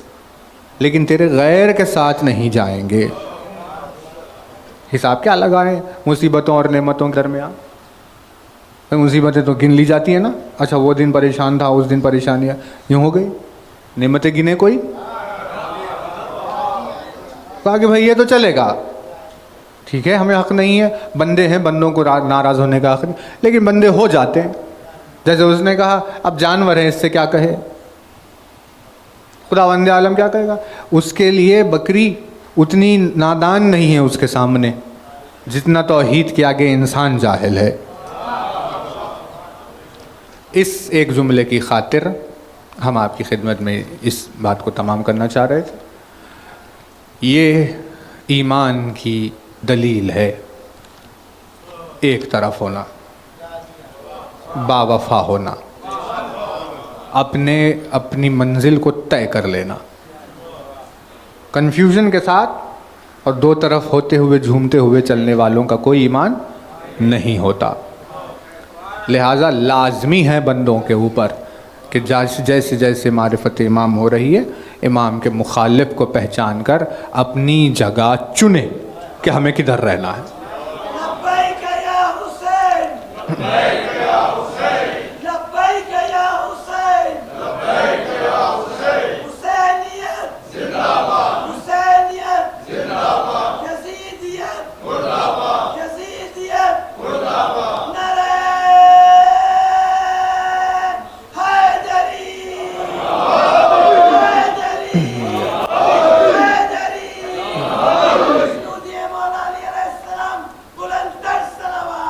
لیکن تیرے غیر کے ساتھ نہیں جائیں گے. حساب کیا لگائیں مصیبتوں اور نعمتوں کے درمیان؟ مصیبتیں تو گن لی جاتی ہیں نا. اچھا وہ دن پریشان تھا, اس دن پریشانیاں یوں ہو گئی. نعمتیں گنے کوئی؟ کہا کہ بھائی یہ تو چلے گا, ٹھیک ہے ہمیں حق نہیں ہے, بندے ہیں, بندوں کو ناراض ہونے کا حق نہیں, لیکن بندے ہو جاتے ہیں. جیسے اس نے کہا اب جانور ہیں, اس سے کیا کہے, خداوند عالم کیا کہے گا. اس کے لیے بکری اتنی نادان نہیں ہے اس کے سامنے جتنا توحید کے آگے انسان جاہل ہے. اس ایک جملے کی خاطر ہم آپ کی خدمت میں اس بات کو تمام کرنا چاہ رہے تھے. یہ ایمان کی دلیل ہے ایک طرف ہونا, با وفا ہونا, اپنی منزل کو طے کر لینا. کنفیوژن کے ساتھ اور دو طرف ہوتے ہوئے جھومتے ہوئے چلنے والوں کا کوئی ایمان نہیں ہوتا. لہٰذا لازمی ہے بندوں کے اوپر کہ جیسے جیسے معرفت امام ہو رہی ہے, امام کے مخالف کو پہچان کر اپنی جگہ چنے کہ ہمیں کدھر رہنا ہے. لبیک یا حسین, لبیک یا حسین, لبیک یا حسین, لبیک یا حسین, حسینیت زندہ باد, حسینیت زندہ باد, یزیدیت مردہ باد, یزیدیت مردہ باد, نعرہ حیدری, حیدری, حیدری, مجدود مولا علی علیہ السلام, بلندتر صلوات.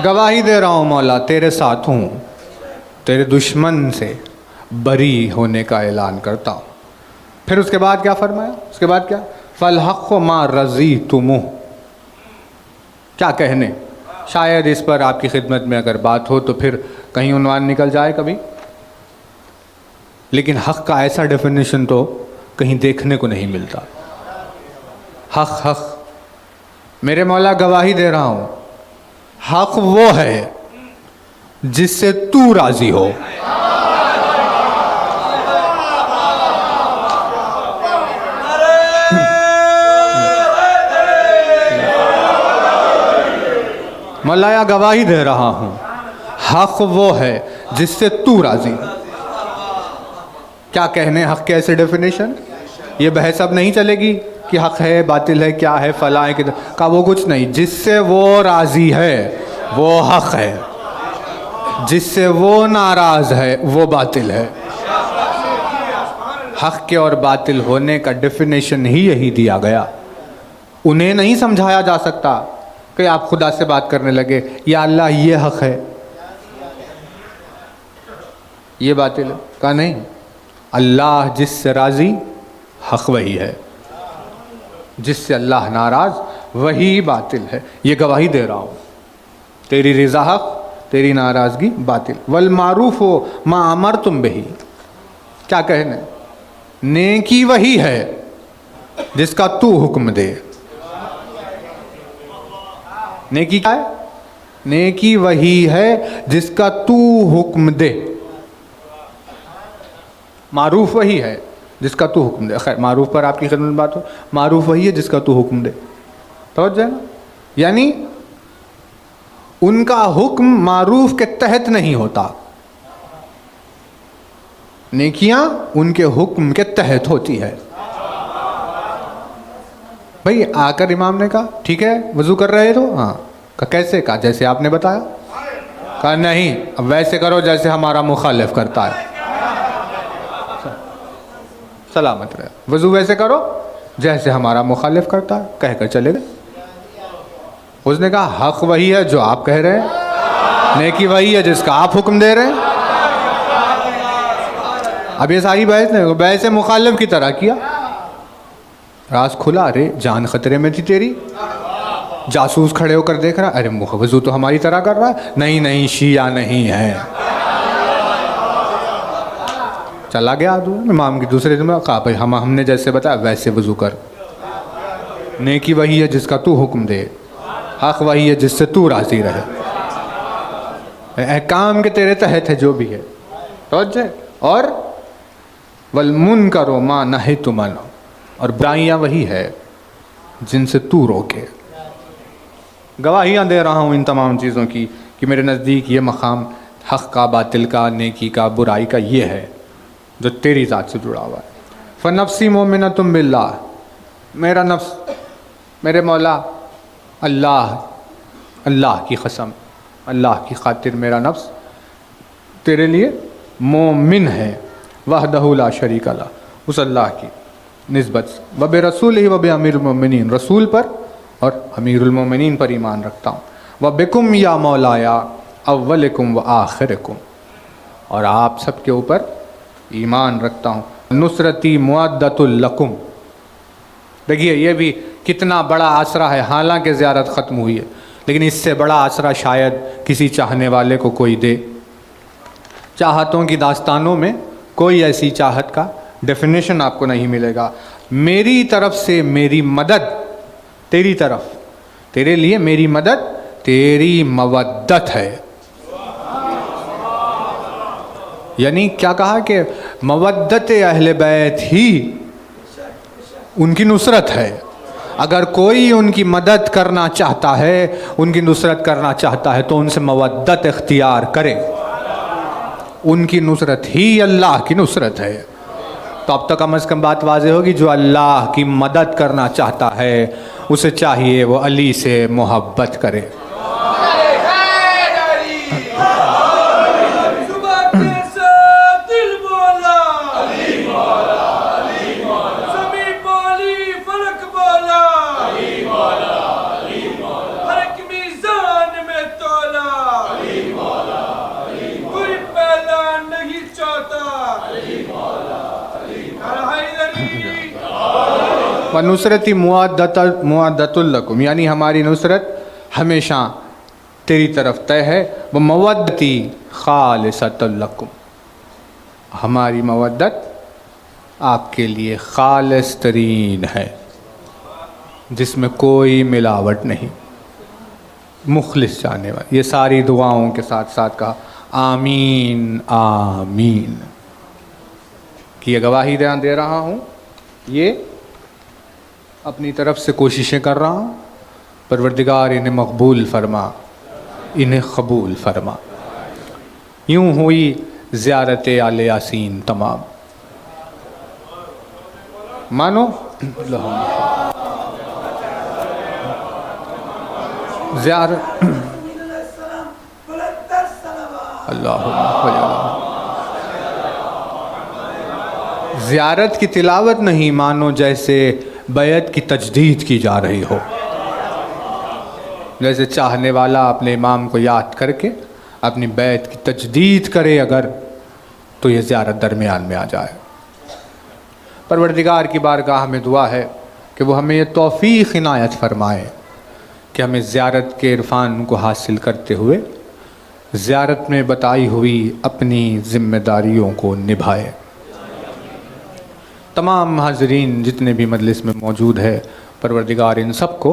گواہی دے رہا ہوں مولا تیرے ساتھ ہوں, تیرے دشمن سے بری ہونے کا اعلان کرتا ہوں. پھر اس کے بعد کیا فرمایا؟ اس کے بعد کیا؟ فالحق ما رضیتموہ. کیا کہنے, شاید اس پر آپ کی خدمت میں اگر بات ہو تو پھر کہیں عنوان نکل جائے کبھی, لیکن حق کا ایسا ڈیفینیشن تو کہیں دیکھنے کو نہیں ملتا. حق حق, میرے مولا گواہی دے رہا ہوں, حق وہ ہے جس سے تو راضی ہو. مولایا گواہی دے رہا ہوں, حق وہ ہے جس سے تو راضی ہو. کیا کہنے حق کے ایسے ڈیفینیشن؟ یہ بحث اب نہیں چلے گی کہ حق ہے باطل ہے کیا ہے فلاں ہے کا, وہ کچھ نہیں. جس سے وہ راضی ہے وہ حق ہے, جس سے وہ ناراض ہے وہ باطل ہے. حق کے اور باطل ہونے کا ڈیفینیشن ہی یہی دیا گیا. انہیں نہیں سمجھایا جا سکتا کہ آپ خدا سے بات کرنے لگے یا اللہ یہ حق ہے یہ باطل ہے. کہا نہیں, اللہ جس سے راضی حق وہی ہے, جس سے اللہ ناراض وہی باطل ہے. یہ گواہی دے رہا ہوں, تیری رضا حق, تیری ناراضگی باطل. والمعروف ما امرتم بہ. کیا کہنے, نیکی وہی ہے جس کا تو حکم دے. نیکی کیا ہے؟ نیکی وہی ہے جس کا تو حکم دے. معروف وہی ہے جس کا تو حکم دے. خیر معروف پر آپ کی خدمت میں بات ہو, معروف وہی ہے جس کا تو حکم دے. توجہ ہے نا, یعنی ان کا حکم معروف کے تحت نہیں ہوتا, نیکیاں ان کے حکم کے تحت ہوتی ہے. بھئی آ کر امام نے کہا ٹھیک ہے وضو کر رہے تو, ہاں کہا کیسے؟ کہا جیسے آپ نے بتایا. کہا نہیں، اب ویسے کرو جیسے ہمارا مخالف کرتا ہے. سلامت رہے. وضو ویسے کرو جیسے ہمارا مخالف کرتا ہے. کہہ کر چلے گئے. اس نے کہا حق وہی ہے جو آپ کہہ رہے ہیں، نیکی وہی ہے جس کا آپ حکم دے رہے ہیں. اب یہ ساری بحث نہیں، بحث مخالف کی طرح کیا. راز کھلا. ارے جان خطرے میں تھی تیری. جاسوس کھڑے ہو کر دیکھ رہا، ارے وضو تو ہماری طرح کر رہا ہے. نہیں نہیں، شیعہ نہیں ہے. چلا گیا امام کی دوسرے دن میں. کہا بھائی ہم نے جیسے بتایا ویسے وضو کر. نیکی وہی ہے جس کا تو حکم دے، حق وہی ہے جس سے تو راضی رہے. احکام کے تیرے تحت ہے جو بھی ہے. توجہ. اور والمنکر ما نہیت عنہ، اور برائیاں وہی ہے جن سے تو روکے. گواہیاں دے رہا ہوں ان تمام چیزوں کی کہ میرے نزدیک یہ مقام حق کا، باطل کا، نیکی کا، برائی کا یہ ہے جو تیری ذات سے جڑا ہوا ہے. فنفسی مومنۃ باللہ، میرا نفس، میرے مولا اللہ کی قسم، اللہ کی خاطر میرا نفس تیرے لیے مومن ہے. وحدہ لا شریک لہ، اس اللہ کی نسبت سے. وبرسولہ وبامیر المؤمنین، رسول پر اور امیر المومنین پر ایمان رکھتا ہوں. وبکم یا مولایا اولکم و آخرکم، اور آپ سب کے اوپر ایمان رکھتا ہوں. نصرتی معدۃ لکم. دیکھیے یہ بھی کتنا بڑا آسرا ہے. حالانکہ زیارت ختم ہوئی ہے لیکن اس سے بڑا آسرا شاید کسی چاہنے والے کو کوئی دے. چاہتوں کی داستانوں میں کوئی ایسی چاہت کا ڈیفینیشن آپ کو نہیں ملے گا. میری طرف سے میری مدد تیری طرف، تیرے لیے میری مدد تیری مودت ہے. یعنی کیا کہا کہ مودت اہل بیت ہی ان کی نصرت ہے. اگر کوئی ان کی مدد کرنا چاہتا ہے، ان کی نصرت کرنا چاہتا ہے تو ان سے مودت اختیار کرے. ان کی نصرت ہی اللہ کی نصرت ہے. تو اب تک کم از کم بات واضح ہوگی، جو اللہ کی مدد کرنا چاہتا ہے اسے چاہیے وہ علی سے محبت کرے. وَنُصْرَتِ مُعَدَّةٌ لَكُمْ، یعنی ہماری نصرت ہمیشہ تیری طرف طے ہے. وَمَوَدَّتِي خَالِصَةٌ لَكُمْ، ہماری مودت آپ کے لیے خالص ترین ہے، جس میں کوئی ملاوٹ نہیں. مخلص جانے والی. یہ ساری دعاؤں کے ساتھ ساتھ کہا آمین آمین کہ یہ گواہی دے رہا ہوں، یہ اپنی طرف سے کوششیں کر رہا ہوں. پروردگار انہیں مقبول فرما، انہیں قبول فرما. یوں ہوئی زیارت آل یاسین تمام. مانو زیارت زیارت کی تلاوت نہیں، مانو جیسے بیعت کی تجدید کی جا رہی ہو. جیسے چاہنے والا اپنے امام کو یاد کر کے اپنی بیعت کی تجدید کرے اگر، تو یہ زیارت درمیان میں آ جائے. پروردگار کی بارگاہ میں دعا ہے کہ وہ ہمیں یہ توفیق عنایت فرمائے کہ ہمیں زیارت کے عرفان کو حاصل کرتے ہوئے زیارت میں بتائی ہوئی اپنی ذمہ داریوں کو نبھائے. تمام حاضرین جتنے بھی مجلس میں موجود ہے، پروردگار ان سب کو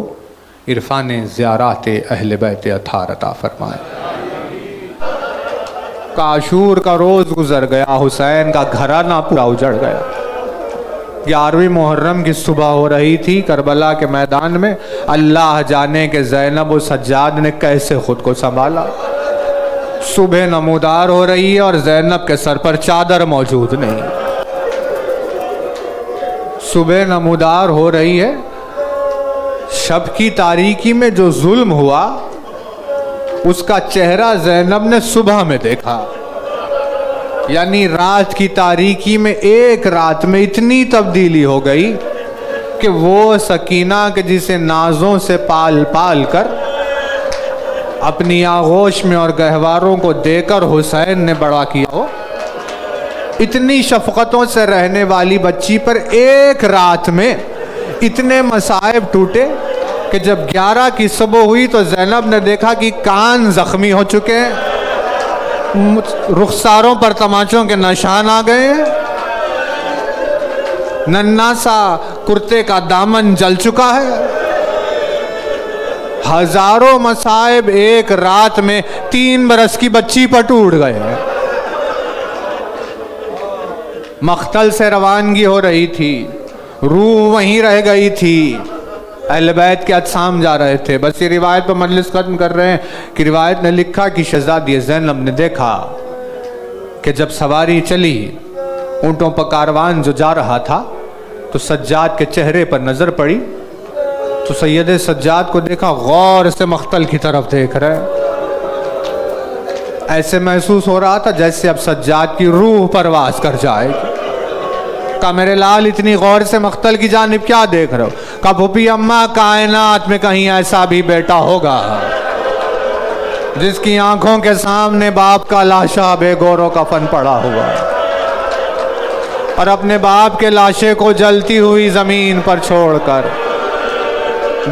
عرفان زیارات اہل بیت اطہار عطا فرمائے. عاشور کا روز گزر گیا، حسین کا گھرانہ پورا اجڑ گیا. 11ویں محرم کی صبح ہو رہی تھی کربلا کے میدان میں. اللہ جانے کہ زینب و سجاد نے کیسے خود کو سنبھالا. صبح نمودار ہو رہی ہے اور زینب کے سر پر چادر موجود نہیں. صبح نمودار ہو رہی ہے، شب کی تاریکی میں جو ظلم ہوا اس کا چہرہ زینب نے صبح میں دیکھا، یعنی رات کی تاریکی میں ایک رات میں اتنی تبدیلی ہو گئی کہ وہ سکینہ کہ جسے نازوں سے پال پال کر اپنی آغوش میں اور گہواروں کو دے کر حسین نے بڑا کیا ہو، اتنی شفقتوں سے رہنے والی بچی پر ایک رات میں اتنے مصائب ٹوٹے کہ جب 11 کی صبح ہوئی تو زینب نے دیکھا کہ کان زخمی ہو چکے ہیں، رخساروں پر تماچوں کے نشان آ گئے ہیں، ننھا سا کرتے کا دامن جل چکا ہے، ہزاروں مصائب ایک رات میں 3 برس کی بچی پر ٹوٹ گئے ہیں۔ مقتل سے روانگی ہو رہی تھی، روح وہیں رہ گئی تھی، اہل بیت کے اجسام جا رہے تھے۔ بس یہ روایت پر مجلس ختم کر رہے ہیں کہ روایت نے لکھا کہ شہزادی زینب نے دیکھا کہ جب سواری چلی، اونٹوں پر کاروان جو جا رہا تھا تو سجاد کے چہرے پر نظر پڑی تو سید سجاد کو دیکھا، غور سے مقتل کی طرف دیکھ رہے، ایسے محسوس ہو رہا تھا جیسے اب سجاد کی روح پرواز کر جائے گی۔ کہا میرے لال اتنی غور سے مقتل کی جانب کیا دیکھ رہے ہو؟ کہا پھوپھی اماں کائنات میں کہیں ایسا بھی بیٹا ہوگا جس کی آنکھوں کے سامنے باپ کا لاشا بے گور و کفن پڑا ہوا اور اپنے باپ کے لاشے کو جلتی ہوئی زمین پر چھوڑ کر،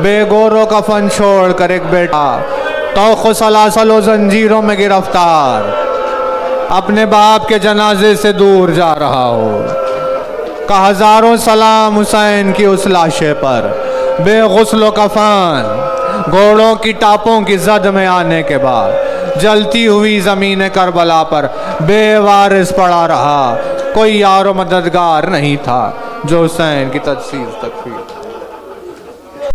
بے گور و کفن چھوڑ کر، ایک بیٹا طوق و سلاسل و زنجیروں میں گرفتار اپنے باپ کے جنازے سے دور جا رہا ہو۔ کہ ہزاروں سلام حسین کی اس لاشے پر، بے غسل و کفن، گھوڑوں کی ٹاپوں کی زد میں آنے کے بعد جلتی ہوئی زمین کربلا پر بے وارث پڑا رہا، کوئی یار و مددگار نہیں تھا جو حسین کی تجسیس تکفیر